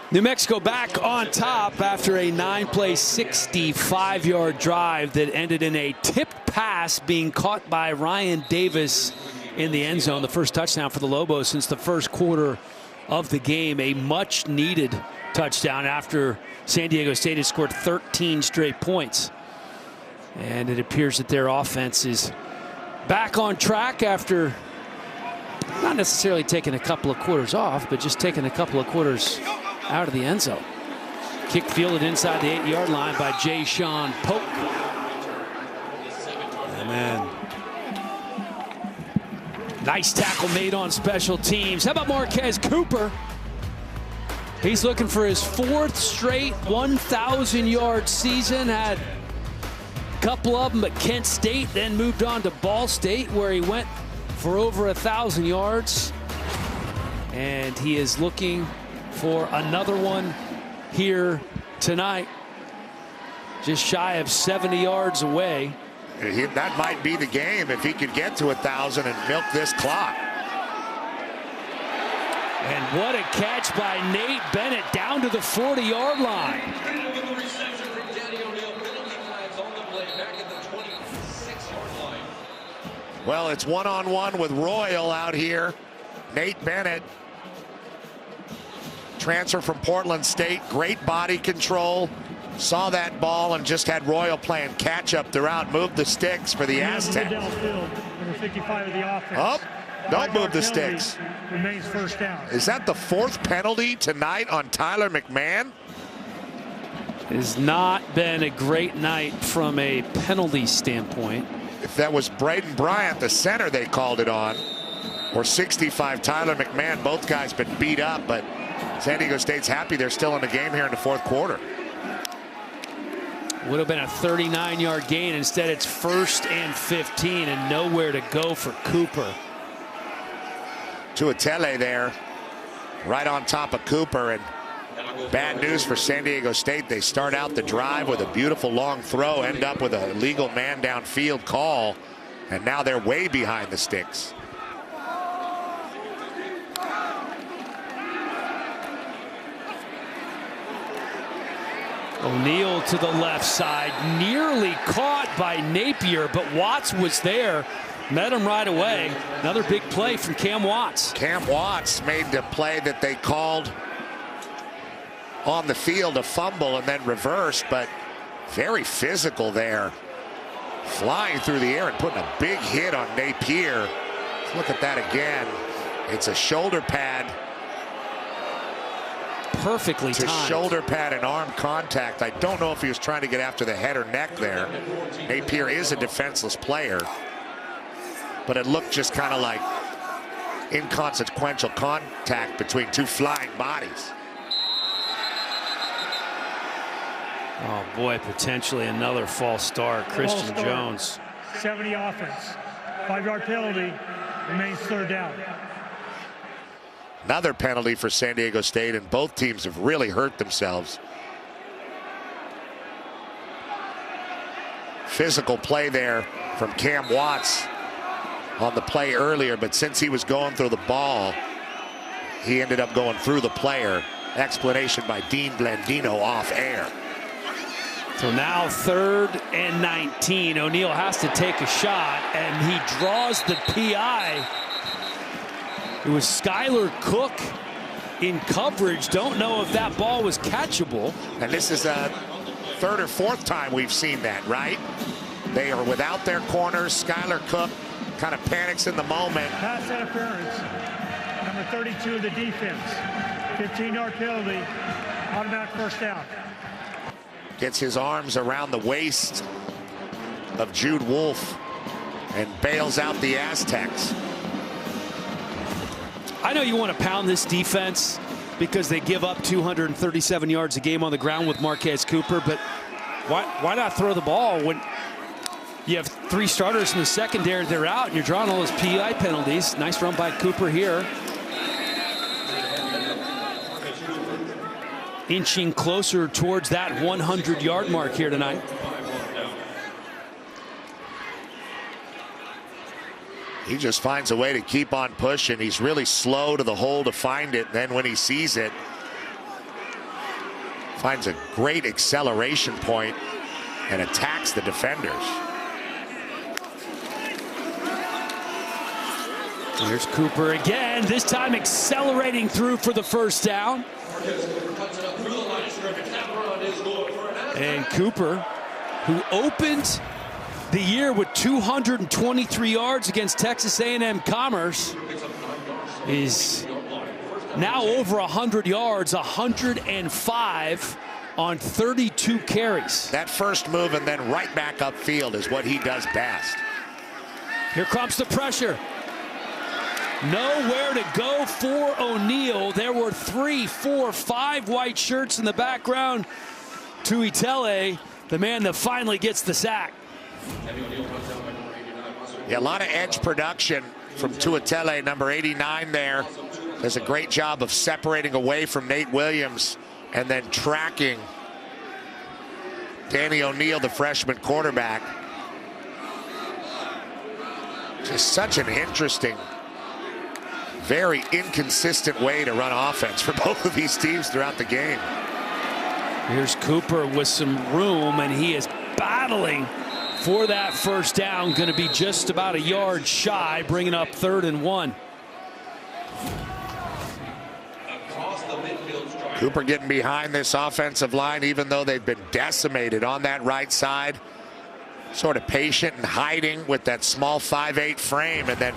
Speaker 1: New Mexico back on top after a 9-play, 65-yard drive that ended in a tipped pass being caught by Ryan Davis in the end zone. The first touchdown for the Lobos since the first quarter of the game. A much-needed touchdown after San Diego State has scored 13 straight points. And it appears that their offense is back on track after not necessarily taking a couple of quarters off, but just taking a couple of quarters out of the end zone. Kick fielded inside the 8-yard line by Jay-Sean Polk. Man. Nice tackle made on special teams. How about Marquez Cooper? He's looking for his 4th straight 1,000-yard season. Had a couple of them at Kent State, then moved on to Ball State, where he went for over 1,000 yards. And he is looking for another one here tonight. Just shy of 70 yards away.
Speaker 2: That might be the game if he could get to 1,000 and milk this clock.
Speaker 1: And what a catch by Nate Bennett down to the 40-yard line.
Speaker 2: Well, it's one-on-one with Royal out here. Nate Bennett, transfer from Portland State, great body control. Saw that ball and just had Royal playing catch-up throughout. Moved the sticks for the Aztecs.
Speaker 4: Number 55 of the offense.
Speaker 2: Oh, don't move the sticks.
Speaker 4: Remains first down.
Speaker 2: Is that the 4th penalty tonight on Tyler McMahon?
Speaker 1: It has not been a great night from a penalty standpoint.
Speaker 2: If that was Braden Bryant, the center, they called it on, or 65 Tyler McMahon, both guys been beat up, but San Diego State's happy they're still in the game here in the 4th quarter.
Speaker 1: Would have been a 39-yard gain. Instead, it's 1st and 15 and nowhere to go for Cooper.
Speaker 2: Tuatele there, right on top of Cooper, and bad news for San Diego State. They start out the drive with a beautiful long throw, end up with a legal man downfield call, and now they're way behind the sticks.
Speaker 1: O'Neal to the left side, nearly caught by Napier, but Watts was there, met him right away. Another big play from Cam Watts.
Speaker 2: Cam Watts made the play that they called on the field, a fumble and then reversed, but very physical there. Flying through the air and putting a big hit on Napier. Let's look at that again. It's a shoulder pad.
Speaker 1: Perfectly
Speaker 2: to
Speaker 1: timed.
Speaker 2: Shoulder pad and arm contact. I don't know if he was trying to get after the head or neck there. Napier is a defenseless player, but it looked just kind of like inconsequential contact between two flying bodies.
Speaker 1: Oh boy, potentially another false start. Christian Jones.
Speaker 4: 70 offense. 5-yard penalty. Remains 3rd down.
Speaker 2: Another penalty for San Diego State, and both teams have really hurt themselves. Physical play there from Cam Watts on the play earlier, but since he was going through the ball, he ended up going through the player. Explanation by Dean Blandino off air.
Speaker 1: So now 3rd and 19. O'Neal has to take a shot, and he draws the PI. It was Skylar Cook in coverage. Don't know if that ball was catchable.
Speaker 2: And this is a 3rd or 4th time we've seen that, right? They are without their corners. Skylar Cook kind of panics in the moment.
Speaker 4: Pass interference. Number 32 of the defense. 15-yard penalty. Automatic first down.
Speaker 2: Gets his arms around the waist of Jude Wolfe and bails out the Aztecs.
Speaker 1: I know you want to pound this defense because they give up 237 yards a game on the ground with Marquez Cooper, but why not throw the ball when you have 3 starters in the secondary, they're out, and you're drawing all those PI penalties. Nice run by Cooper here. Inching closer towards that 100-yard mark here tonight.
Speaker 2: He just finds a way to keep on pushing. He's really slow to the hole to find it. Then when he sees it, finds a great acceleration point and attacks the defenders.
Speaker 1: Here's Cooper again, this time accelerating through for the first down. And Cooper, who opened the year with 223 yards against Texas A&M Commerce, is now over 100 yards, 105 on 32 carries.
Speaker 2: That first move and then right back upfield is what he does best.
Speaker 1: Here comes the pressure. Nowhere to go for O'Neal. There were 3, 4, 5 white shirts in the background. Tuitele, the man that finally gets the sack.
Speaker 2: Yeah, a lot of edge production from Tuitele, number 89 there. Does a great job of separating away from Nate Williams and then tracking Danny O'Neal, the freshman quarterback. Just such an interesting, very inconsistent way to run offense for both of these teams throughout the game.
Speaker 1: Here's Cooper with some room, and he is battling for that first down. Going to be just about a yard shy, bringing up 3rd and 1.
Speaker 2: Cooper getting behind this offensive line, even though they've been decimated on that right side. Sort of patient and hiding with that small 5'8" frame, and then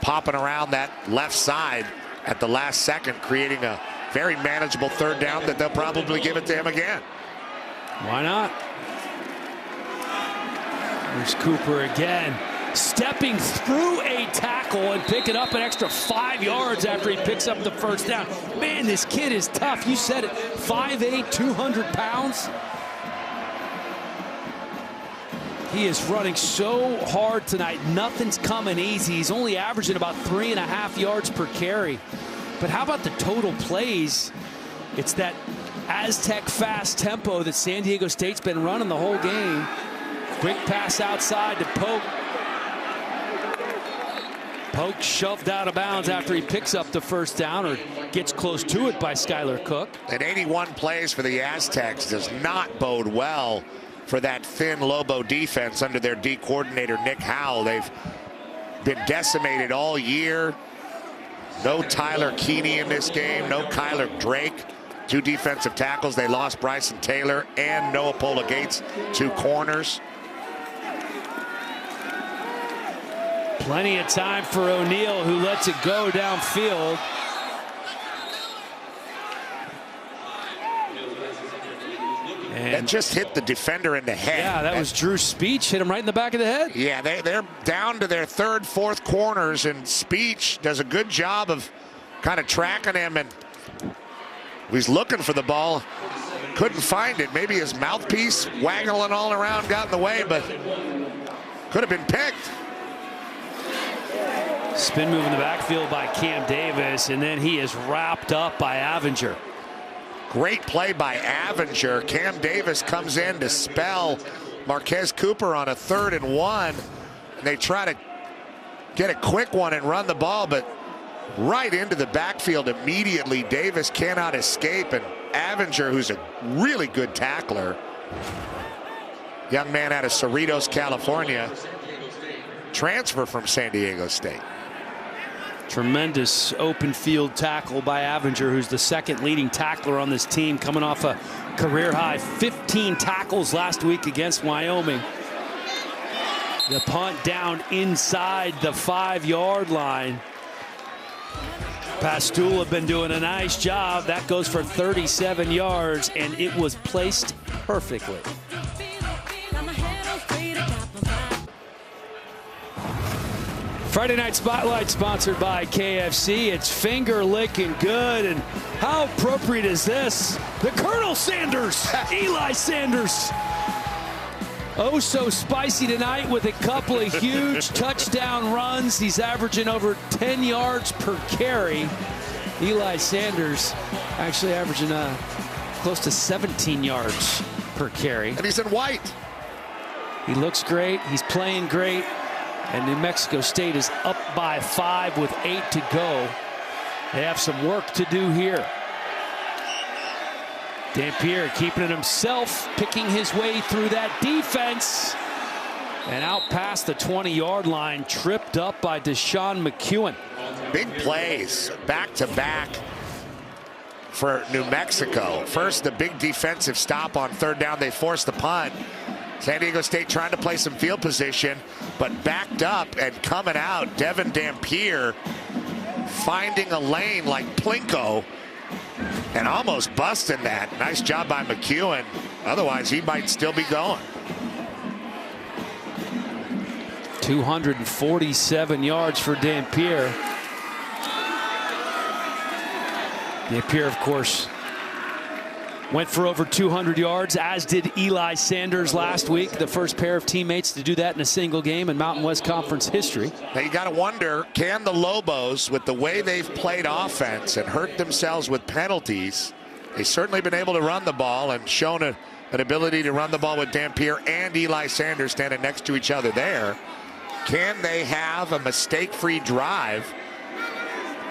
Speaker 2: popping around that left side at the last second, creating a very manageable 3rd down that they'll probably give it to him again.
Speaker 1: Why not? There's Cooper again, stepping through a tackle and picking up an extra 5 yards after he picks up the first down. Man, this kid is tough. You said it, 5'8", 200 pounds. He is running so hard tonight. Nothing's coming easy. He's only averaging about 3.5 yards per carry. But how about the total plays? It's that Aztec fast tempo that San Diego State's been running the whole game. Quick pass outside to Polk. Polk shoved out of bounds after he picks up the first down, or gets close to it by Skylar Cook.
Speaker 2: And 81 plays for the Aztecs does not bode well for that thin Lobo defense under their D coordinator, Nick Howell. They've been decimated all year. No Tyler Keeney in this game, no Kyler Drake. 2 defensive tackles. They lost Bryson Taylor and Noah Pola Gates, 2 corners.
Speaker 1: Plenty of time for O'Neal, who lets it go downfield.
Speaker 2: And that just hit the defender in the head.
Speaker 1: Yeah, that was Drew Speech, hit him right in the back of the head.
Speaker 2: Yeah, they're down to their 3rd, 4th corners, and Speech does a good job of kind of tracking him, and he's looking for the ball. Couldn't find it. Maybe his mouthpiece waggling all around got in the way, but could have been picked.
Speaker 1: Spin move in the backfield by Cam Davis, and then he is wrapped up by Avinger.
Speaker 2: Great play by Avinger. Cam Davis comes in to spell Marquez Cooper on a 3rd and 1. And they try to get a quick one and run the ball, but right into the backfield immediately. Davis cannot escape, and Avinger, who's a really good tackler, young man out of Cerritos, California, transfer from San Diego State.
Speaker 1: Tremendous open field tackle by Avinger, who's the 2nd leading tackler on this team, coming off a career high 15 tackles last week against Wyoming. The punt down inside the 5-yard line. Pastula been doing a nice job. That goes for 37 yards, and it was placed perfectly. Friday Night Spotlight sponsored by KFC. It's finger licking good. And how appropriate is this? The Colonel Sanders, Eli Sanders. Oh, so spicy tonight with a couple of huge touchdown runs. He's averaging over 10 yards per carry. Eli Sanders actually averaging close to 17 yards per carry.
Speaker 2: And he's in white.
Speaker 1: He looks great. He's playing great. And New Mexico State is up by 5 with 8 to go. They have some work to do here. Dampier keeping it himself, picking his way through that defense. And out past the 20-yard line, tripped up by Deshaun McEwen.
Speaker 2: Big plays, back-to-back for New Mexico. First, the big defensive stop on third down. They forced the punt. San Diego State trying to play some field position, but backed up and coming out. Devin Dampier finding a lane like Plinko and almost busting that. Nice job by McEwen. Otherwise, he might still be going.
Speaker 1: 247 yards for Dampier. Dampier, of course, went for over 200 yards, as did Eli Sanders last week. The first pair of teammates to do that in a single game in Mountain West Conference history.
Speaker 2: Now you got to wonder, can the Lobos, with the way they've played offense and hurt themselves with penalties, they've certainly been able to run the ball and shown an ability to run the ball with Dampier and Eli Sanders standing next to each other there. Can they have a mistake-free drive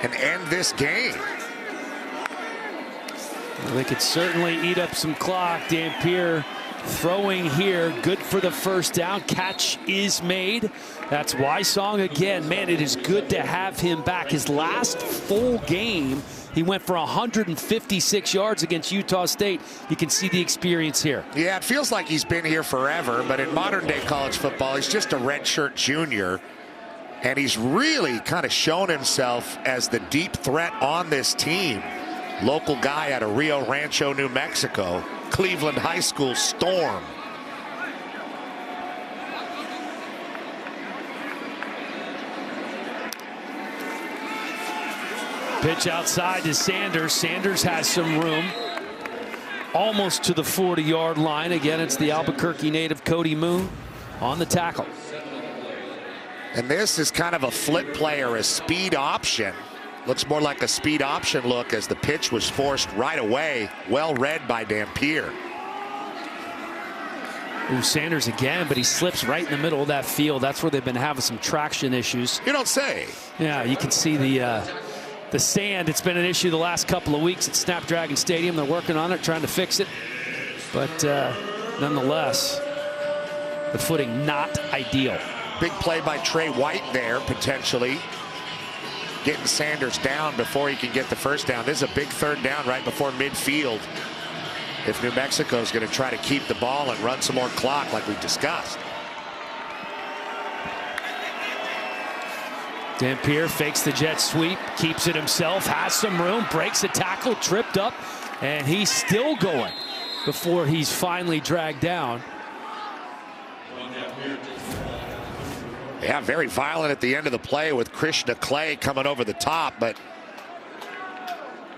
Speaker 2: and end this game?
Speaker 1: Well, they could certainly eat up some clock. Dampier throwing here, good for the first down. Catch is made. That's Wysong again. Man, it is good to have him back. His last full game, he went for 156 yards against Utah State. You can see the experience here.
Speaker 2: Yeah, it feels like he's been here forever, but in modern-day college football, he's just a redshirt junior, and he's really kind of shown himself as the deep threat on this team. Local guy out of Rio Rancho, New Mexico. Cleveland High School Storm.
Speaker 1: Pitch outside to Sanders. Sanders has some room. Almost to the 40-yard line. Again, it's the Albuquerque native Cody Moon on the tackle.
Speaker 2: And this is kind of a flip play or a speed option. Looks more like a speed option look as the pitch was forced right away. Well read by Dampier.
Speaker 1: Ooh, Sanders again, but he slips right in the middle of that field. That's where they've been having some traction issues.
Speaker 2: You don't say.
Speaker 1: Yeah, you can see the sand. It's been an issue the last couple of weeks at Snapdragon Stadium. They're working on it, trying to fix it. But nonetheless, the footing not ideal.
Speaker 2: Big play by Trey White there, potentially. Getting Sanders down before he can get the first down. This is a big third down right before midfield. If New Mexico is going to try to keep the ball and run some more clock like we discussed.
Speaker 1: Dampier fakes the jet sweep, keeps it himself, has some room, breaks a tackle, tripped up, and he's still going before he's finally dragged down.
Speaker 2: Yeah, very violent at the end of the play with Krishna Clay coming over the top, but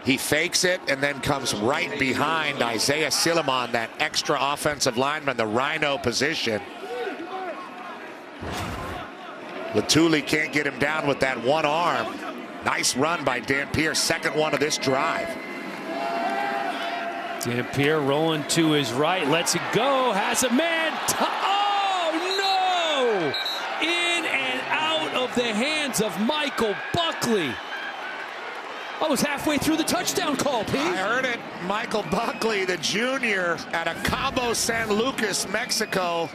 Speaker 2: he fakes it and then comes right behind Isaiah Silliman, that extra offensive lineman, the Rhino position. Latuli can't get him down with that one arm. Nice run by Dampier, second one of this drive.
Speaker 1: Dampier rolling to his right, lets it go, has a man. Oh, no! In and out of the hands of Michael Buckley. I was halfway through the touchdown call, Pete.
Speaker 2: I heard it. Michael Buckley, the junior out of Cabo San Lucas, Mexico.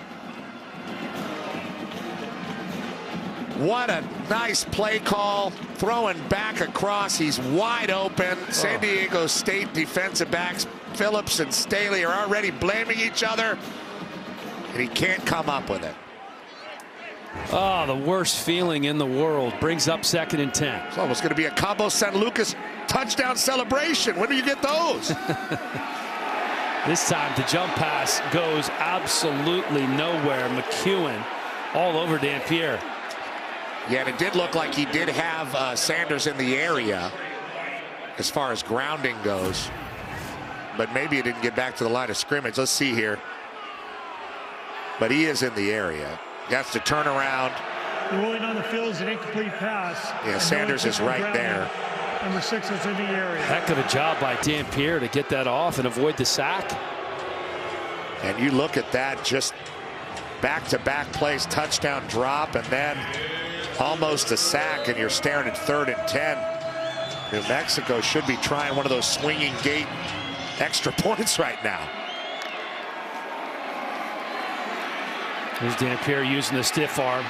Speaker 2: What a nice play call. Throwing back across. He's wide open. San Diego State defensive backs Phillips and Staley are already blaming each other. And he can't come up with it.
Speaker 1: Oh, the worst feeling in the world. Brings up 2nd and 10.
Speaker 2: It's almost going to be a Cabo San Lucas touchdown celebration. When do you get those?
Speaker 1: This time the jump pass goes absolutely nowhere. McEwen all over Dampier.
Speaker 2: Yeah, and it did look like he did have Sanders in the area as far as grounding goes. But maybe he didn't get back to the line of scrimmage. Let's see here. But he is in the area. That's to turn around.
Speaker 4: The ruling on the field is an incomplete pass.
Speaker 2: Yeah, Sanders is right there.
Speaker 4: Number 6 is in the area.
Speaker 1: Heck of a job by Dampier to get that off and avoid the sack.
Speaker 2: And you look at that, just back-to-back plays, touchdown drop, and then almost a sack, and you're staring at 3rd and 10. New Mexico should be trying one of those swinging gate extra points right now.
Speaker 1: There's Dampier using the stiff arm,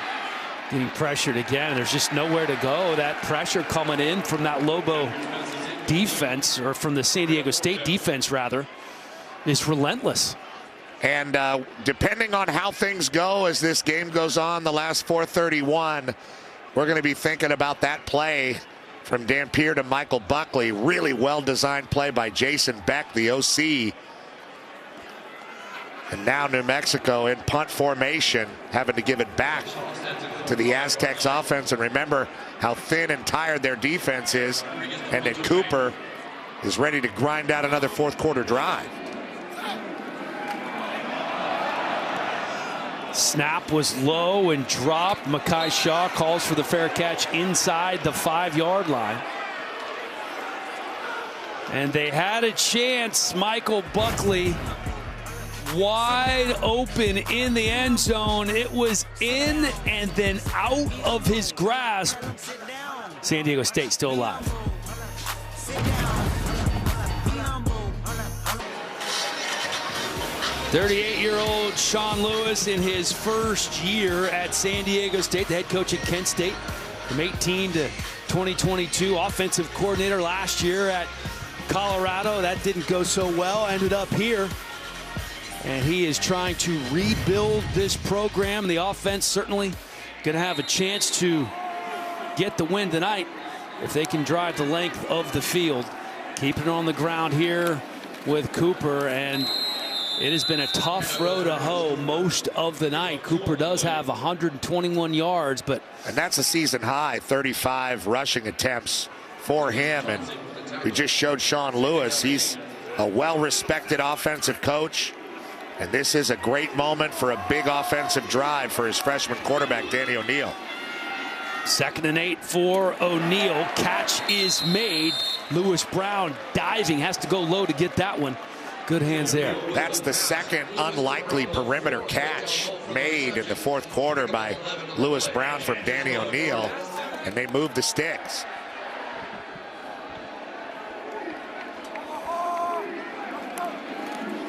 Speaker 1: getting pressured again, and there's just nowhere to go. That pressure coming in from that Lobo defense, or from the San Diego State defense rather, is relentless.
Speaker 2: And depending on how things go as this game goes on, the last 4:31, we're going to be thinking about that play from Dampier to Michael Buckley. Really well-designed play by Jason Beck, the OC. And now New Mexico in punt formation, having to give it back to the Aztecs offense. And remember how thin and tired their defense is, and that Cooper is ready to grind out another fourth-quarter drive.
Speaker 1: Snap was low and dropped. Mekhi Shaw calls for the fair catch inside the 5-yard line. And they had a chance. Michael Buckley wide open in the end zone. It was in and then out of his grasp. San Diego State still alive. 38-year-old Sean Lewis in his first year at San Diego State, the head coach at Kent State from 18 to 2022, offensive coordinator last year at Colorado. That didn't go so well, ended up here. And he is trying to rebuild this program. The offense certainly going to have a chance to get the win tonight if they can drive the length of the field. Keeping it on the ground here with Cooper, and it has been a tough row to hoe most of the night. Cooper does have 121 yards, but...
Speaker 2: And that's a season high, 35 rushing attempts for him. And we just showed Sean Lewis. He's a well-respected offensive coach. And this is a great moment for a big offensive drive for his freshman quarterback, Danny O'Neal.
Speaker 1: 2nd and 8 for O'Neal. Catch is made. Lewis Brown diving, has to go low to get that one. Good hands there.
Speaker 2: That's the second unlikely perimeter catch made in the fourth quarter by Lewis Brown from Danny O'Neal, and they move the sticks.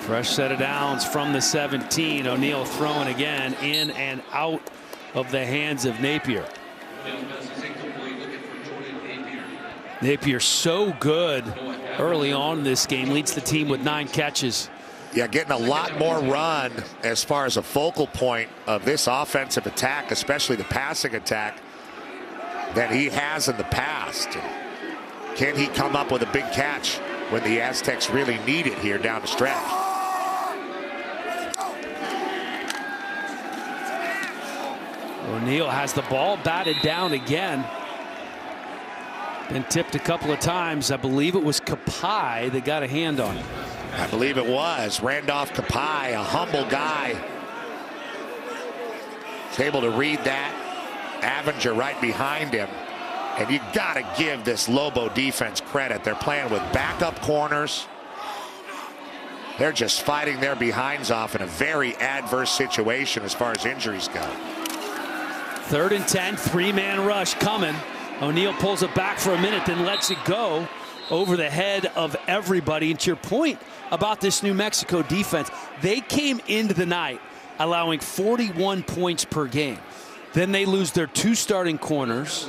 Speaker 1: Fresh set of downs from the 17. O'Neal throwing again in and out of the hands of Napier. Napier so good early on in this game, leads the team with 9 catches.
Speaker 2: Yeah, getting a lot more run as far as a focal point of this offensive attack, especially the passing attack, than he has in the past. Can he come up with a big catch when the Aztecs really need it here down the stretch?
Speaker 1: O'Neal has the ball batted down again. Been tipped a couple of times. I believe it was Kapai that got a hand on it.
Speaker 2: I believe it was. Randolph Kapai, a humble guy. He's able to read that. Avenger right behind him. And you got to give this Lobo defense credit. They're playing with backup corners. They're just fighting their behinds off in a very adverse situation as far as injuries go.
Speaker 1: 3rd and 10, 3-man rush coming. O'Neal pulls it back for a minute, then lets it go over the head of everybody. And to your point about this New Mexico defense, they came into the night allowing 41 points per game. Then they lose their 2 starting corners.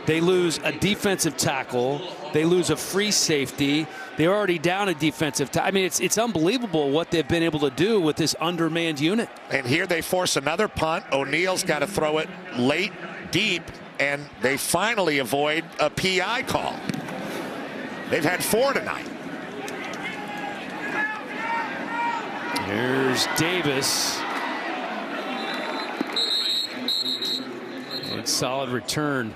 Speaker 1: They lose a defensive tackle. They lose a free safety. They're already down a defensive tackle. I mean, it's unbelievable what they've been able to do with this undermanned unit.
Speaker 2: And here they force another punt. O'Neal's got to throw it late, deep, and they finally avoid a PI call. They've had 4 tonight.
Speaker 1: Here's Davis. Good solid return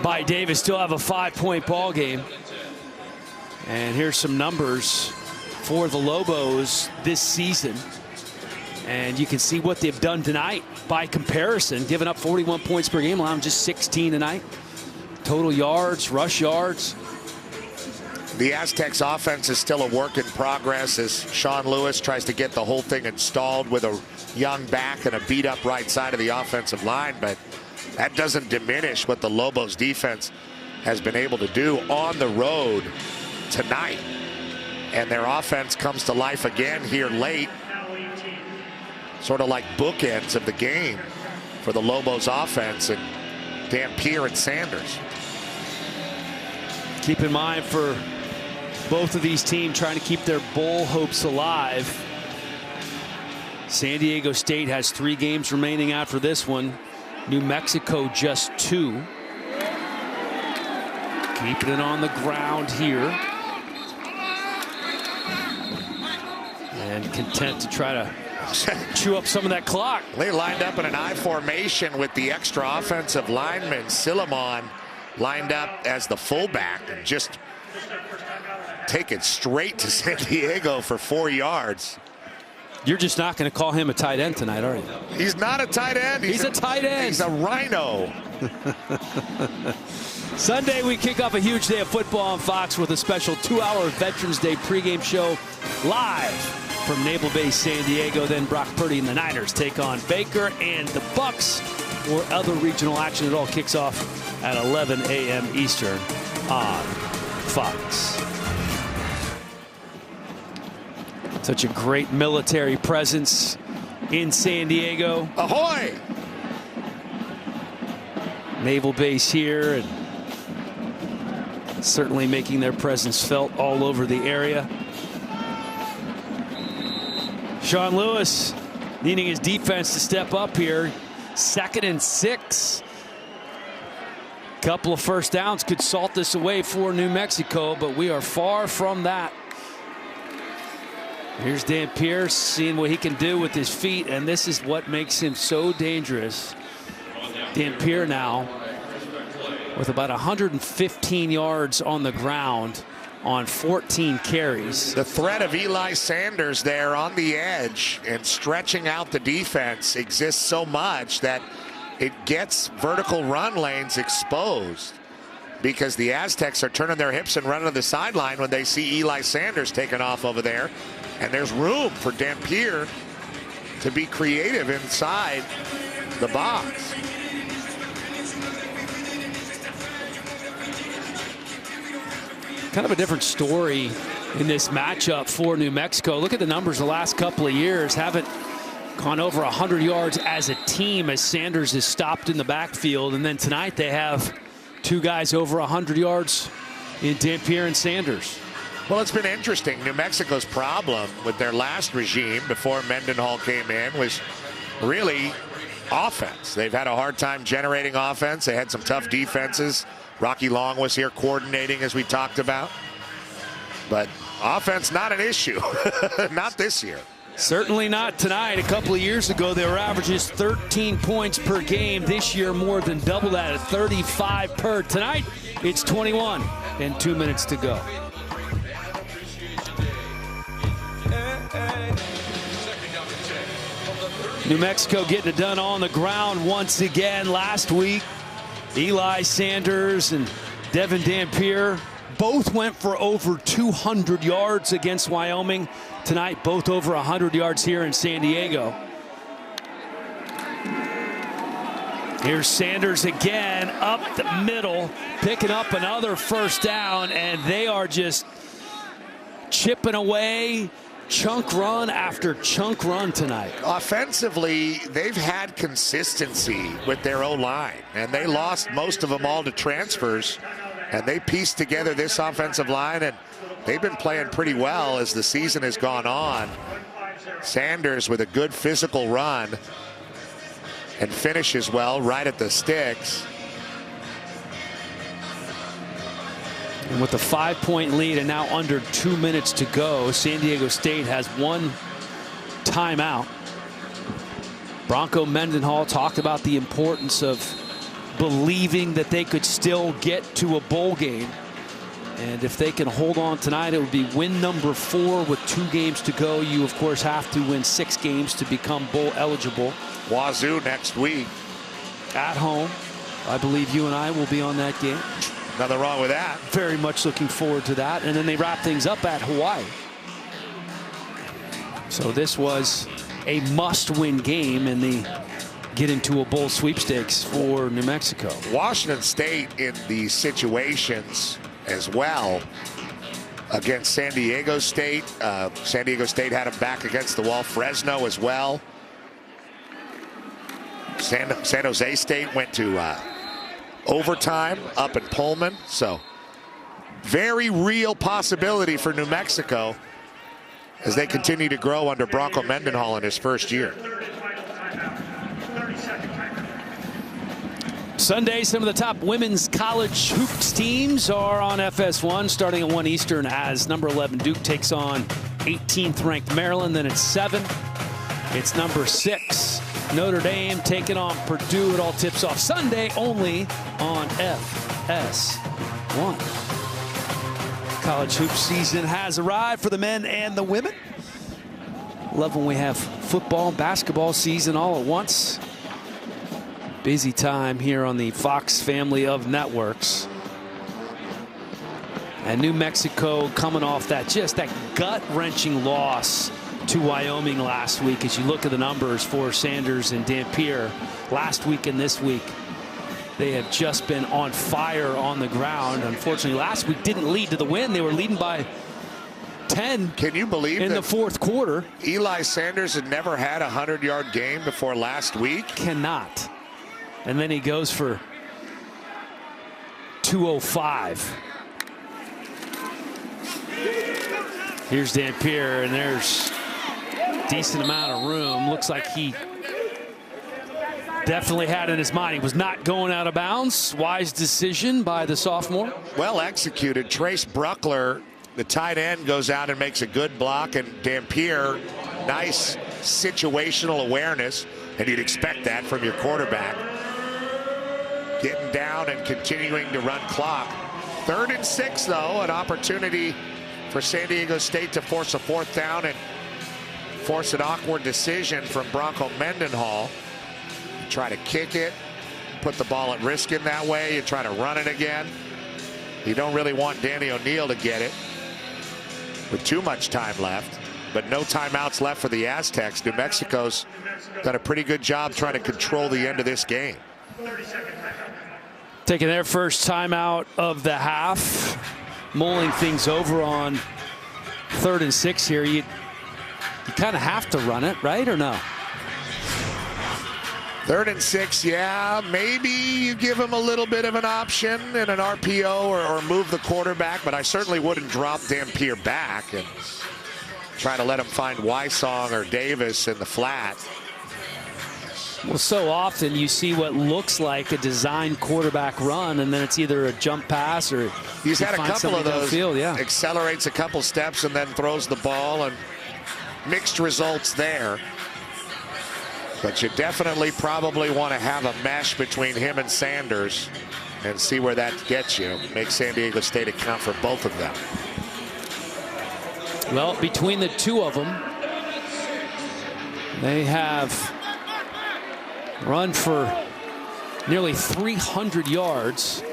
Speaker 1: by Davis. Still have a 5-point ball game. And here's some numbers for the Lobos this season. And you can see what they've done tonight by comparison, giving up 41 points per game, allowing just 16 tonight. Total yards, rush yards.
Speaker 2: The Aztecs offense is still a work in progress as Sean Lewis tries to get the whole thing installed with a young back and a beat up right side of the offensive line, but that doesn't diminish what the Lobos defense has been able to do on the road tonight. And their offense comes to life again here late, sort of like bookends of the game for the Lobos offense and Dampier and Sanders.
Speaker 1: Keep in mind for both of these teams trying to keep their bowl hopes alive. San Diego State has 3 games remaining after this one. New Mexico just 2. Keeping it on the ground here. And content to try to chew up some of that clock.
Speaker 2: They lined up in an I formation with the extra offensive lineman. Silliman lined up as the fullback and just take it straight to San Diego for 4 yards.
Speaker 1: You're just not going to call him a tight end tonight, are you?
Speaker 2: He's not a tight end.
Speaker 1: He's a tight end.
Speaker 2: He's a rhino.
Speaker 1: Sunday, we kick off a huge day of football on Fox with a special 2-hour Veterans Day pregame show live from Naval Base, San Diego. Then Brock Purdy and the Niners take on Baker and the Bucks or other regional action. It all kicks off at 11 a.m. Eastern on Fox. Such a great military presence in San Diego.
Speaker 2: Ahoy!
Speaker 1: Naval Base here, and certainly making their presence felt all over the area. Sean Lewis needing his defense to step up here. 2nd and 6. Couple of first downs could salt this away for New Mexico, but we are far from that. Here's Dampier seeing what he can do with his feet, and this is what makes him so dangerous. Dampier now with about 115 yards on the ground on 14 carries.
Speaker 2: The threat of Eli Sanders there on the edge and stretching out the defense exists so much that it gets vertical run lanes exposed, because the Aztecs are turning their hips and running to the sideline when they see Eli Sanders taking off over there. And there's room for Dampier to be creative inside the box.
Speaker 1: Kind of a different story in this matchup for New Mexico. Look at the numbers the last couple of years. Haven't gone over 100 yards as a team as Sanders is stopped in the backfield. And then tonight they have 2 guys over 100 yards in Dampier and Sanders.
Speaker 2: Well, it's been interesting. New Mexico's problem with their last regime before Mendenhall came in was really offense. They've had a hard time generating offense. They had some tough defenses. Rocky Long was here coordinating, as we talked about. But offense, not an issue. Not this year.
Speaker 1: Certainly not tonight. A couple of years ago, they were averaging 13 points per game. This year, more than double that at 35 per. Tonight, it's 21 and 2 minutes to go. New Mexico getting it done on the ground once again. Last week, Eli Sanders and Devin Dampier both went for over 200 yards against Wyoming. Tonight, both over 100 yards here in San Diego. Here's Sanders again up the middle, picking up another first down, and they are just chipping away. Chunk run after chunk run tonight.
Speaker 2: Offensively, they've had consistency with their O-line, and they lost most of them all to transfers, and they pieced together this offensive line, and they've been playing pretty well as the season has gone on. Sanders with a good physical run and finishes well right at the sticks.
Speaker 1: And with a 5-point lead and now under 2 minutes to go, San Diego State has 1 timeout. Bronco Mendenhall talked about the importance of believing that they could still get to a bowl game. And if they can hold on tonight, it would be win number 4 with 2 games to go. You, of course, have to win 6 games to become bowl eligible.
Speaker 2: Wazoo next week.
Speaker 1: At home. I believe you and I will be on that game.
Speaker 2: Nothing wrong with that.
Speaker 1: Very much looking forward to that. And then they wrap things up at Hawaii. So this was a must-win game in the get into a bowl sweepstakes for New Mexico.
Speaker 2: Washington State in the situations as well against San Diego State. San Diego State had them back against the wall. Fresno as well. San Jose State went to overtime up in Pullman. So very real possibility for New Mexico as they continue to grow under Bronco Mendenhall in his first year.
Speaker 1: Sunday, some of the top women's college hoops teams are on FS1 starting at 1 Eastern as number 11 Duke takes on 18th ranked Maryland. Then it's 7. It's number 6 Notre Dame taking on Purdue. It all tips off Sunday only on FS1. College hoop season has arrived for the men and the women. Love when we have football and basketball season all at once. Busy time here on the Fox family of networks. And New Mexico coming off that gut-wrenching loss to Wyoming last week. As you look at the numbers for Sanders and Dampier last week and this week, they have just been on fire on the ground. Unfortunately, last week didn't lead to the win. They were leading by 10.
Speaker 2: Can you believe
Speaker 1: in the fourth quarter?
Speaker 2: Eli Sanders had never had a 100-yard game before last week.
Speaker 1: Cannot. And then he goes for 205. Here's Dampier, and there's a decent amount of room. Looks like he definitely had in his mind he was not going out of bounds. Wise decision by the sophomore.
Speaker 2: Well executed. Trace Bruckler, the tight end, goes out and makes a good block, and Dampier, nice situational awareness, and you'd expect that from your quarterback. Getting down and continuing to run clock. 3rd and 6, though, an opportunity for San Diego State to force a 4th down and force an awkward decision from Bronco Mendenhall. You try to kick it, put the ball at risk in that way. You try to run it again. You don't really want Danny O'Neal to get it with too much time left, but no timeouts left for the Aztecs. New Mexico's done a pretty good job trying to control the end of this game.
Speaker 1: Taking their first timeout of the half, mulling things over on 3rd and 6 here. You kind of have to run it, right, or no?
Speaker 2: 3rd and 6, yeah. Maybe you give him a little bit of an option in an RPO or move the quarterback, but I certainly wouldn't drop Dampier back and try to let him find Wysong or Davis in the flat.
Speaker 1: Well, so often you see what looks like a designed quarterback run, and then it's either a jump pass or
Speaker 2: he's had a couple of those.
Speaker 1: Downfield, yeah.
Speaker 2: Accelerates a couple steps and then throws the ball, and mixed results there. But you definitely probably want to have a mesh between him and Sanders and see where that gets you. Make San Diego State account for both of them.
Speaker 1: Well, between the two of them, they have run for nearly 300 yards.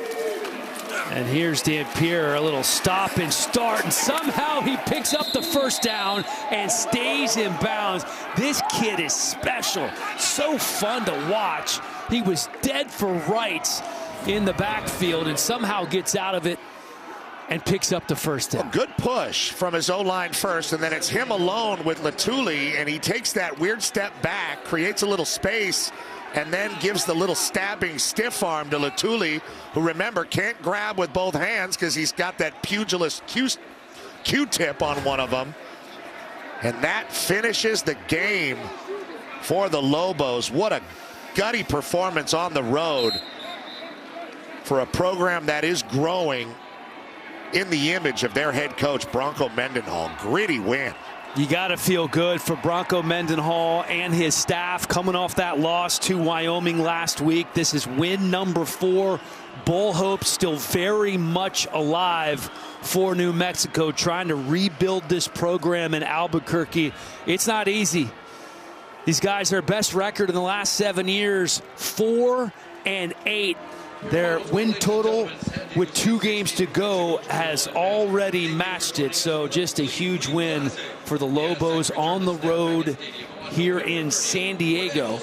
Speaker 1: And here's Dampier, a little stop and start, and somehow he picks up the 1st down and stays in bounds. This kid is special, so fun to watch. He was dead for rights in the backfield and somehow gets out of it and picks up the 1st down.
Speaker 2: A good push from his O-line first, and then it's him alone with Latuli, and he takes that weird step back, creates a little space, and then gives the little stabbing stiff arm to Latuli, who, remember, can't grab with both hands because he's got that pugilist Q-tip on one of them. And that finishes the game for the Lobos. What a gutty performance on the road for a program that is growing in the image of their head coach, Bronco Mendenhall. Gritty win.
Speaker 1: You got to feel good for Bronco Mendenhall and his staff coming off that loss to Wyoming last week. This is win number 4. Bowl hopes still very much alive for New Mexico, trying to rebuild this program in Albuquerque. It's not easy. These guys, their best record in the last 7 years, 4-8. Their win total with 2 games to go has already matched it. So just a huge win for the Lobos on the road here in San Diego.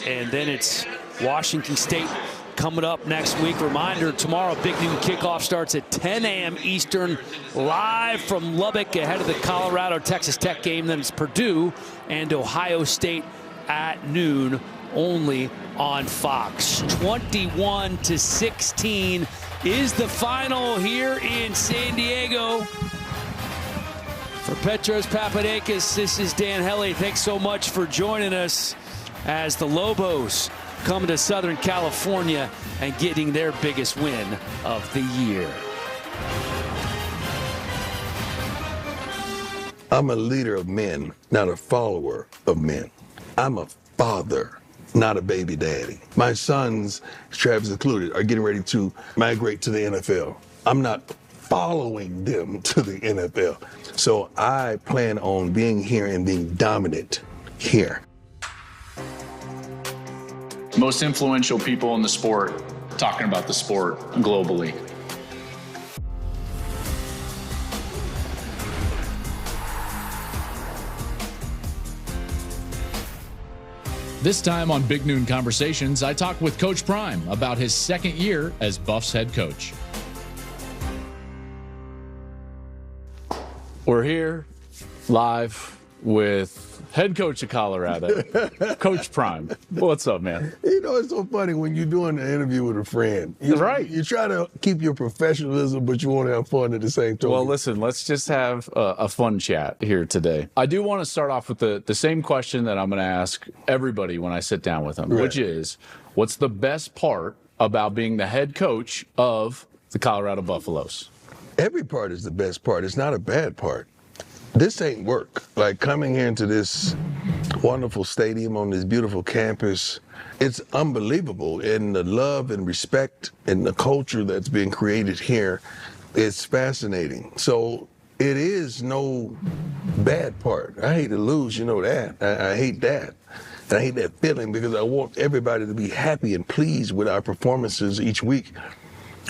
Speaker 1: And then it's Washington State coming up next week. Reminder, tomorrow, Big Noon kickoff starts at 10 a.m. Eastern, live from Lubbock ahead of the Colorado-Texas Tech game. Then it's Purdue and Ohio State at noon, only on Fox. 21-16 is the final here in San Diego. For Petros Papadakis, this is Dan Hellie. Thanks so much for joining us as the Lobos coming to Southern California and getting their biggest win of the year.
Speaker 13: I'm a leader of men, not a follower of men. I'm a father, not a baby daddy. My sons, Travis included, are getting ready to migrate to the NFL. I'm not following them to the NFL. So I plan on being here and being dominant here.
Speaker 14: Most influential people in the sport talking about the sport globally.
Speaker 15: This time on Big Noon Conversations, I talked with Coach Prime about his second year as Buffs head coach. We're here live with head coach of Colorado, Coach Prime. What's up, man?
Speaker 13: You know, it's so funny when you're doing an interview with a friend.
Speaker 15: Right.
Speaker 13: You try to keep your professionalism, but you want to have fun at the same time.
Speaker 15: Well, listen, let's just have a fun chat here today. I do want to start off with the same question that I'm going to ask everybody when I sit down with them, which is, what's the best part about being the head coach of the Colorado Buffaloes?
Speaker 13: Every part is the best part. It's not a bad part. This ain't work. Like coming here into this wonderful stadium on this beautiful campus, it's unbelievable. And the love and respect and the culture that's being created here is fascinating. So it is no bad part. I hate to lose, you know that. I hate that. And I hate that feeling because I want everybody to be happy and pleased with our performances each week.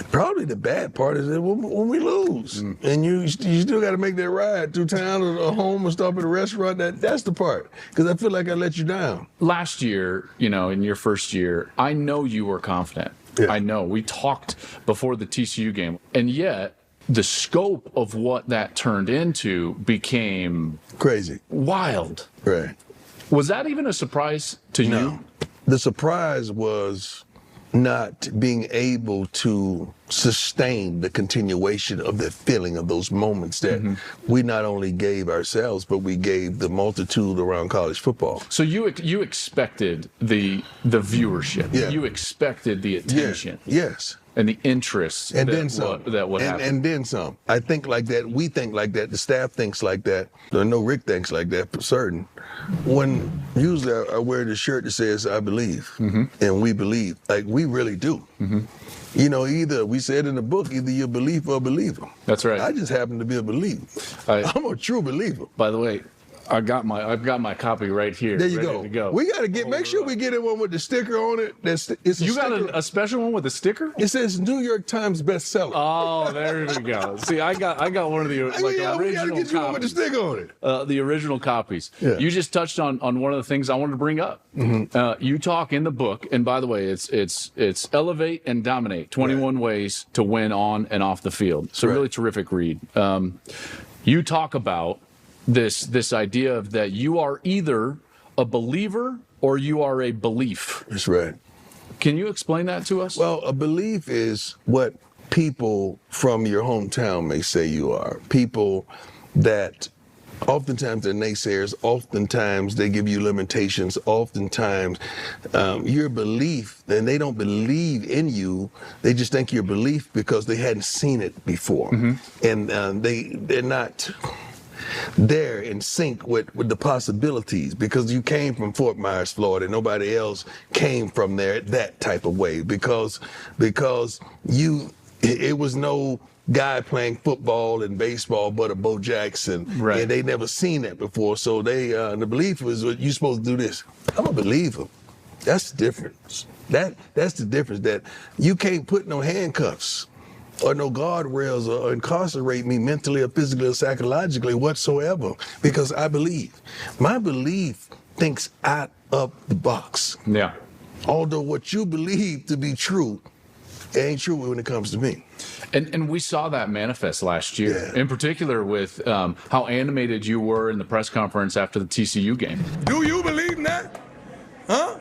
Speaker 13: Probably the bad part is that when we lose and you still got to make that ride through town or home or stop at a restaurant, that's the part, because I feel like I let you down.
Speaker 15: Last year, you know, in your first year, I know you were confident. Yeah. I know. We talked before the TCU game, and yet the scope of what that turned into became
Speaker 13: crazy,
Speaker 15: wild.
Speaker 13: Right.
Speaker 15: Was that even a surprise to you?
Speaker 13: The surprise was not being able to sustain the continuation of the feeling of those moments that we not only gave ourselves, but we gave the multitude around college football.
Speaker 15: So you expected the viewership. Yeah. You expected the attention.
Speaker 13: Yeah. Yes.
Speaker 15: And the interest.
Speaker 13: And then some.
Speaker 15: That would happen.
Speaker 13: And then some. I think like that. We think like that. The staff thinks like that. I know Rick thinks like that for certain. When usually I wear the shirt that says I believe, and we believe, like we really do. You know, either we said in the book, either you're a believer or a believer.
Speaker 15: That's right.
Speaker 13: I just happen to be a believer. I'm a true believer.
Speaker 15: By the way, I've got my copy right here.
Speaker 13: There you
Speaker 15: ready to go.
Speaker 13: We got to make sure we get in one with the sticker on it.
Speaker 15: You got a special one with a sticker?
Speaker 13: It says New York Times bestseller.
Speaker 15: Oh, there we go. See, I got one of the original
Speaker 13: we got to get you one with the sticker on it.
Speaker 15: The original copies.
Speaker 13: Yeah.
Speaker 15: You just touched on one of the things I wanted to bring up. You talk in the book, and by the way, it's Elevate and Dominate: 21 Ways to Win on and Off the Field. It's a really terrific read. You talk about this idea of that you are either a believer or you are a belief.
Speaker 13: That's right.
Speaker 15: Can you explain that to us?
Speaker 13: Well, a belief is what people from your hometown may say you are. People that oftentimes they're naysayers, oftentimes they give you limitations, oftentimes your belief, and they don't believe in you, they just think your belief because they hadn't seen it before. And they're not... there in sync with the possibilities, because you came from Fort Myers, Florida. Nobody else came from there that type of way, because it was no guy playing football and baseball but a Bo Jackson,
Speaker 15: right.
Speaker 13: And they never seen that before. So the belief was, you're supposed to do this. I'm a believer. That's the difference. That's the difference, that you can't put no handcuffs or no guardrails or incarcerate me mentally or physically or psychologically whatsoever, because I believe. My belief thinks out of the box.
Speaker 15: Yeah.
Speaker 13: Although what you believe to be true ain't true when it comes to me.
Speaker 15: And we saw that manifest last year, in particular with how animated you were in the press conference after the TCU game.
Speaker 16: Do you believe that? Huh?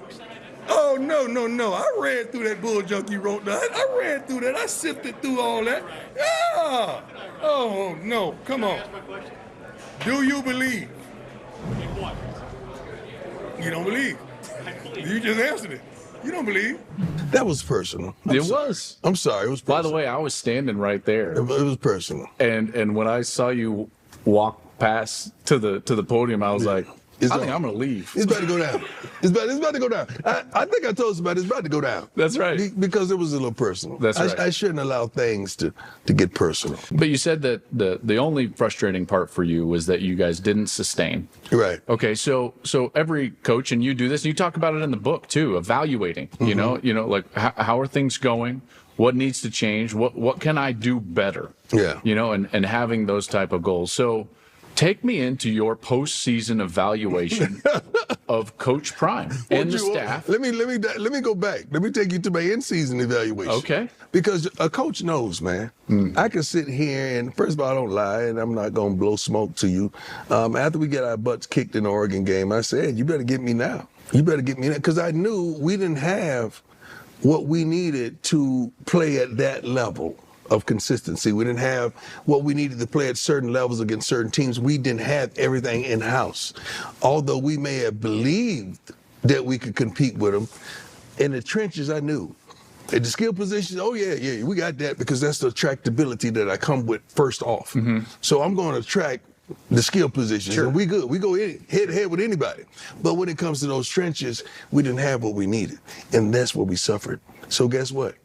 Speaker 16: Oh, no. I read through that bull junk you wrote. I read through that. I sifted through all that. Yeah. Oh, no. Come on. Do you believe? You don't believe. You just answered it. You don't believe.
Speaker 13: That was personal.
Speaker 15: It was.
Speaker 13: I'm sorry. It was personal.
Speaker 15: By the way, I was standing right there.
Speaker 13: It was personal.
Speaker 15: And when I saw you walk past to the podium, I was like, I think I'm going to leave.
Speaker 13: It's about to go down. It's about to go down. I think I told somebody it's about to go down.
Speaker 15: That's right.
Speaker 13: Because it was a little personal.
Speaker 15: That's right.
Speaker 13: I shouldn't allow things to get personal.
Speaker 15: But you said that the only frustrating part for you was that you guys didn't sustain.
Speaker 13: Right.
Speaker 15: Okay, so every coach, and you do this, and you talk about it in the book too, evaluating.
Speaker 13: Mm-hmm.
Speaker 15: You know, like how are things going? What needs to change? What can I do better?
Speaker 13: Yeah.
Speaker 15: You know, and having those type of goals. So take me into your postseason evaluation of Coach Prime and the staff.
Speaker 13: Let me go back. Let me take you to my in-season evaluation.
Speaker 15: Okay.
Speaker 13: Because a coach knows, man. I can sit here and, first of all, I don't lie, and I'm not going to blow smoke to you. After we get our butts kicked in the Oregon game, I said, you better get me now. You better get me now. Because I knew we didn't have what we needed to play at that level of consistency. We didn't have what we needed to play at certain levels against certain teams. We didn't have everything in-house. Although we may have believed that we could compete with them, in the trenches I knew. At the skill positions, oh yeah, we got that, because that's the attractability that I come with first off.
Speaker 15: Mm-hmm.
Speaker 13: So I'm going to attract the skill positions, and we good. We go head to head with anybody. But when it comes to those trenches, we didn't have what we needed, and that's where we suffered. So guess what?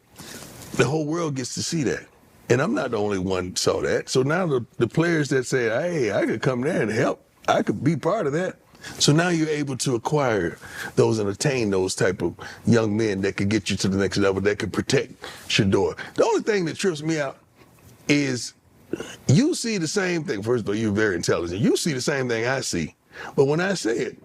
Speaker 13: The whole world gets to see that. And I'm not the only one who saw that. So now the players that say, hey, I could come there and help, I could be part of that. So now you're able to acquire those and attain those type of young men that could get you to the next level, that could protect Shedeur. The only thing that trips me out is you see the same thing. First of all, you're very intelligent. You see the same thing I see. But when I say it,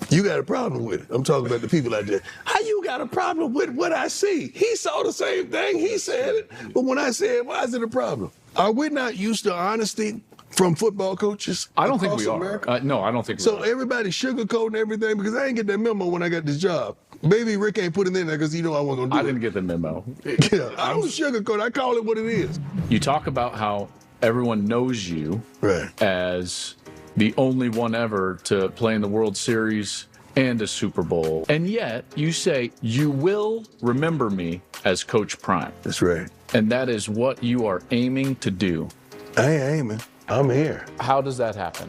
Speaker 13: you got a problem with it. I'm talking about the people out there. How you got a problem with what I see? He saw the same thing. He said it. But when I say it, why is it a problem? Are we not used to honesty from football coaches?
Speaker 15: I don't think we are. No, I don't think we are.
Speaker 13: So everybody sugarcoating everything, because I didn't get that memo when I got this job. Baby Rick ain't put it in there because I wasn't going to do it.
Speaker 15: I didn't get the memo.
Speaker 13: Yeah, I don't sugarcoat. I call it what it is.
Speaker 15: You talk about how everyone knows you as the only one ever to play in the World Series and a Super Bowl. And yet you say you will remember me as Coach Prime.
Speaker 13: That's right.
Speaker 15: And that is what you are aiming to do.
Speaker 13: I ain't aiming. I'm here.
Speaker 15: How does that happen?